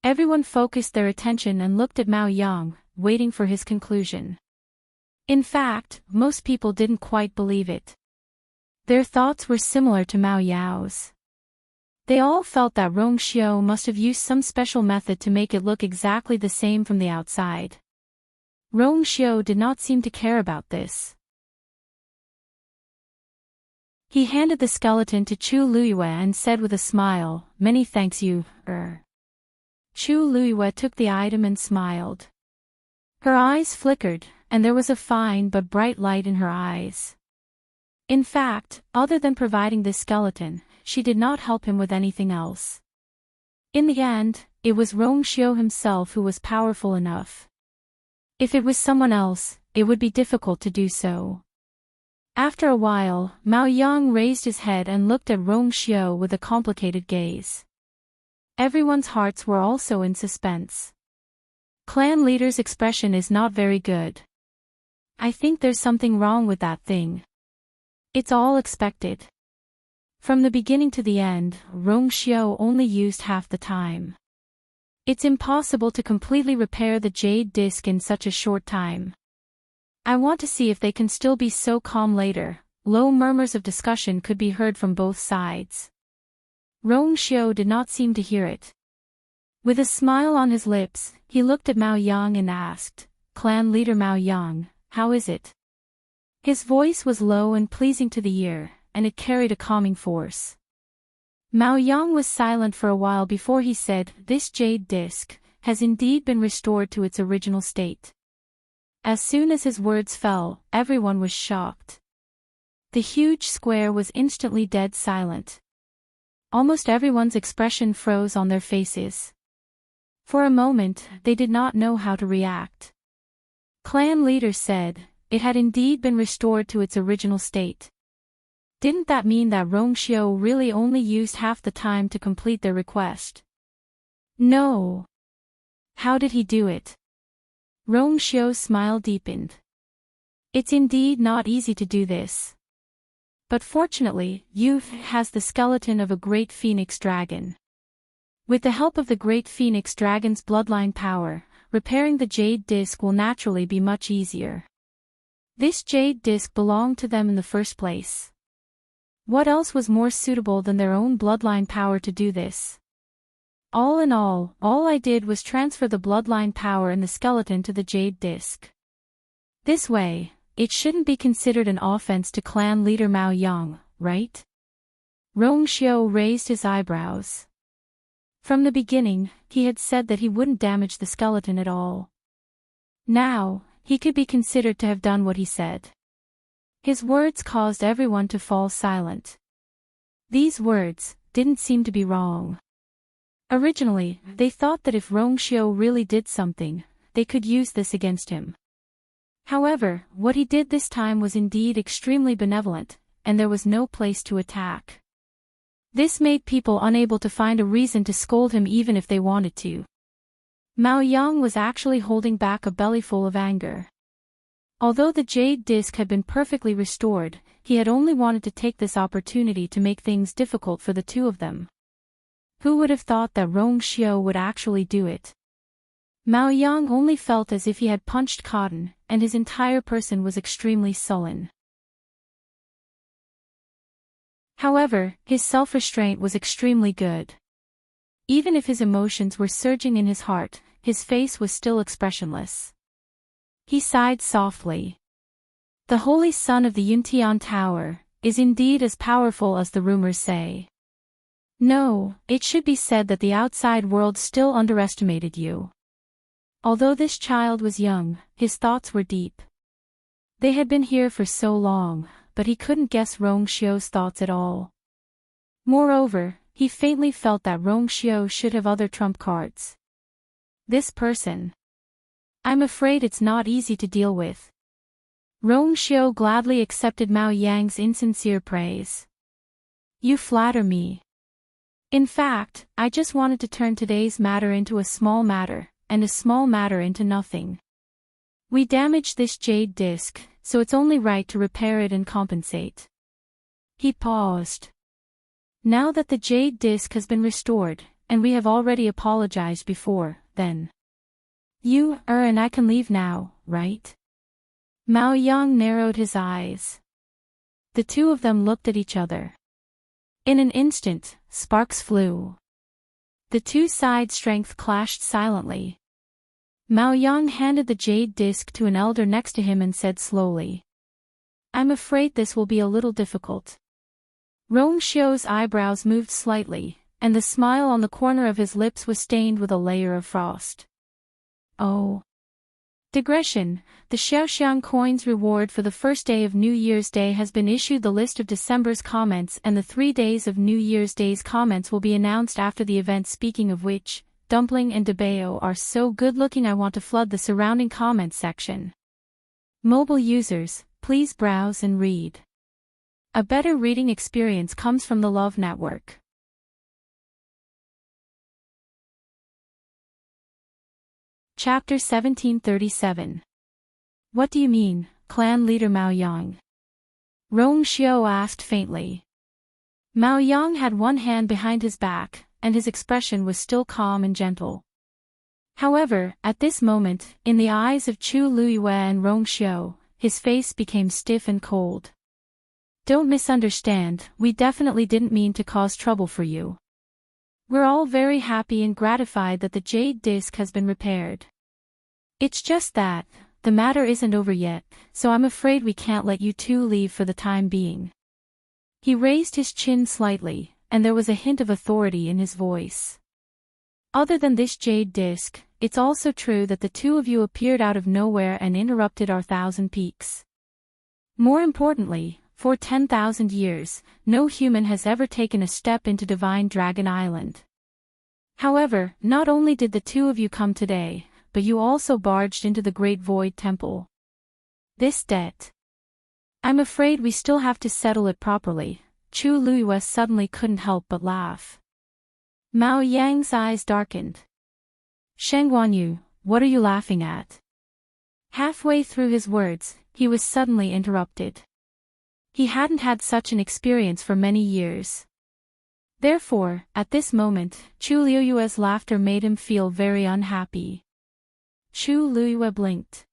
Everyone focused their attention and looked at Mao Yang, waiting for his conclusion. In fact, most people didn't quite believe it. Their thoughts were similar to Mao Yao's. They all felt that Rongxiu must have used some special method to make it look exactly the same from the outside. Rongxiu did not seem to care about this. He handed the skeleton to Chu Luiyue and said with a smile, "Many thanks you, Chu Luiyue took the item and smiled. Her eyes flickered, and there was a fine but bright light in her eyes. In fact, other than providing this skeleton, she did not help him with anything else. In the end, it was Rongxiu himself who was powerful enough. If it was someone else, it would be difficult to do so. After a while, Mao Yang raised his head and looked at Rongxiu with a complicated gaze. Everyone's hearts were also in suspense. Clan leader's expression is not very good. I think there's something wrong with that thing. It's all expected. From the beginning to the end, Rongxiu only used half the time. It's impossible to completely repair the jade disc in such a short time. I want to see if they can still be so calm later. Low murmurs of discussion could be heard from both sides. Rongxiu did not seem to hear it. With a smile on his lips, he looked at Mao Yang and asked, "Clan leader Mao Yang, how is it?" His voice was low and pleasing to the ear, and it carried a calming force. Mao Yang was silent for a while before he said, "This jade disc has indeed been restored to its original state." As soon as his words fell, everyone was shocked. The huge square was instantly dead silent. Almost everyone's expression froze on their faces. For a moment, they did not know how to react. Clan leader said, it had indeed been restored to its original state. Didn't that mean that Rongxiu really only used half the time to complete their request? No. How did he do it? Rongxiu's smile deepened. It's indeed not easy to do this. But fortunately, youth has the skeleton of a great phoenix dragon. With the help of the great phoenix dragon's bloodline power, repairing the jade disc will naturally be much easier. This jade disc belonged to them in the first place. What else was more suitable than their own bloodline power to do this? All in all I did was transfer the bloodline power in the skeleton to the jade disc. This way, it shouldn't be considered an offense to clan leader Mao Yang, right? Rongxiu raised his eyebrows. From the beginning, he had said that he wouldn't damage the skeleton at all. Now, he could be considered to have done what he said. His words caused everyone to fall silent. These words didn't seem to be wrong. Originally, they thought that if Rongxiu really did something, they could use this against him. However, what he did this time was indeed extremely benevolent, and there was no place to attack. This made people unable to find a reason to scold him even if they wanted to. Mao Yang was actually holding back a bellyful of anger. Although the jade disc had been perfectly restored, he had only wanted to take this opportunity to make things difficult for the two of them. Who would have thought that Rongxiu would actually do it? Mao Yang only felt as if he had punched cotton, and his entire person was extremely sullen. However, his self-restraint was extremely good. Even if his emotions were surging in his heart, his face was still expressionless. He sighed softly. The Holy Son of the Yuntian Tower is indeed as powerful as the rumors say. No, it should be said that the outside world still underestimated you. Although this child was young, his thoughts were deep. They had been here for so long, but he couldn't guess Rongxiu's thoughts at all. Moreover, he faintly felt that Rongxiu should have other trump cards. This person. I'm afraid it's not easy to deal with. Rongxiu gladly accepted Mao Yang's insincere praise. You flatter me. In fact, I just wanted to turn today's matter into a small matter, and a small matter into nothing. We damaged this jade disc, so it's only right to repair it and compensate. He paused. Now that the jade disc has been restored, and we have already apologized before, then. You, and I can leave now, right? Mao Yang narrowed his eyes. The two of them looked at each other. In an instant, sparks flew. The two sides' strength clashed silently. Mao Yang handed the jade disc to an elder next to him and said slowly, "I'm afraid this will be a little difficult." Rong Xiu's eyebrows moved slightly, and the smile on the corner of his lips was stained with a layer of frost. Oh. Digression, the Xiaoxiang coins reward for the first day of New Year's Day has been issued. The list of December's comments and the 3 days of New Year's Day's comments will be announced after the event. Speaking of which, Dumpling and Debeo are so good looking I want to flood the surrounding comments section. Mobile users, please browse and read. A better reading experience comes from the Love Network. Chapter 1737. What do you mean, clan leader Mao Yang? Rong Xiu asked faintly. Mao Yang had one hand behind his back, and his expression was still calm and gentle. However, at this moment, in the eyes of Chu Luiyue and Rong Xiu, his face became stiff and cold. Don't misunderstand, we definitely didn't mean to cause trouble for you. We're all very happy and gratified that the jade disc has been repaired. It's just that, the matter isn't over yet, so I'm afraid we can't let you two leave for the time being. He raised his chin slightly, and there was a hint of authority in his voice. Other than this jade disc, it's also true that the two of you appeared out of nowhere and interrupted our 1,000 peaks. More importantly, for 10,000 years, no human has ever taken a step into Divine Dragon Island. However, not only did the two of you come today, but you also barged into the Great Void Temple. This debt. I'm afraid we still have to settle it properly. Chu Luiyue suddenly couldn't help but laugh. Mao Yang's eyes darkened. Sheng Guanyu, what are you laughing at? Halfway through his words, he was suddenly interrupted. He hadn't had such an experience for many years. Therefore, at this moment, Chu Luiyue's laughter made him feel very unhappy. Chu Luiyue blinked.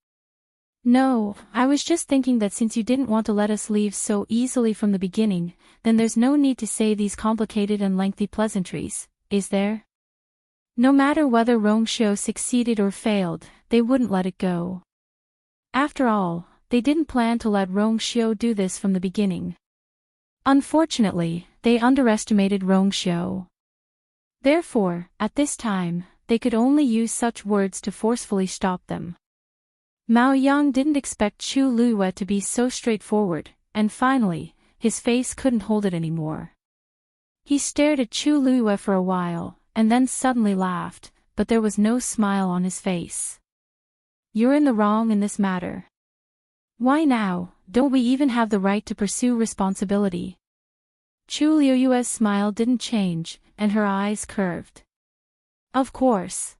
No, I was just thinking that since you didn't want to let us leave so easily from the beginning, then there's no need to say these complicated and lengthy pleasantries, is there? No matter whether Rong Xiu succeeded or failed, they wouldn't let it go. After all, they didn't plan to let Rong Xiu do this from the beginning. Unfortunately, they underestimated Rong Xiu. Therefore, at this time, they could only use such words to forcefully stop them. Mao Yang didn't expect Chu Luiyue to be so straightforward, and finally, his face couldn't hold it anymore. He stared at Chu Luiyue for a while, and then suddenly laughed, but there was no smile on his face. You're in the wrong in this matter. Why now, don't we even have the right to pursue responsibility? Chu Luiyue's smile didn't change, and her eyes curved. Of course.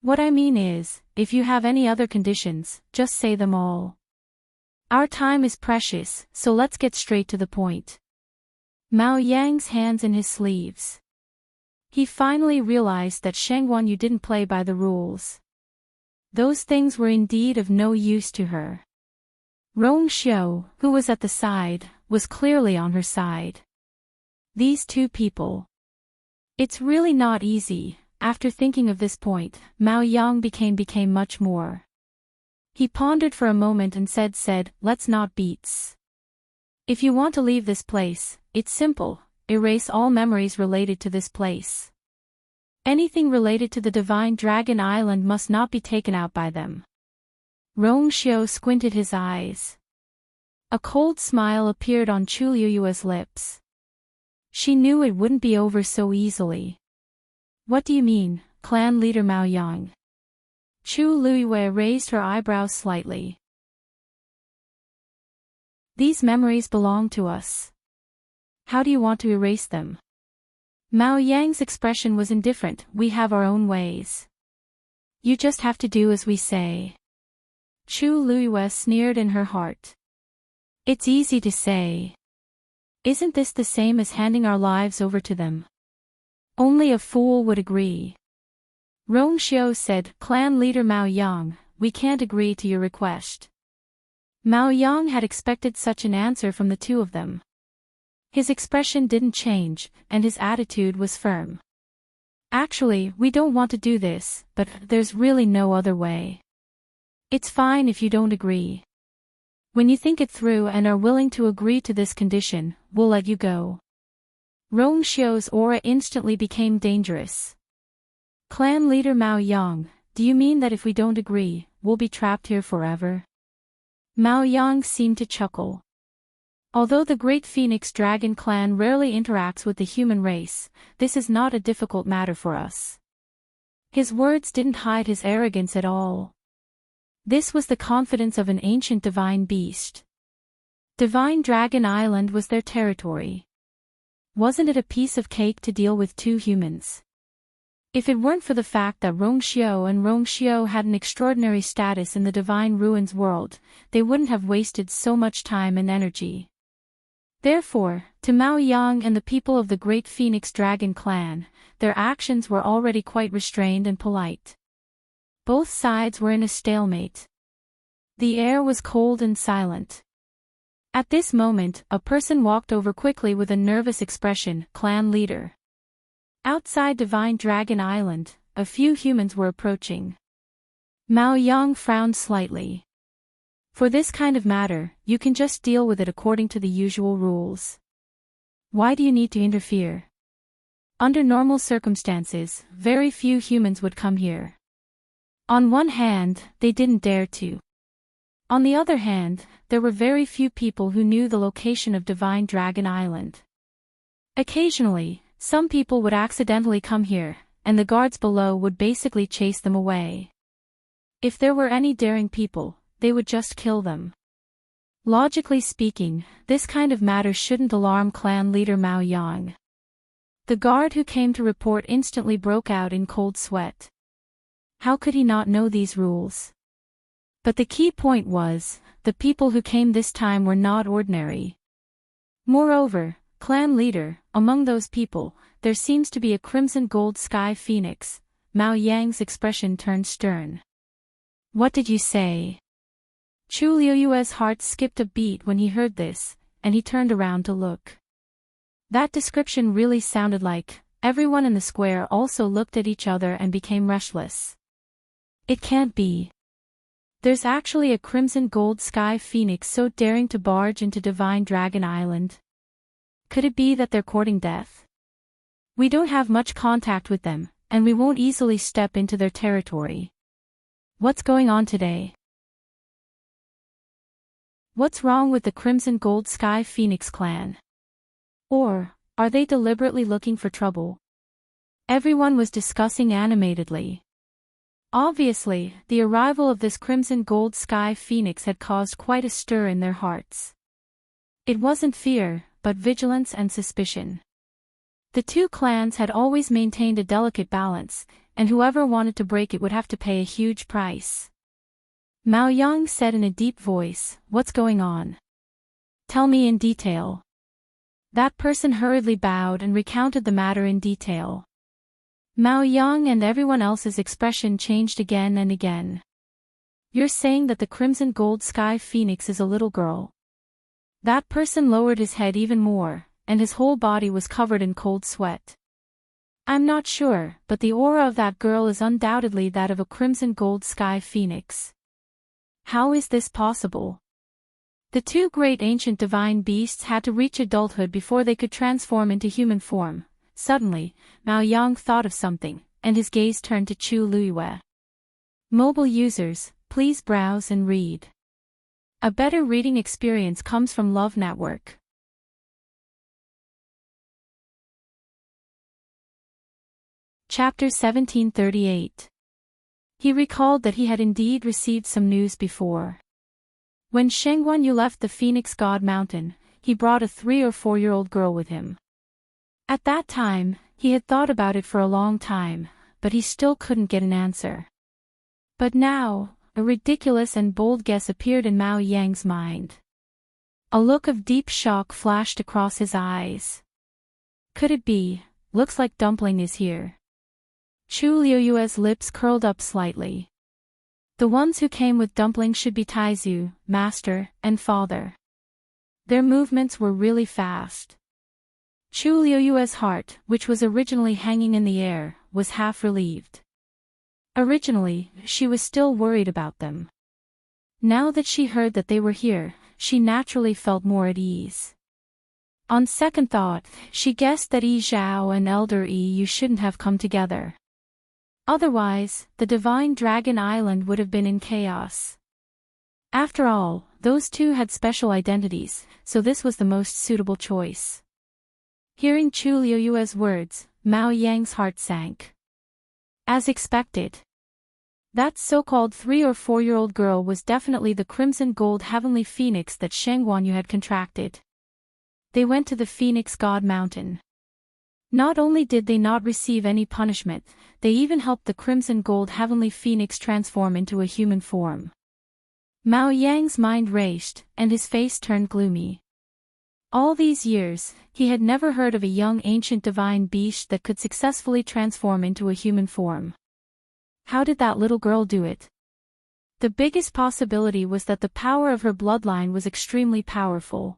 What I mean is, if you have any other conditions, just say them all. Our time is precious, so let's get straight to the point. Mao Yang's hands in his sleeves. He finally realized that Sheng Guanyu didn't play by the rules. Those things were indeed of no use to her. Rong Xiu, who was at the side, was clearly on her side. These two people. It's really not easy. After thinking of this point, Mao Yang became much more. He pondered for a moment and said, let's not beats. If you want to leave this place, it's simple, erase all memories related to this place. Anything related to the Divine Dragon Island must not be taken out by them. Rong Xiu squinted his eyes. A cold smile appeared on Chu Luiyue's lips. She knew it wouldn't be over so easily. What do you mean, clan leader Mao Yang? Chu Luiyue raised her eyebrows slightly. These memories belong to us. How do you want to erase them? Mao Yang's expression was indifferent. We have our own ways. You just have to do as we say. Chu Luiyue sneered in her heart. It's easy to say. Isn't this the same as handing our lives over to them? Only a fool would agree. Rong Xiu said, Clan leader Mao Yang, we can't agree to your request. Mao Yang had expected such an answer from the two of them. His expression didn't change, and his attitude was firm. Actually, we don't want to do this, but there's really no other way. It's fine if you don't agree. When you think it through and are willing to agree to this condition, we'll let you go. Rong Xiu's aura instantly became dangerous. Clan leader Mao Yang, do you mean that if we don't agree, we'll be trapped here forever? Mao Yang seemed to chuckle. Although the Great Phoenix Dragon clan rarely interacts with the human race, this is not a difficult matter for us. His words didn't hide his arrogance at all. This was the confidence of an ancient divine beast. Divine Dragon Island was their territory. Wasn't it a piece of cake to deal with two humans? If it weren't for the fact that Rong Xiu and Rong Xiu had an extraordinary status in the Divine Ruins world, they wouldn't have wasted so much time and energy. Therefore, to Mao Yang and the people of the Great Phoenix Dragon clan, their actions were already quite restrained and polite. Both sides were in a stalemate. The air was cold and silent. At this moment, a person walked over quickly with a nervous expression, clan leader. Outside Divine Dragon Island, a few humans were approaching. Mao Yang frowned slightly. For this kind of matter, you can just deal with it according to the usual rules. Why do you need to interfere? Under normal circumstances, very few humans would come here. On one hand, they didn't dare to. On the other hand, there were very few people who knew the location of Divine Dragon Island. Occasionally, some people would accidentally come here, and the guards below would basically chase them away. If there were any daring people, they would just kill them. Logically speaking, this kind of matter shouldn't alarm clan leader Mao Yang. The guard who came to report instantly broke out in cold sweat. How could he not know these rules? But the key point was, the people who came this time were not ordinary. Moreover, clan leader, among those people, there seems to be a crimson gold sky phoenix. Mao Yang's expression turned stern. What did you say? Chu Liuyue's heart skipped a beat when he heard this, and he turned around to look. That description really sounded like, everyone in the square also looked at each other and became restless. It can't be. There's actually a crimson gold sky phoenix so daring to barge into Divine Dragon Island. Could it be that they're courting death? We don't have much contact with them, and we won't easily step into their territory. What's going on today? What's wrong with the Crimson Gold Sky Phoenix clan? Or, are they deliberately looking for trouble? Everyone was discussing animatedly. Obviously, the arrival of this Crimson Gold Sky Phoenix had caused quite a stir in their hearts. It wasn't fear, but vigilance and suspicion. The two clans had always maintained a delicate balance, and whoever wanted to break it would have to pay a huge price. Mao Yang said in a deep voice, "What's going on? Tell me in detail." That person hurriedly bowed and recounted the matter in detail. Mao Yang and everyone else's expression changed again and again. You're saying that the Crimson Gold Sky Phoenix is a little girl? That person lowered his head even more, and his whole body was covered in cold sweat. I'm not sure, but the aura of that girl is undoubtedly that of a Crimson Gold Sky Phoenix. How is this possible? The two great ancient divine beasts had to reach adulthood before they could transform into human form. Suddenly, Mao Yang thought of something, and his gaze turned to Chu Liyue. Mobile users, please browse and read. A better reading experience comes from Love Network. Chapter 1738. He recalled that he had indeed received some news before. When Sheng Guanyu left the Phoenix God Mountain, he brought a 3 or 4-year-old girl with him. At that time, he had thought about it for a long time, but he still couldn't get an answer. But now, a ridiculous and bold guess appeared in Mao Yang's mind. A look of deep shock flashed across his eyes. Could it be? Looks like Dumpling is here. Chu Liuyue's lips curled up slightly. The ones who came with Dumpling should be Taizu, master, and father. Their movements were really fast. Chu Liuyue's heart, which was originally hanging in the air, was half relieved. Originally, she was still worried about them. Now that she heard that they were here, she naturally felt more at ease. On second thought, she guessed that Yi Zhao and Elder Yi shouldn't have come together. Otherwise, the Divine Dragon Island would have been in chaos. After all, those two had special identities, so this was the most suitable choice. Hearing Chu Liuyue's words, Mao Yang's heart sank. As expected. That so-called 3- or 4-year-old girl was definitely the Crimson Gold Heavenly Phoenix that Sheng Guanyu had contracted. They went to the Phoenix God Mountain. Not only did they not receive any punishment, they even helped the Crimson Gold Heavenly Phoenix transform into a human form. Mao Yang's mind raced, and his face turned gloomy. All these years, he had never heard of a young ancient divine beast that could successfully transform into a human form. How did that little girl do it? The biggest possibility was that the power of her bloodline was extremely powerful.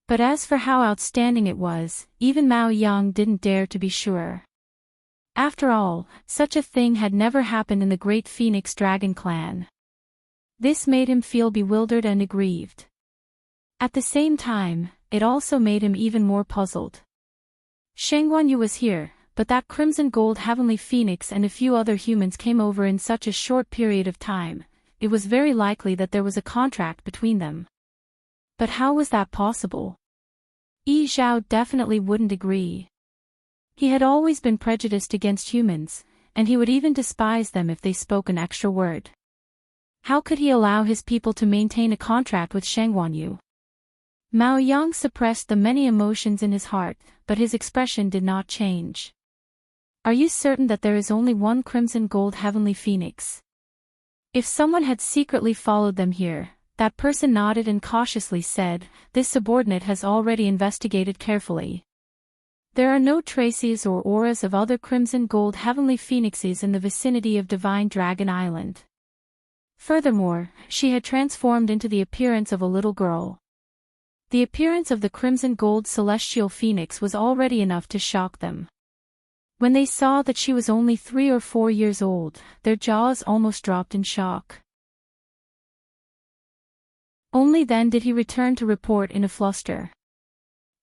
But as for how outstanding it was, even Mao Yang didn't dare to be sure. After all, such a thing had never happened in the Great Phoenix Dragon Clan. This made him feel bewildered and aggrieved. At the same time, it also made him even more puzzled. Sheng Guanyu was here, but that Crimson Gold Heavenly Phoenix and a few other humans came over in such a short period of time. It was very likely that there was a contract between them. But how was that possible? Yi Zhao definitely wouldn't agree. He had always been prejudiced against humans, and he would even despise them if they spoke an extra word. How could he allow his people to maintain a contract with Sheng Guanyu? Mao Yang suppressed the many emotions in his heart, but his expression did not change. Are you certain that there is only one Crimson Gold Heavenly Phoenix? If someone had secretly followed them here, that person nodded and cautiously said, this subordinate has already investigated carefully. There are no traces or auras of other Crimson Gold Heavenly Phoenixes in the vicinity of Divine Dragon Island. Furthermore, she had transformed into the appearance of a little girl. The appearance of the Crimson Gold Celestial Phoenix was already enough to shock them. When they saw that she was only 3 or 4 years old, their jaws almost dropped in shock. Only then did he return to report in a fluster.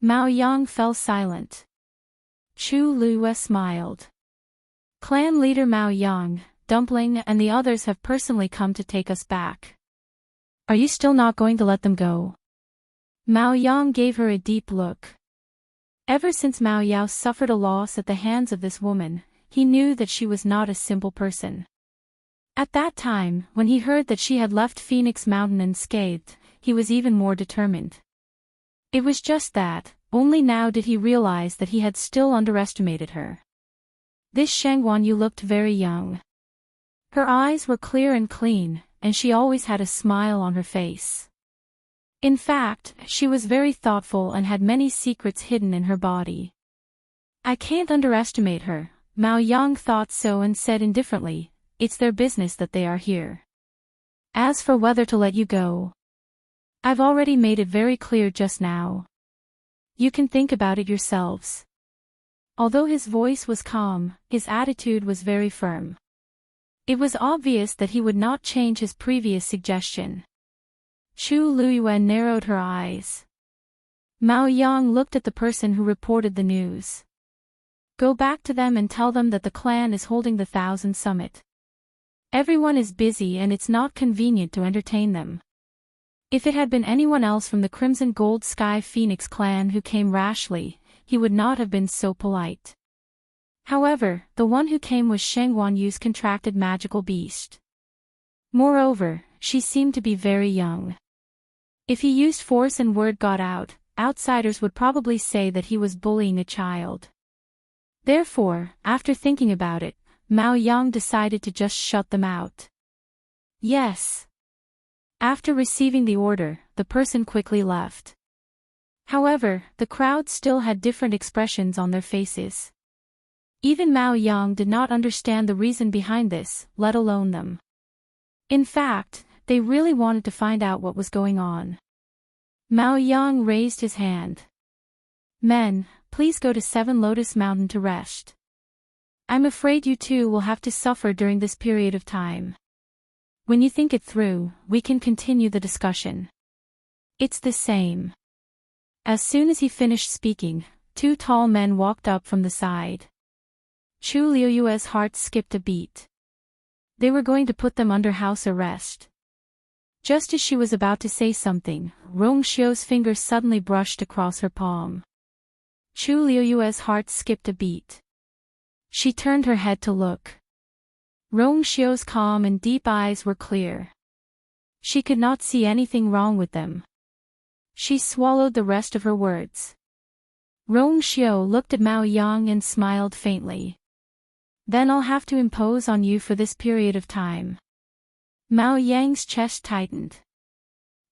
Mao Yang fell silent. Chu Liyue smiled. Clan leader Mao Yang, Dumpling and the others have personally come to take us back. Are you still not going to let them go? Mao Yang gave her a deep look. Ever since Mao Yao suffered a loss at the hands of this woman, he knew that she was not a simple person. At that time, when he heard that she had left Phoenix Mountain unscathed, he was even more determined. It was just that, only now did he realize that he had still underestimated her. This Sheng Guanyu looked very young. Her eyes were clear and clean, and she always had a smile on her face. In fact, she was very thoughtful and had many secrets hidden in her body. I can't underestimate her, Mao Yang thought so and said indifferently, it's their business that they are here. As for whether to let you go, I've already made it very clear just now. You can think about it yourselves. Although his voice was calm, his attitude was very firm. It was obvious that he would not change his previous suggestion. Chu Liyue narrowed her eyes. Mao Yang looked at the person who reported the news. Go back to them and tell them that the clan is holding the 1000 Summit. Everyone is busy and it's not convenient to entertain them. If it had been anyone else from the Crimson Gold Sky Phoenix clan who came rashly, he would not have been so polite. However, the one who came was Sheng Guanyu's contracted magical beast. Moreover, she seemed to be very young. If he used force and word got out, outsiders would probably say that he was bullying a child. Therefore, after thinking about it, Mao Yang decided to just shut them out. Yes. After receiving the order, the person quickly left. However, the crowd still had different expressions on their faces. Even Mao Yang did not understand the reason behind this, let alone them. In fact, they really wanted to find out what was going on. Mao Yang raised his hand. Men, please go to Seven Lotus Mountain to rest. I'm afraid you two will have to suffer during this period of time. When you think it through, we can continue the discussion. It's the same. As soon as he finished speaking, two tall men walked up from the side. Chu Liuyue's heart skipped a beat. They were going to put them under house arrest. Just as she was about to say something, Rong Xiu's finger suddenly brushed across her palm. Chu Liuyue's heart skipped a beat. She turned her head to look. Rong Xiu's calm and deep eyes were clear. She could not see anything wrong with them. She swallowed the rest of her words. Rong Xiu looked at Mao Yang and smiled faintly. Then I'll have to impose on you for this period of time. Mao Yang's chest tightened.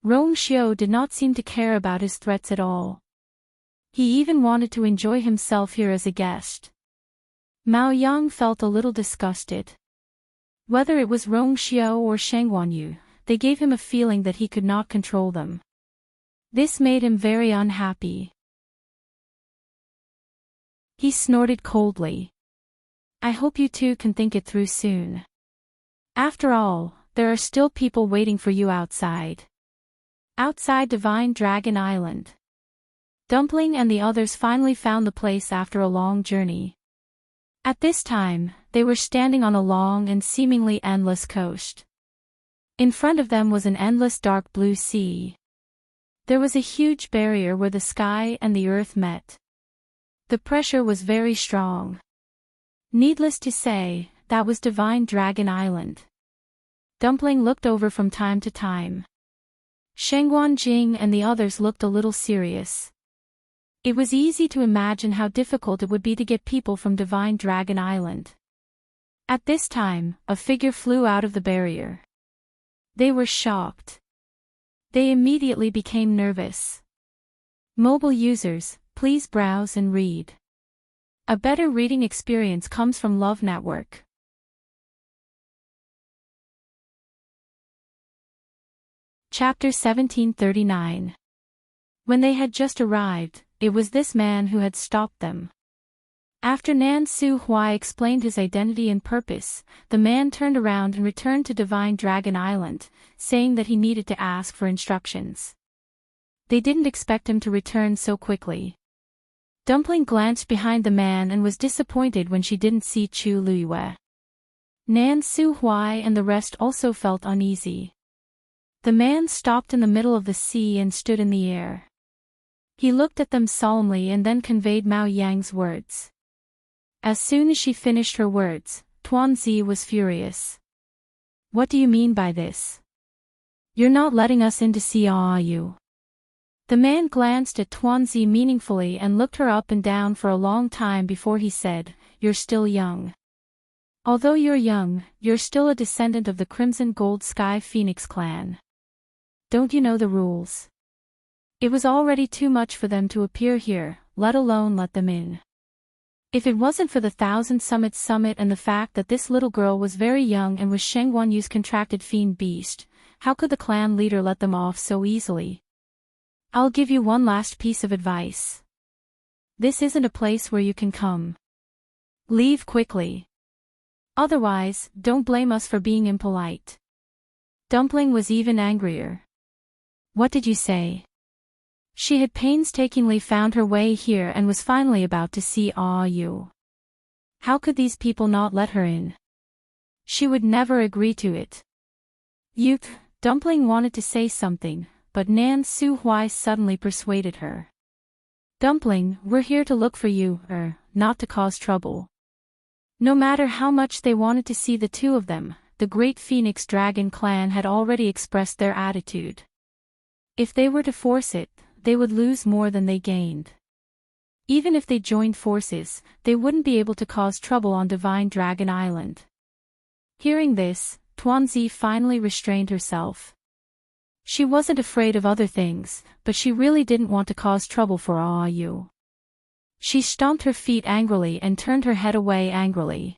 Rong Xiu did not seem to care about his threats at all. He even wanted to enjoy himself here as a guest. Mao Yang felt a little disgusted. Whether it was Rong Xiu or Sheng Wanyu, they gave him a feeling that he could not control them. This made him very unhappy. He snorted coldly. I hope you two can think it through soon. After all, there are still people waiting for you outside. Outside Divine Dragon Island. Dumpling and the others finally found the place after a long journey. At this time, they were standing on a long and seemingly endless coast. In front of them was an endless dark blue sea. There was a huge barrier where the sky and the earth met. The pressure was very strong. Needless to say, that was Divine Dragon Island. Dumpling looked over from time to time. Shengguan Jing and the others looked a little serious. It was easy to imagine how difficult it would be to get people from Divine Dragon Island. At this time, a figure flew out of the barrier. They were shocked. They immediately became nervous. Mobile users, please browse and read. A better reading experience comes from Love Network. Chapter 1739. When they had just arrived, it was this man who had stopped them. After Nan Su Huai explained his identity and purpose, the man turned around and returned to Divine Dragon Island, saying that he needed to ask for instructions. They didn't expect him to return so quickly. Dumpling glanced behind the man and was disappointed when she didn't see Chu Liyue. Nan Su Huai and the rest also felt uneasy. The man stopped in the middle of the sea and stood in the air. He looked at them solemnly and then conveyed Mao Yang's words. As soon as she finished her words, Tuanzi was furious. What do you mean by this? You're not letting us in to see, are you? The man glanced at Tuanzi meaningfully and looked her up and down for a long time before he said, You're still young. Although you're young, you're still a descendant of the Crimson Gold Sky Phoenix clan. Don't you know the rules? It was already too much for them to appear here, let alone let them in. If it wasn't for the Thousand Summits Summit and the fact that this little girl was very young and was Sheng Wanyu's contracted fiend beast, how could the clan leader let them off so easily? I'll give you one last piece of advice. This isn't a place where you can come. Leave quickly. Otherwise, don't blame us for being impolite. Dumpling was even angrier. What did you say? She had painstakingly found her way here and was finally about to see you. How could these people not let her in? She would never agree to it. Dumpling wanted to say something, but Nan Su Huai suddenly persuaded her. Dumpling, we're here to look for you, not to cause trouble. No matter how much they wanted to see the two of them, the Great Phoenix Dragon clan had already expressed their attitude. If they were to force it, they would lose more than they gained. Even if they joined forces, they wouldn't be able to cause trouble on Divine Dragon Island. Hearing this, Tuanzi finally restrained herself. She wasn't afraid of other things, but she really didn't want to cause trouble for Yu. She stomped her feet angrily and turned her head away angrily.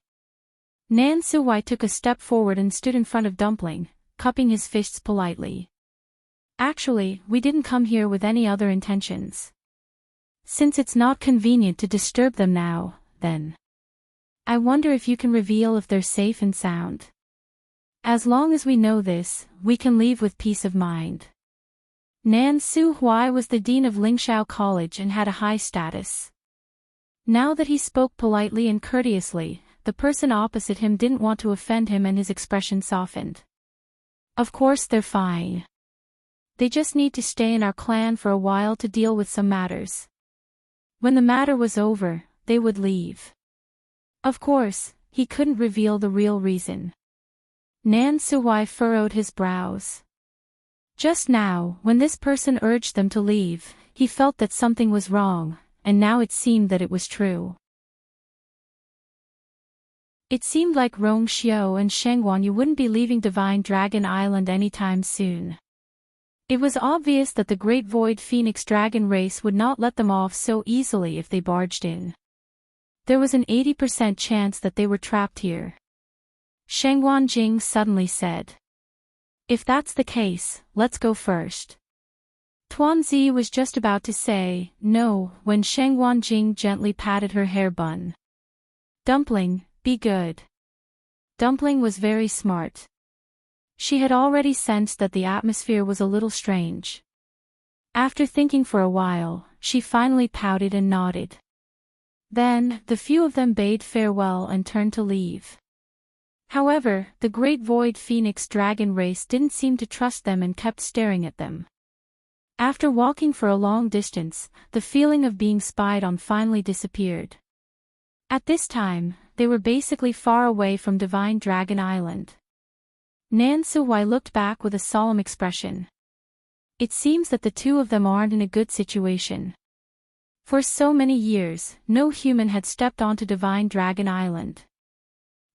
Nan Suwai took a step forward and stood in front of Dumpling, cupping his fists politely. Actually, we didn't come here with any other intentions. Since it's not convenient to disturb them now, then. I wonder if you can reveal if they're safe and sound. As long as we know this, we can leave with peace of mind. Nan Su Hui was the dean of Lingshao College and had a high status. Now that he spoke politely and courteously, the person opposite him didn't want to offend him and his expression softened. Of course they're fine. They just need to stay in our clan for a while to deal with some matters. When the matter was over, they would leave. Of course, he couldn't reveal the real reason. Nan Suwai furrowed his brows. Just now, when this person urged them to leave, he felt that something was wrong, and now it seemed that it was true. It seemed like Rong Xiao and Shengguan Yu wouldn't be leaving Divine Dragon Island anytime soon. It was obvious that the Great Void Phoenix Dragon race would not let them off so easily if they barged in. There was an 80% chance that they were trapped here. Shengguan Jing suddenly said. If that's the case, let's go first. Tuanzi was just about to say no when Shengguan Jing gently patted her hair bun. Dumpling, be good. Dumpling was very smart. She had already sensed that the atmosphere was a little strange. After thinking for a while, she finally pouted and nodded. Then, the few of them bade farewell and turned to leave. However, the Great Void Phoenix Dragon race didn't seem to trust them and kept staring at them. After walking for a long distance, the feeling of being spied on finally disappeared. At this time, they were basically far away from Divine Dragon Island. Nan Suwai looked back with a solemn expression. It seems that the two of them aren't in a good situation. For so many years, no human had stepped onto Divine Dragon Island.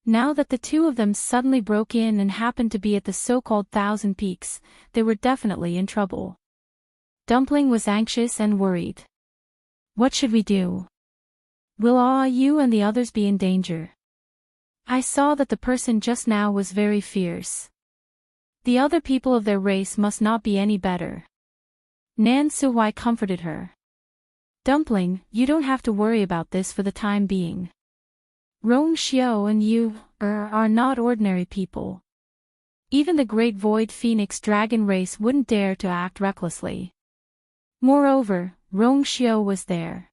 Now that the two of them suddenly broke in and happened to be at the so-called Thousand Peaks, they were definitely in trouble. Dumpling was anxious and worried. What should we do? Will you and the others be in danger? I saw that the person just now was very fierce. The other people of their race must not be any better. Nan Suwai comforted her. Dumpling, you don't have to worry about this for the time being. Rong Xiao and you are not ordinary people. Even the Great Void Phoenix Dragon race wouldn't dare to act recklessly. Moreover, Rong Xiao was there.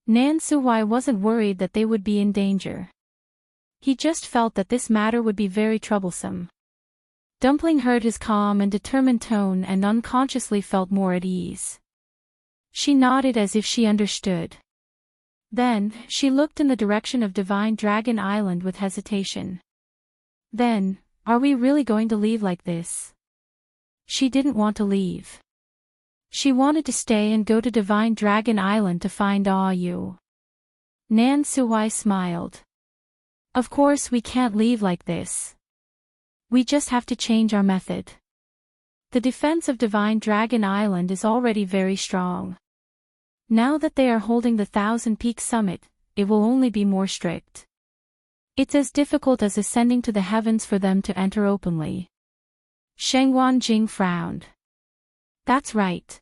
Nan Suwai wasn't worried that they would be in danger. He just felt that this matter would be very troublesome. Dumpling heard his calm and determined tone and unconsciously felt more at ease. She nodded as if she understood. Then, she looked in the direction of Divine Dragon Island with hesitation. Then, are we really going to leave like this? She didn't want to leave. She wanted to stay and go to Divine Dragon Island to find Yu. Nan Suwai smiled. Of course we can't leave like this. We just have to change our method. The defense of Divine Dragon Island is already very strong. Now that they are holding the Thousand Peak Summit, it will only be more strict. It's as difficult as ascending to the heavens for them to enter openly. Shengguan Jing frowned. That's right.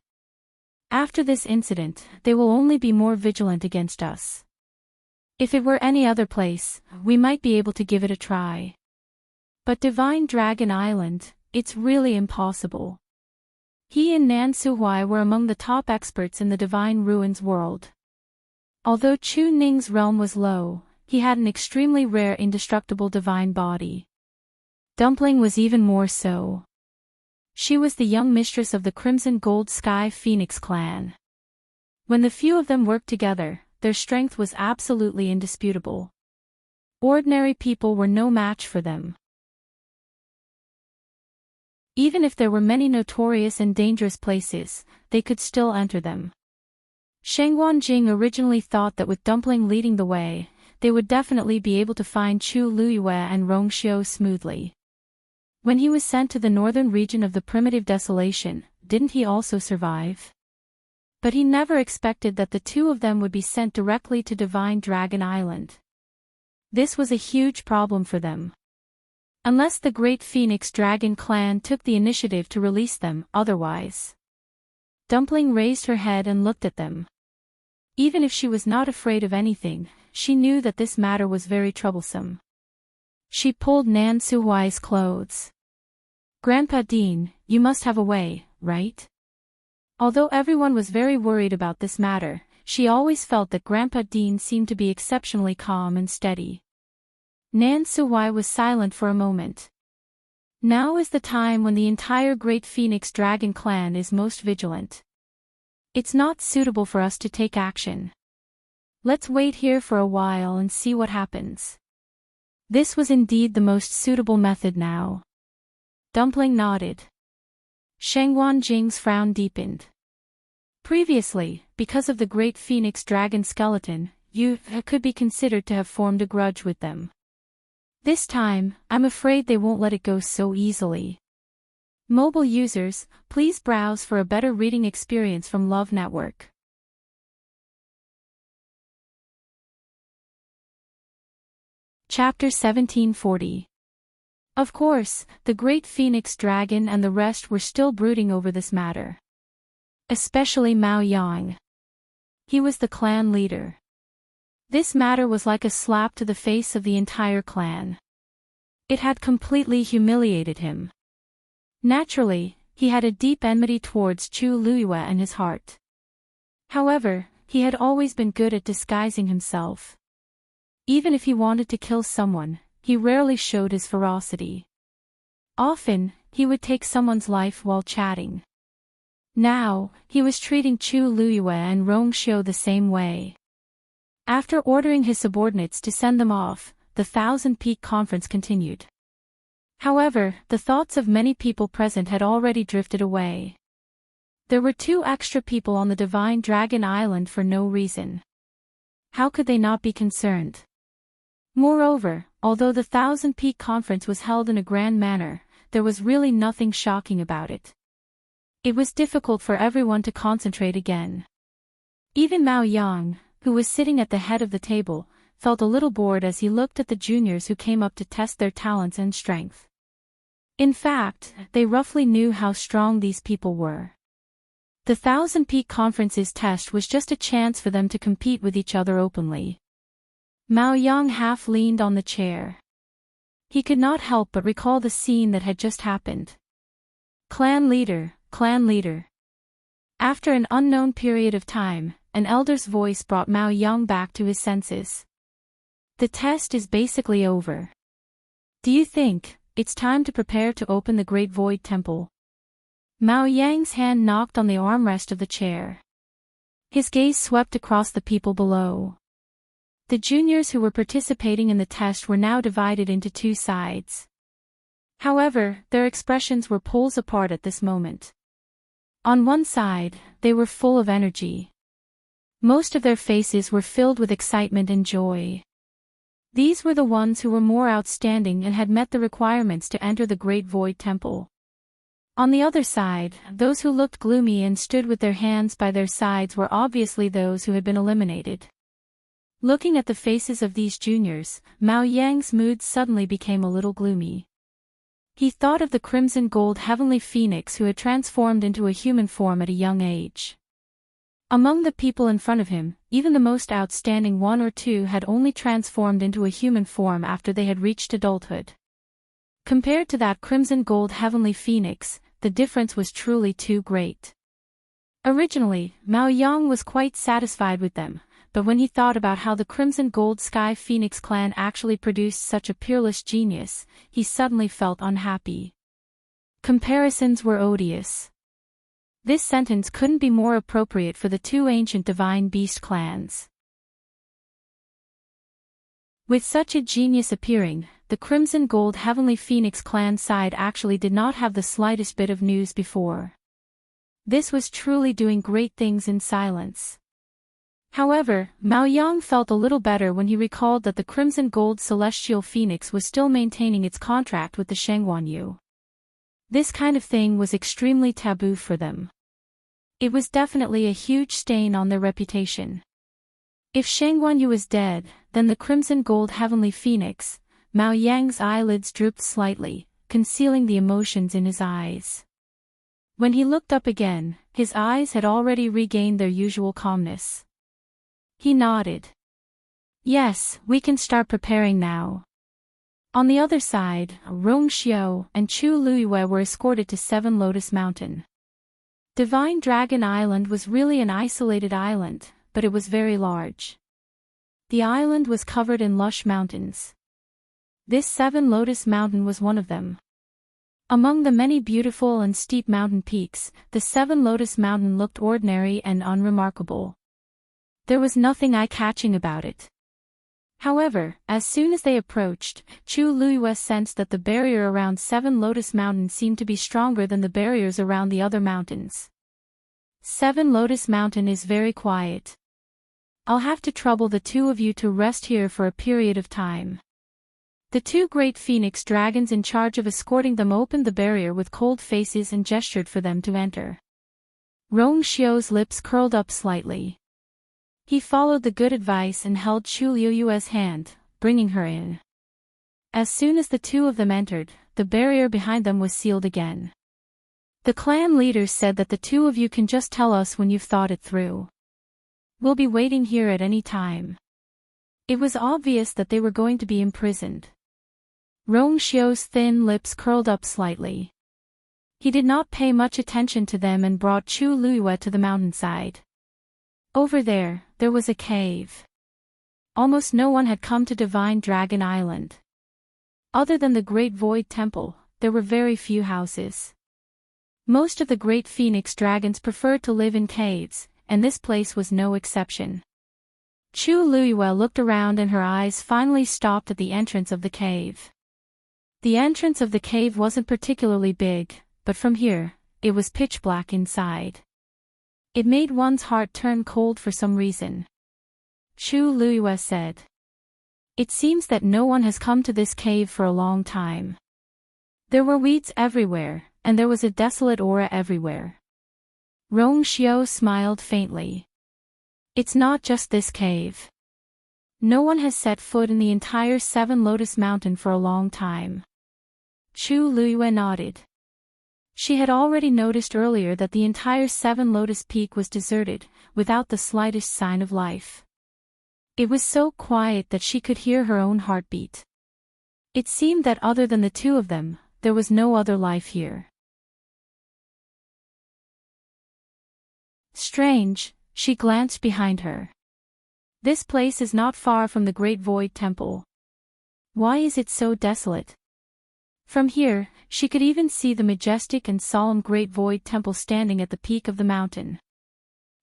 After this incident, they will only be more vigilant against us. If it were any other place, we might be able to give it a try. But Divine Dragon Island, it's really impossible. He and Nan Suwai were among the top experts in the Divine Ruins world. Although Chu Ning's realm was low, he had an extremely rare indestructible divine body. Dumpling was even more so. She was the young mistress of the Crimson Gold Sky Phoenix clan. When the few of them worked together, their strength was absolutely indisputable. Ordinary people were no match for them. Even if there were many notorious and dangerous places, they could still enter them. Shengguan Jing originally thought that with Dumpling leading the way, they would definitely be able to find Chu Luyue and Rong Xiao smoothly. When he was sent to the northern region of the primitive desolation, didn't he also survive? But he never expected that the two of them would be sent directly to Divine Dragon Island. This was a huge problem for them. Unless the Great Phoenix Dragon clan took the initiative to release them, otherwise. Dumpling raised her head and looked at them. Even if she was not afraid of anything, she knew that this matter was very troublesome. She pulled Nan Suhuai's clothes. "Grandpa Dean, you must have a way, right?" Although everyone was very worried about this matter, she always felt that Grandpa Dean seemed to be exceptionally calm and steady. Nan Suhuai was silent for a moment. Now is the time when the entire Great Phoenix Dragon clan is most vigilant. It's not suitable for us to take action. Let's wait here for a while and see what happens. This was indeed the most suitable method now. Dumpling nodded. Shangwan Jing's frown deepened. Previously, because of the Great Phoenix Dragon skeleton, you could be considered to have formed a grudge with them. This time, I'm afraid they won't let it go so easily. Mobile users, please browse for a better reading experience from Love Network. Chapter 1740. Of course, the Great Phoenix Dragon and the rest were still brooding over this matter. Especially Mao Yang. He was the clan leader. This matter was like a slap to the face of the entire clan. It had completely humiliated him. Naturally, he had a deep enmity towards Chu Luiyue in his heart. However, he had always been good at disguising himself. Even if he wanted to kill someone, he rarely showed his ferocity. Often, he would take someone's life while chatting. Now, he was treating Chu Luiyue and Rong Xiu the same way. After ordering his subordinates to send them off, the Thousand Peak Conference continued. However, the thoughts of many people present had already drifted away. There were 2 extra people on the Divine Dragon Island for no reason. How could they not be concerned? Moreover, although the Thousand Peak Conference was held in a grand manner, there was really nothing shocking about it. It was difficult for everyone to concentrate again. Even Mao Yang, who was sitting at the head of the table, felt a little bored as he looked at the juniors who came up to test their talents and strength. In fact, they roughly knew how strong these people were. The Thousand Peak Conference's test was just a chance for them to compete with each other openly. Mao Yang half leaned on the chair. He could not help but recall the scene that had just happened. Clan leader, clan leader. After an unknown period of time, an elder's voice brought Mao Yang back to his senses. The test is basically over. Do you think it's time to prepare to open the Great Void Temple? Mao Yang's hand knocked on the armrest of the chair. His gaze swept across the people below. The juniors who were participating in the test were now divided into 2 sides. However, their expressions were poles apart at this moment. On one side, they were full of energy. Most of their faces were filled with excitement and joy. These were the ones who were more outstanding and had met the requirements to enter the Great Void Temple. On the other side, those who looked gloomy and stood with their hands by their sides were obviously those who had been eliminated. Looking at the faces of these juniors, Mao Yang's mood suddenly became a little gloomy. He thought of the crimson gold heavenly phoenix who had transformed into a human form at a young age. Among the people in front of him, even the most outstanding 1 or 2 had only transformed into a human form after they had reached adulthood. Compared to that crimson gold heavenly phoenix, the difference was truly too great. Originally, Mao Yang was quite satisfied with them, but when he thought about how the Crimson Gold Sky Phoenix clan actually produced such a peerless genius, he suddenly felt unhappy. Comparisons were odious. This sentence couldn't be more appropriate for the 2 ancient divine beast clans. With such a genius appearing, the Crimson Gold Heavenly Phoenix clan side actually did not have the slightest bit of news before. This was truly doing great things in silence. However, Mao Yang felt a little better when he recalled that the Crimson Gold Celestial Phoenix was still maintaining its contract with the Shengguanyu. This kind of thing was extremely taboo for them. It was definitely a huge stain on their reputation. If Shengguanyu is dead, then the Crimson Gold Heavenly Phoenix. Mao Yang's eyelids drooped slightly, concealing the emotions in his eyes. When he looked up again, his eyes had already regained their usual calmness. He nodded. Yes, we can start preparing now. On the other side, Rong Xiao and Chu Luiyue were escorted to Seven Lotus Mountain. Divine Dragon Island was really an isolated island, but it was very large. The island was covered in lush mountains. This Seven Lotus Mountain was one of them. Among the many beautiful and steep mountain peaks, the Seven Lotus Mountain looked ordinary and unremarkable. There was nothing eye-catching about it. However, as soon as they approached, Chu Luiyue sensed that the barrier around Seven Lotus Mountain seemed to be stronger than the barriers around the other mountains. Seven Lotus Mountain is very quiet. I'll have to trouble the two of you to rest here for a period of time. The two great phoenix dragons in charge of escorting them opened the barrier with cold faces and gestured for them to enter. Rong Xiao's lips curled up slightly. He followed the good advice and held Chu Luiyue's hand, bringing her in. As soon as the two of them entered, the barrier behind them was sealed again. The clan leaders said that the two of you can just tell us when you've thought it through. We'll be waiting here at any time. It was obvious that they were going to be imprisoned. Rong Xiao's thin lips curled up slightly. He did not pay much attention to them and brought Chu Luiyue to the mountainside. Over there was a cave. Almost no one had come to Divine Dragon Island. Other than the Great Void Temple, there were very few houses. Most of the great phoenix dragons preferred to live in caves, and this place was no exception. Chu Luiyue looked around and her eyes finally stopped at the entrance of the cave. The entrance of the cave wasn't particularly big, but from here, it was pitch black inside. It made one's heart turn cold for some reason. Chu Luiyue said. It seems that no one has come to this cave for a long time. There were weeds everywhere, and there was a desolate aura everywhere. Rong Xiao smiled faintly. It's not just this cave. No one has set foot in the entire Seven Lotus Mountain for a long time. Chu Luiyue nodded. She had already noticed earlier that the entire Seven Lotus Peak was deserted, without the slightest sign of life. It was so quiet that she could hear her own heartbeat. It seemed that other than the two of them, there was no other life here. Strange, she glanced behind her. This place is not far from the Great Void Temple. Why is it so desolate? From here, she could even see the majestic and solemn Great Void Temple standing at the peak of the mountain.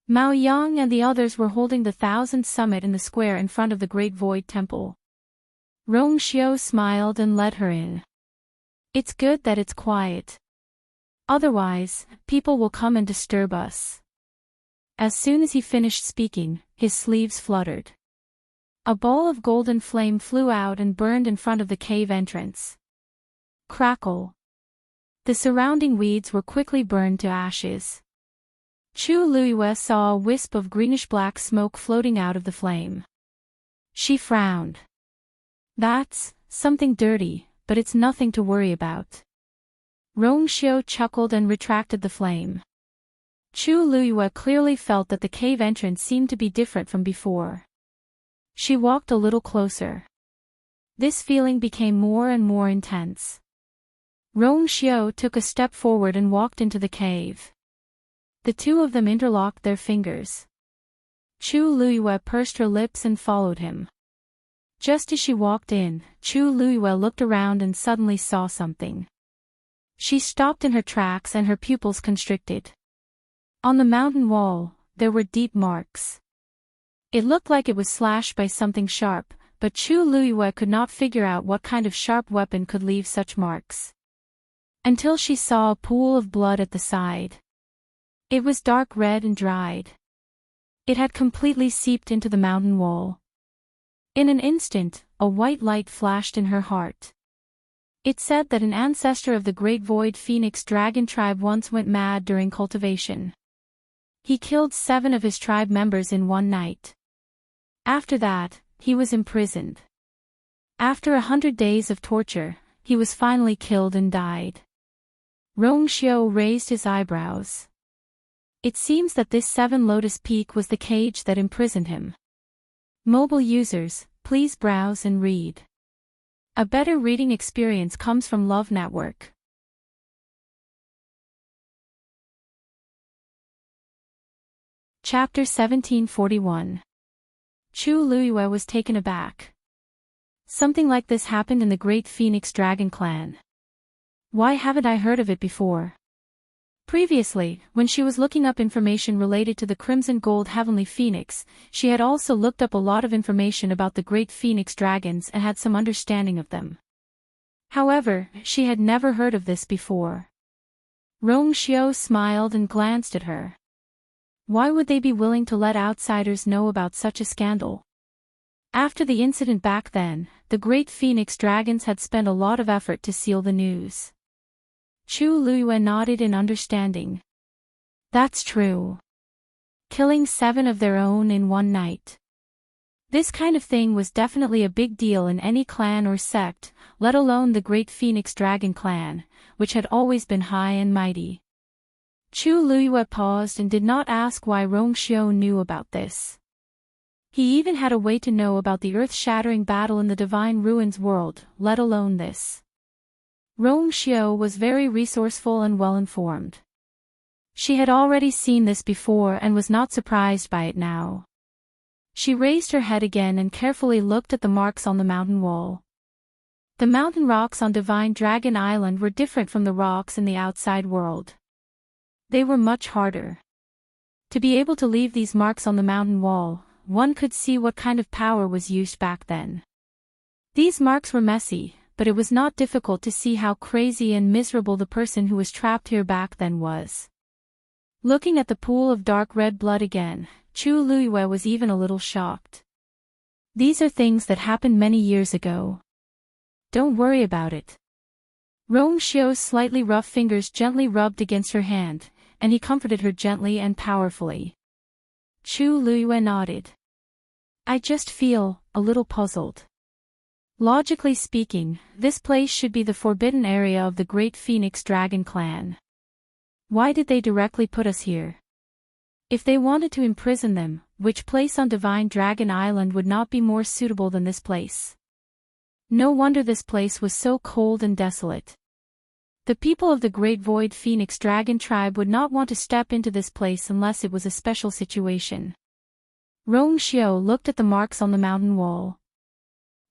Mao Yang and the others were holding the Thousand Summit in the square in front of the Great Void Temple. Rong Xiao smiled and led her in. It's good that it's quiet. Otherwise, people will come and disturb us. As soon as he finished speaking, his sleeves fluttered. A ball of golden flame flew out and burned in front of the cave entrance. Crackle. The surrounding weeds were quickly burned to ashes. Chu Luiyue saw a wisp of greenish-black smoke floating out of the flame. She frowned. That's something dirty, but it's nothing to worry about. Rong Xiao chuckled and retracted the flame. Chu Luiyue clearly felt that the cave entrance seemed to be different from before. She walked a little closer. This feeling became more and more intense. Rong Xiao took a step forward and walked into the cave. The two of them interlocked their fingers. Chu Luiyue pursed her lips and followed him. Just as she walked in, Chu Luiyue looked around and suddenly saw something. She stopped in her tracks and her pupils constricted. On the mountain wall, there were deep marks. It looked like it was slashed by something sharp, but Chu Luiyue could not figure out what kind of sharp weapon could leave such marks. Until she saw a pool of blood at the side. It was dark red and dried. It had completely seeped into the mountain wall. In an instant, a white light flashed in her heart. It said that an ancestor of the Great Void Phoenix Dragon tribe once went mad during cultivation. He killed 7 of his tribe members in one night. After that, he was imprisoned. After 100 days of torture, he was finally killed and died. Rong Xiao raised his eyebrows. It seems that this Seven Lotus Peak was the cage that imprisoned him. Mobile users, please browse and read. A better reading experience comes from Love Network. Chapter 1741. Chu Luiyue was taken aback. Something like this happened in the Great Phoenix Dragon Clan. Why haven't I heard of it before? Previously, when she was looking up information related to the Crimson Gold Heavenly Phoenix, she had also looked up a lot of information about the Great Phoenix Dragons and had some understanding of them. However, she had never heard of this before. Rong Xiao smiled and glanced at her. Why would they be willing to let outsiders know about such a scandal? After the incident back then, the Great Phoenix Dragons had spent a lot of effort to seal the news. Chu Luiyue nodded in understanding. That's true. Killing 7 of their own in one night. This kind of thing was definitely a big deal in any clan or sect, let alone the Great Phoenix Dragon Clan, which had always been high and mighty. Chu Luiyue paused and did not ask why Rong Xiao knew about this. He even had a way to know about the earth-shattering battle in the Divine Ruins world, let alone this. Rong Xiao was very resourceful and well-informed. She had already seen this before and was not surprised by it now. She raised her head again and carefully looked at the marks on the mountain wall. The mountain rocks on Divine Dragon Island were different from the rocks in the outside world. They were much harder. To be able to leave these marks on the mountain wall, one could see what kind of power was used back then. These marks were messy, but it was not difficult to see how crazy and miserable the person who was trapped here back then was. Looking at the pool of dark red blood again, Chu Luiyue was even a little shocked. These are things that happened many years ago. Don't worry about it. Rong Xiao's slightly rough fingers gently rubbed against her hand, and he comforted her gently and powerfully. Chu Luiyue nodded. I just feel a little puzzled. Logically speaking, this place should be the forbidden area of the Great Phoenix Dragon Clan. Why did they directly put us here? If they wanted to imprison them, which place on Divine Dragon Island would not be more suitable than this place? No wonder this place was so cold and desolate. The people of the Great Void Phoenix Dragon tribe would not want to step into this place unless it was a special situation. Rong Xiao looked at the marks on the mountain wall.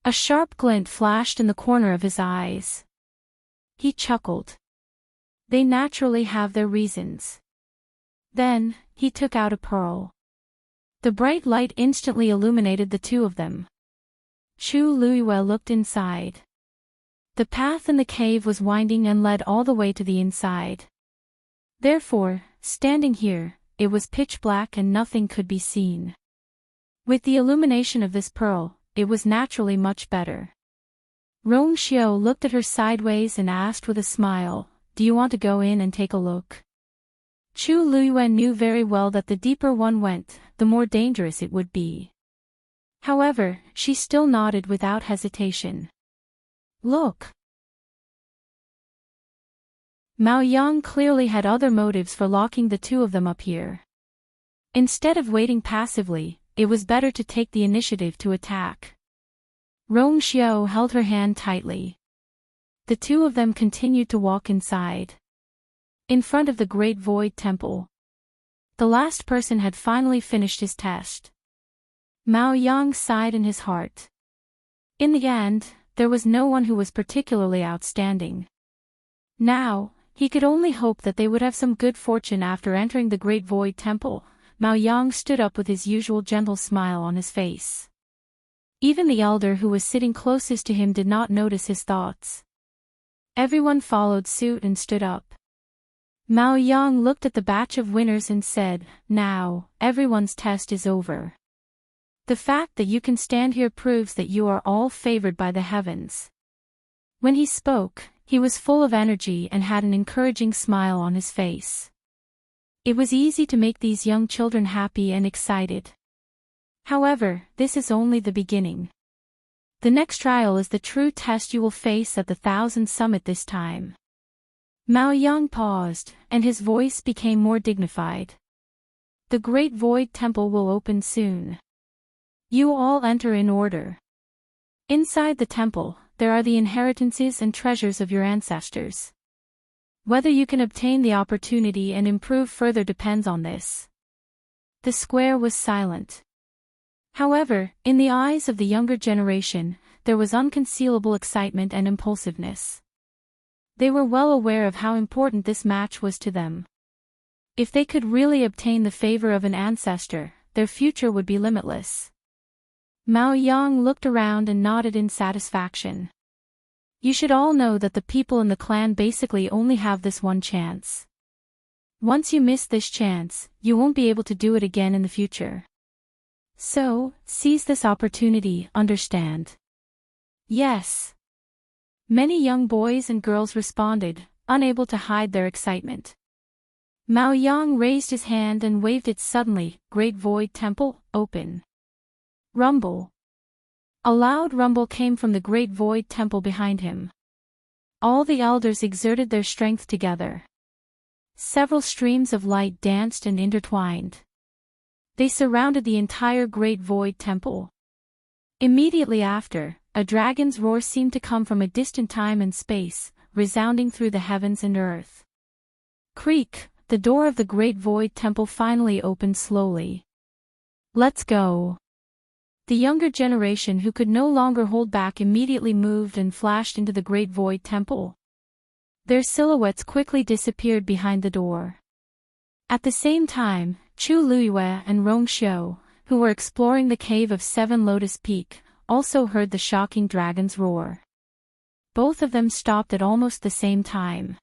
A sharp glint flashed in the corner of his eyes. He chuckled. They naturally have their reasons. Then, he took out a pearl. The bright light instantly illuminated the two of them. Chu Luiyue looked inside. The path in the cave was winding and led all the way to the inside. Therefore, standing here, it was pitch black and nothing could be seen. With the illumination of this pearl, it was naturally much better. Rong Xiao looked at her sideways and asked with a smile, "Do you want to go in and take a look?" Chu Luiyue knew very well that the deeper one went, the more dangerous it would be. However, she still nodded without hesitation. Look. Mao Yang clearly had other motives for locking the two of them up here. Instead of waiting passively, it was better to take the initiative to attack. Rong Xiao held her hand tightly. The two of them continued to walk inside. In front of the Great Void Temple. The last person had finally finished his test. Mao Yang sighed in his heart. In the end, there was no one who was particularly outstanding. Now, he could only hope that they would have some good fortune after entering the Great Void Temple. Mao Yang stood up with his usual gentle smile on his face. Even the elder who was sitting closest to him did not notice his thoughts. Everyone followed suit and stood up. Mao Yang looked at the batch of winners and said, "Now, everyone's test is over. The fact that you can stand here proves that you are all favored by the heavens." When he spoke, he was full of energy and had an encouraging smile on his face. It was easy to make these young children happy and excited. However, this is only the beginning. The next trial is the true test you will face at the Thousand Summit this time. Mao Yang paused, and his voice became more dignified. The Great Void Temple will open soon. You all enter in order. Inside the temple, there are the inheritances and treasures of your ancestors. Whether you can obtain the opportunity and improve further depends on this. The square was silent. However, in the eyes of the younger generation, there was unconcealable excitement and impulsiveness. They were well aware of how important this match was to them. If they could really obtain the favor of an ancestor, their future would be limitless. Mao Yang looked around and nodded in satisfaction. You should all know that the people in the clan basically only have this one chance. Once you miss this chance, you won't be able to do it again in the future. So, seize this opportunity, understand? Yes. Many young boys and girls responded, unable to hide their excitement. Mao Yang raised his hand and waved it suddenly. Great Void Temple, open. Rumble. A loud rumble came from the Great Void Temple behind him. All the elders exerted their strength together. Several streams of light danced and intertwined. They surrounded the entire Great Void Temple. Immediately after, a dragon's roar seemed to come from a distant time and space, resounding through the heavens and earth. Creak, the door of the Great Void Temple finally opened slowly. Let's go. The younger generation who could no longer hold back immediately moved and flashed into the Great Void Temple. Their silhouettes quickly disappeared behind the door. At the same time, Chu Luiyue and Rong Xiu, who were exploring the cave of Seven Lotus Peak, also heard the shocking dragon's roar. Both of them stopped at almost the same time.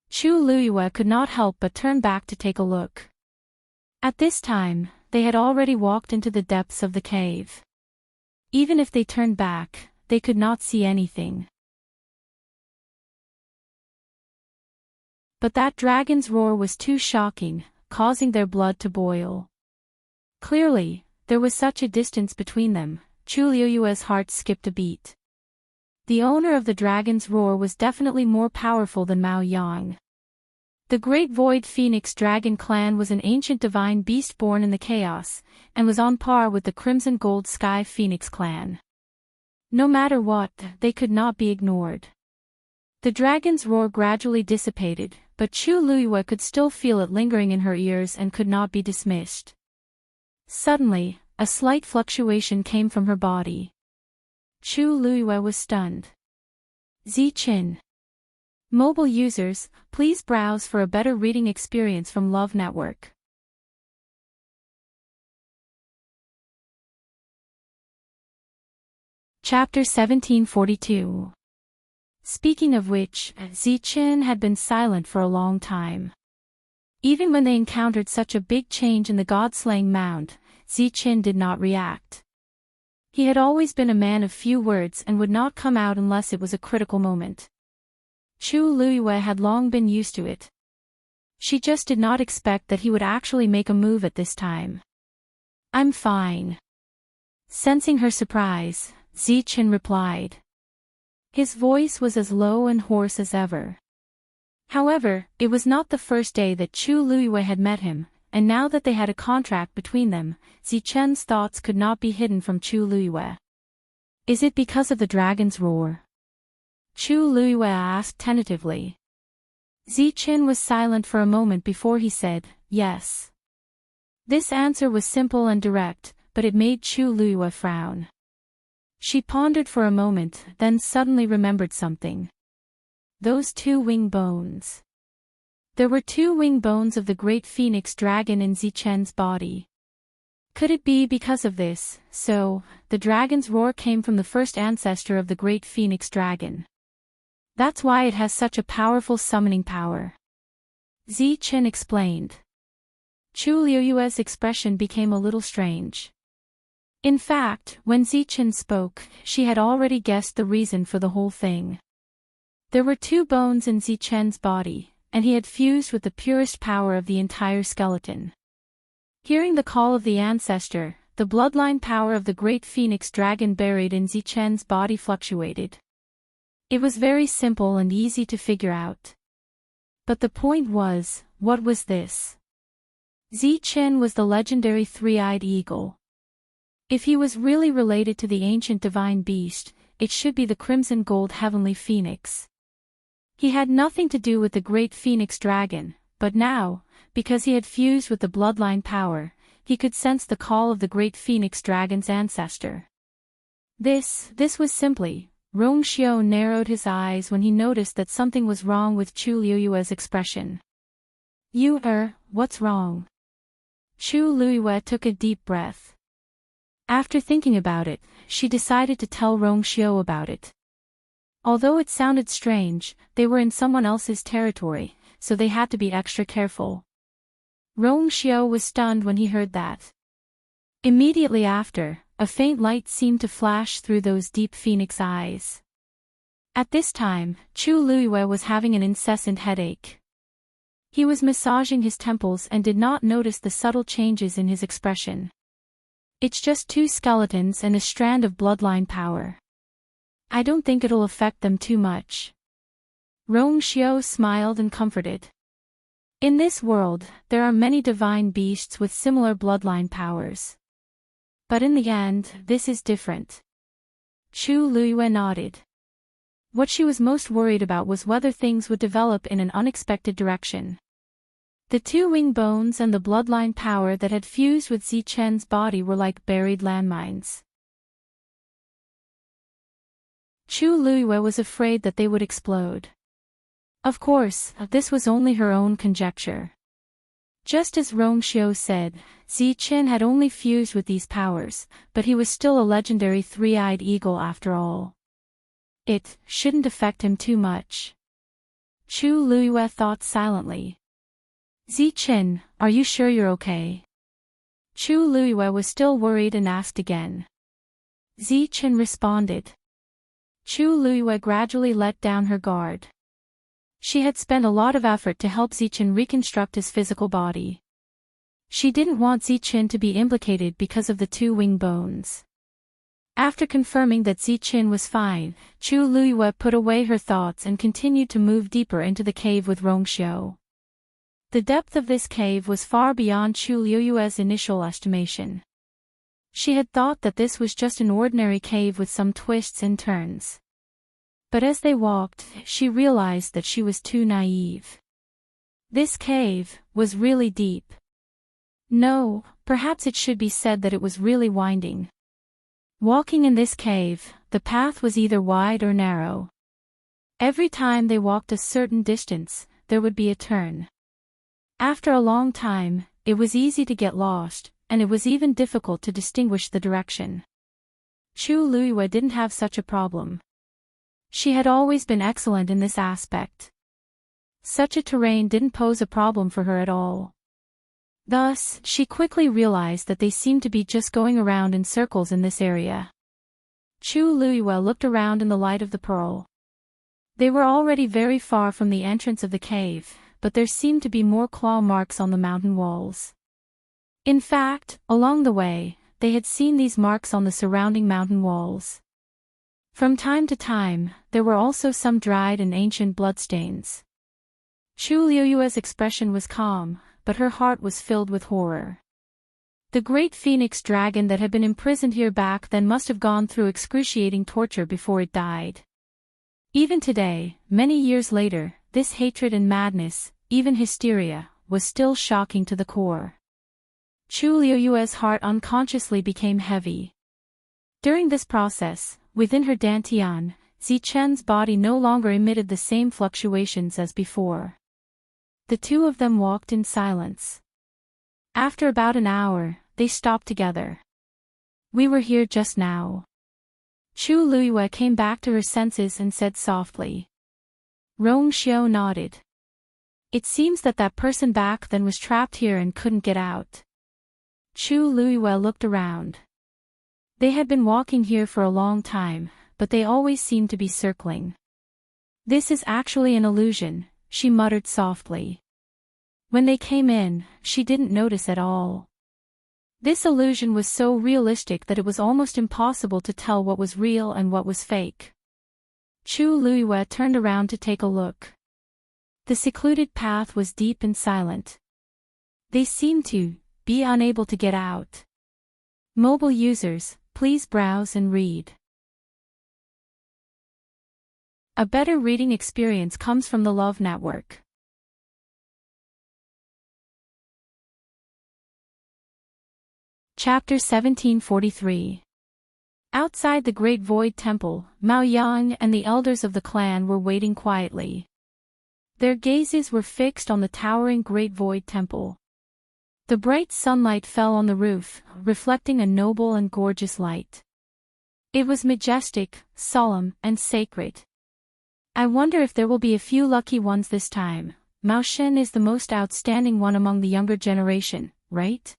Chu Luiyue could not help but turn back to take a look. At this time, they had already walked into the depths of the cave. Even if they turned back, they could not see anything. But that dragon's roar was too shocking, causing their blood to boil. Clearly, there was such a distance between them. Chu Luiyue's heart skipped a beat. The owner of the dragon's roar was definitely more powerful than Mao Yang. The Great Void Phoenix Dragon clan was an ancient divine beast born in the chaos, and was on par with the Crimson Gold Sky Phoenix clan. No matter what, they could not be ignored. The dragon's roar gradually dissipated, but Chu Luiyue could still feel it lingering in her ears and could not be dismissed. Suddenly, a slight fluctuation came from her body. Chu Luiyue was stunned. Ziqin. Mobile users, please browse for a better reading experience from Love Network. Chapter 1742. Speaking of which, Ziqin had been silent for a long time. Even when they encountered such a big change in the god-slaying mound, Ziqin did not react. He had always been a man of few words and would not come out unless it was a critical moment. Chu Luiyue had long been used to it. She just did not expect that he would actually make a move at this time. I'm fine. Sensing her surprise, Ziqin replied. His voice was as low and hoarse as ever. However, it was not the first day that Chu Luiyue had met him, and now that they had a contract between them, Ziqin's thoughts could not be hidden from Chu Luiyue. Is it because of the dragon's roar? Chu Luiyue asked tentatively. Ziqin was silent for a moment before he said, yes. This answer was simple and direct, but it made Chu Luiyue frown. She pondered for a moment, then suddenly remembered something. Those two wing bones. There were two wing bones of the great phoenix dragon in Ziqin's body. Could it be because of this? So, the dragon's roar came from the first ancestor of the great phoenix dragon. That's why it has such a powerful summoning power. Ziqin explained. Chu Luiyue's expression became a little strange. In fact, when Ziqin spoke, she had already guessed the reason for the whole thing. There were two bones in Ziqin's body, and he had fused with the purest power of the entire skeleton. Hearing the call of the ancestor, the bloodline power of the great phoenix dragon buried in Ziqin's body fluctuated. It was very simple and easy to figure out. But the point was, what was this? Ziqin was the legendary three-eyed eagle. If he was really related to the ancient divine beast, it should be the crimson gold heavenly phoenix. He had nothing to do with the great phoenix dragon, but now, because he had fused with the bloodline power, he could sense the call of the great phoenix dragon's ancestor. This was simply. Rongxiao narrowed his eyes when he noticed that something was wrong with Chu Liyue's expression. What's wrong? Chu Liyue took a deep breath. After thinking about it, she decided to tell Rongxiao about it. Although it sounded strange, they were in someone else's territory, so they had to be extra careful. Rongxiao was stunned when he heard that. Immediately after, a faint light seemed to flash through those deep phoenix eyes. At this time, Chu Liyue was having an incessant headache. He was massaging his temples and did not notice the subtle changes in his expression. It's just 2 skeletons and a strand of bloodline power. I don't think it'll affect them too much. Rongxiao smiled and comforted. In this world, there are many divine beasts with similar bloodline powers. But in the end, this is different. Chu Liyue nodded. What she was most worried about was whether things would develop in an unexpected direction. The 2 wing bones and the bloodline power that had fused with Zichen's body were like buried landmines. Chu Liyue was afraid that they would explode. Of course, this was only her own conjecture. Just as Rongxiao said, Zichen had only fused with these powers, but he was still a legendary 3-eyed eagle after all. It shouldn't affect him too much. Chu Liyue thought silently. Zichen, are you sure you're okay? Chu Liyue was still worried and asked again. Zichen responded. Chu Liyue gradually let down her guard. She had spent a lot of effort to help Zichen reconstruct his physical body. She didn't want Zichen to be implicated because of the 2 wing bones. After confirming that Zichen was fine, Chu Liyue put away her thoughts and continued to move deeper into the cave with Rongxiao. The depth of this cave was far beyond Chu Liyue's initial estimation. She had thought that this was just an ordinary cave with some twists and turns. But as they walked, she realized that she was too naive. This cave was really deep. No, perhaps it should be said that it was really winding. Walking in this cave, the path was either wide or narrow. Every time they walked a certain distance, there would be a turn. After a long time, it was easy to get lost, and it was even difficult to distinguish the direction. Chu Liyue didn't have such a problem. She had always been excellent in this aspect. Such a terrain didn't pose a problem for her at all. Thus, she quickly realized that they seemed to be just going around in circles in this area. Chu Liyue looked around in the light of the pearl. They were already very far from the entrance of the cave, but there seemed to be more claw marks on the mountain walls. In fact, along the way, they had seen these marks on the surrounding mountain walls. From time to time, there were also some dried and ancient bloodstains. Chu Liyue's expression was calm, but her heart was filled with horror. The great phoenix dragon that had been imprisoned here back then must have gone through excruciating torture before it died. Even today, many years later, this hatred and madness, even hysteria, was still shocking to the core. Chu Liyue's heart unconsciously became heavy. During this process, within her dantian, Zichen's body no longer emitted the same fluctuations as before. The 2 of them walked in silence. After about an hour, they stopped together. We were here just now. Chu Liyue came back to her senses and said softly. Rongxiao nodded. It seems that person back then was trapped here and couldn't get out. Chu Liyue looked around. They had been walking here for a long time, but they always seemed to be circling. This is actually an illusion, she muttered softly. When they came in, she didn't notice at all. This illusion was so realistic that it was almost impossible to tell what was real and what was fake. Chu Liyue turned around to take a look. The secluded path was deep and silent. They seemed to be unable to get out. Mobile users, please browse and read. A better reading experience comes from the Love Network. Chapter 1743. Outside the Great Void Temple, Mao Yang and the elders of the clan were waiting quietly. Their gazes were fixed on the towering Great Void Temple. The bright sunlight fell on the roof, reflecting a noble and gorgeous light. It was majestic, solemn, and sacred. I wonder if there will be a few lucky ones this time. Mao Shen is the most outstanding one among the younger generation, right?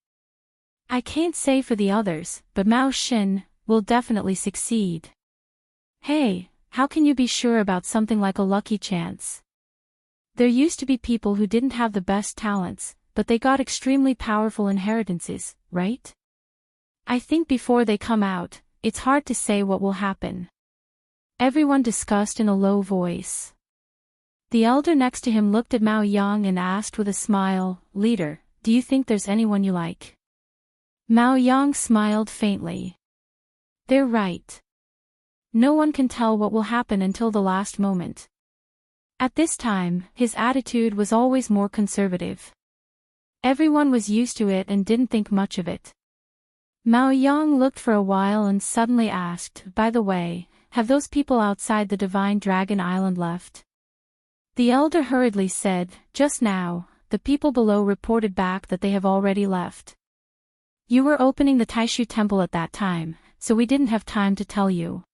I can't say for the others, but Mao Shen will definitely succeed. Hey, how can you be sure about something like a lucky chance? There used to be people who didn't have the best talents, but they got extremely powerful inheritances, right? I think before they come out, it's hard to say what will happen. Everyone discussed in a low voice. The elder next to him looked at Mao Yang and asked with a smile, "Leader, do you think there's anyone you like?" Mao Yang smiled faintly. They're right. No one can tell what will happen until the last moment. At this time, his attitude was always more conservative. Everyone was used to it and didn't think much of it. Mao Yang looked for a while and suddenly asked, "By the way, have those people outside the Divine Dragon Island left?" The elder hurriedly said, "Just now, the people below reported back that they have already left. You were opening the Taishu Temple at that time, so we didn't have time to tell you."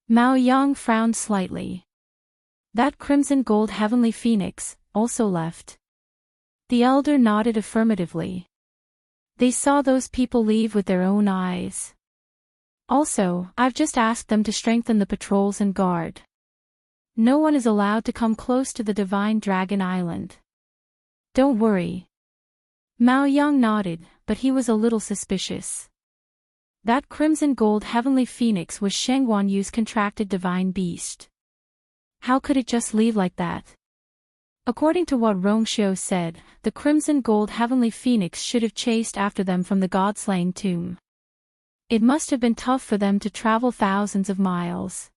Mao Yang frowned slightly. That crimson gold heavenly phoenix also left. The elder nodded affirmatively. They saw those people leave with their own eyes. Also, I've just asked them to strengthen the patrols and guard. No one is allowed to come close to the Divine Dragon Island. Don't worry. Mao Yang nodded, but he was a little suspicious. That crimson gold heavenly phoenix was Sheng Yu's contracted divine beast. How could it just leave like that? According to what Rong Xiu said, the crimson gold heavenly phoenix should have chased after them from the god-slaying tomb. It must have been tough for them to travel thousands of miles.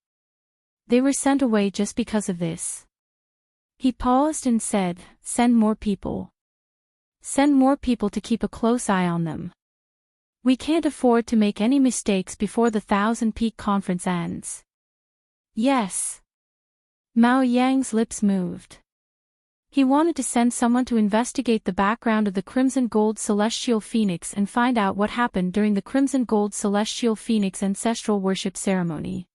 They were sent away just because of this. He paused and said, "Send more people. Send more people to keep a close eye on them. We can't afford to make any mistakes before the Thousand Peak Conference ends." Yes. Mao Yang's lips moved. He wanted to send someone to investigate the background of the Crimson Gold Celestial Phoenix and find out what happened during the Crimson Gold Celestial Phoenix ancestral worship ceremony.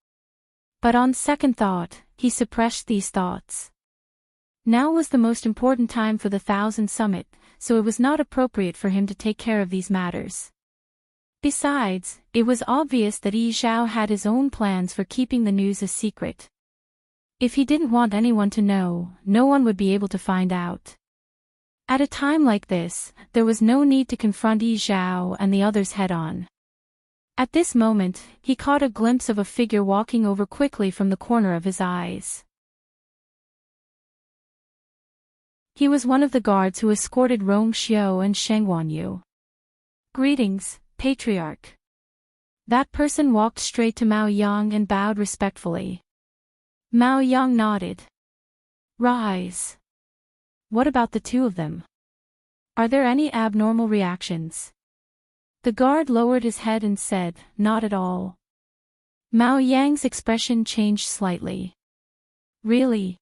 But on second thought, he suppressed these thoughts. Now was the most important time for the Thousand Summit, so it was not appropriate for him to take care of these matters. Besides, it was obvious that Yi Zhao had his own plans for keeping the news a secret. If he didn't want anyone to know, no one would be able to find out. At a time like this, there was no need to confront Yi Zhao and the others head-on. At this moment, he caught a glimpse of a figure walking over quickly from the corner of his eyes. He was one of the guards who escorted Rong Xiu and Sheng Yu. "Greetings, Patriarch." That person walked straight to Mao Yang and bowed respectfully. Mao Yang nodded. "Rise. What about the two of them? Are there any abnormal reactions?" The guard lowered his head and said, "Not at all." Mao Yang's expression changed slightly. "Really?"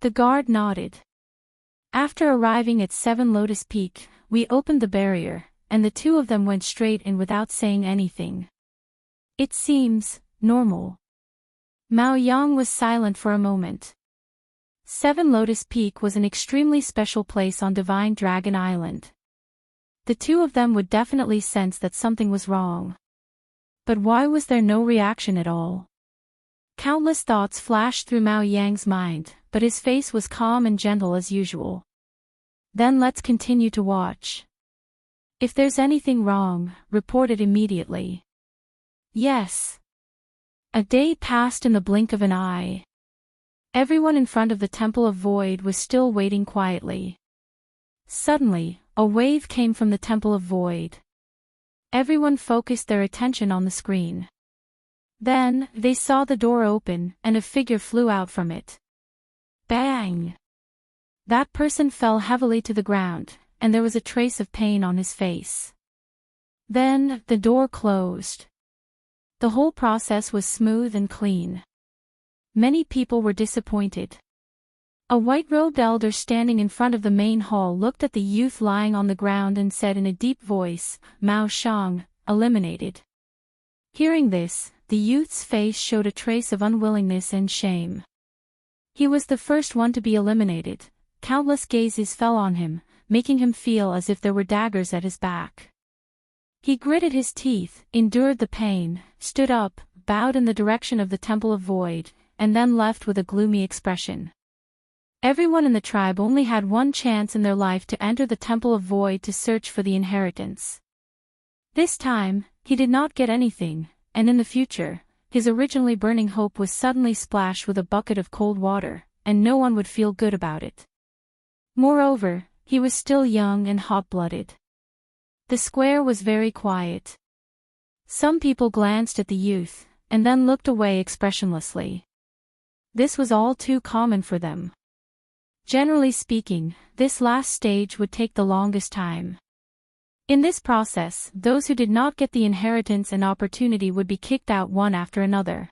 The guard nodded. "After arriving at 7 Lotus Peak, we opened the barrier, and the two of them went straight in without saying anything. It seems normal." Mao Yang was silent for a moment. 7 Lotus Peak was an extremely special place on Divine Dragon Island. The two of them would definitely sense that something was wrong. But why was there no reaction at all? Countless thoughts flashed through Mao Yang's mind, but his face was calm and gentle as usual. "Then let's continue to watch. If there's anything wrong, report it immediately." "Yes." A day passed in the blink of an eye. Everyone in front of the Temple of Void was still waiting quietly. Suddenly, a wave came from the Temple of Void. Everyone focused their attention on the screen. Then, they saw the door open, and a figure flew out from it. Bang! That person fell heavily to the ground, and there was a trace of pain on his face. Then, the door closed. The whole process was smooth and clean. Many people were disappointed. A white-robed elder standing in front of the main hall looked at the youth lying on the ground and said in a deep voice, "Mao Shang, eliminated." Hearing this, the youth's face showed a trace of unwillingness and shame. He was the first one to be eliminated. Countless gazes fell on him, making him feel as if there were daggers at his back. He gritted his teeth, endured the pain, stood up, bowed in the direction of the Temple of Void, and then left with a gloomy expression. Everyone in the tribe only had one chance in their life to enter the Temple of Void to search for the inheritance. This time, he did not get anything, and in the future, his originally burning hope was suddenly splashed with a bucket of cold water, and no one would feel good about it. Moreover, he was still young and hot-blooded. The square was very quiet. Some people glanced at the youth, and then looked away expressionlessly. This was all too common for them. Generally speaking, this last stage would take the longest time. In this process, those who did not get the inheritance and opportunity would be kicked out one after another.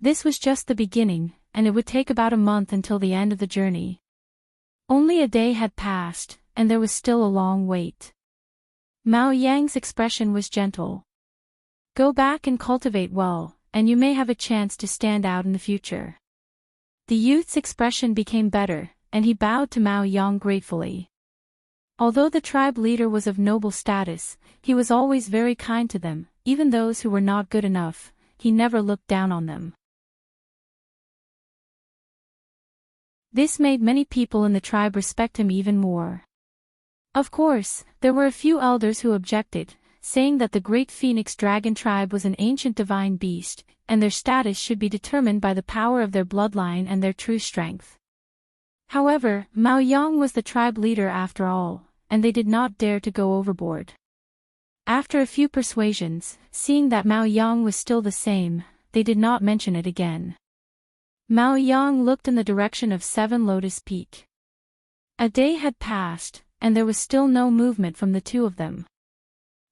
This was just the beginning, and it would take about a month until the end of the journey. Only a day had passed, and there was still a long wait. Mao Yang's expression was gentle. "Go back and cultivate well, and you may have a chance to stand out in the future." The youth's expression became better, and he bowed to Mao Yang gratefully. Although the tribe leader was of noble status, he was always very kind to them, even those who were not good enough. He never looked down on them. This made many people in the tribe respect him even more. Of course, there were a few elders who objected, saying that the great phoenix dragon tribe was an ancient divine beast, and their status should be determined by the power of their bloodline and their true strength. However, Mao Yang was the tribe leader after all, and they did not dare to go overboard. After a few persuasions, seeing that Mao Yang was still the same, they did not mention it again. Mao Yang looked in the direction of 7 Lotus Peak. A day had passed, and there was still no movement from the two of them.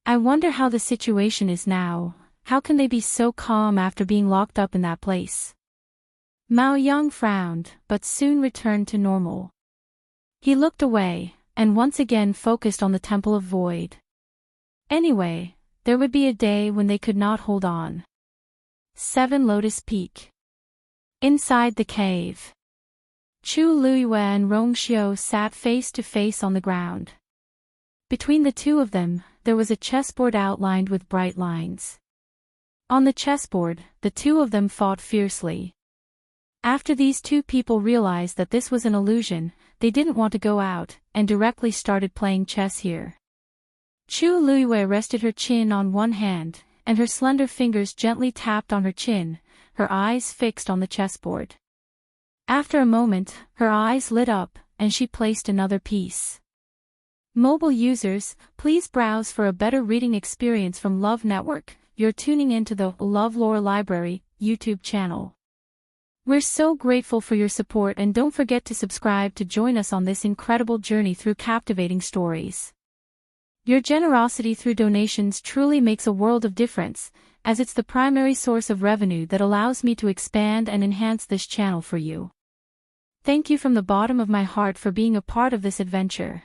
"I wonder how the situation is now. How can they be so calm after being locked up in that place?" Mao Yang frowned, but soon returned to normal. He looked away, and once again focused on the Temple of Void. Anyway, there would be a day when they could not hold on. 7 Lotus Peak. Inside the cave. Chu Luiyue and Rong Xiu sat face to face on the ground. Between the two of them, there was a chessboard outlined with bright lines. On the chessboard, the two of them fought fiercely. After these two people realized that this was an illusion, they didn't want to go out, and directly started playing chess here. Chu Luiyue rested her chin on one hand, and her slender fingers gently tapped on her chin, her eyes fixed on the chessboard. After a moment, her eyes lit up, and she placed another piece. Mobile users, please browse for a better reading experience from Love Network. You're tuning into the LoveLore Library YouTube channel. We're so grateful for your support, and don't forget to subscribe to join us on this incredible journey through captivating stories. Your generosity through donations truly makes a world of difference, as it's the primary source of revenue that allows me to expand and enhance this channel for you. Thank you from the bottom of my heart for being a part of this adventure.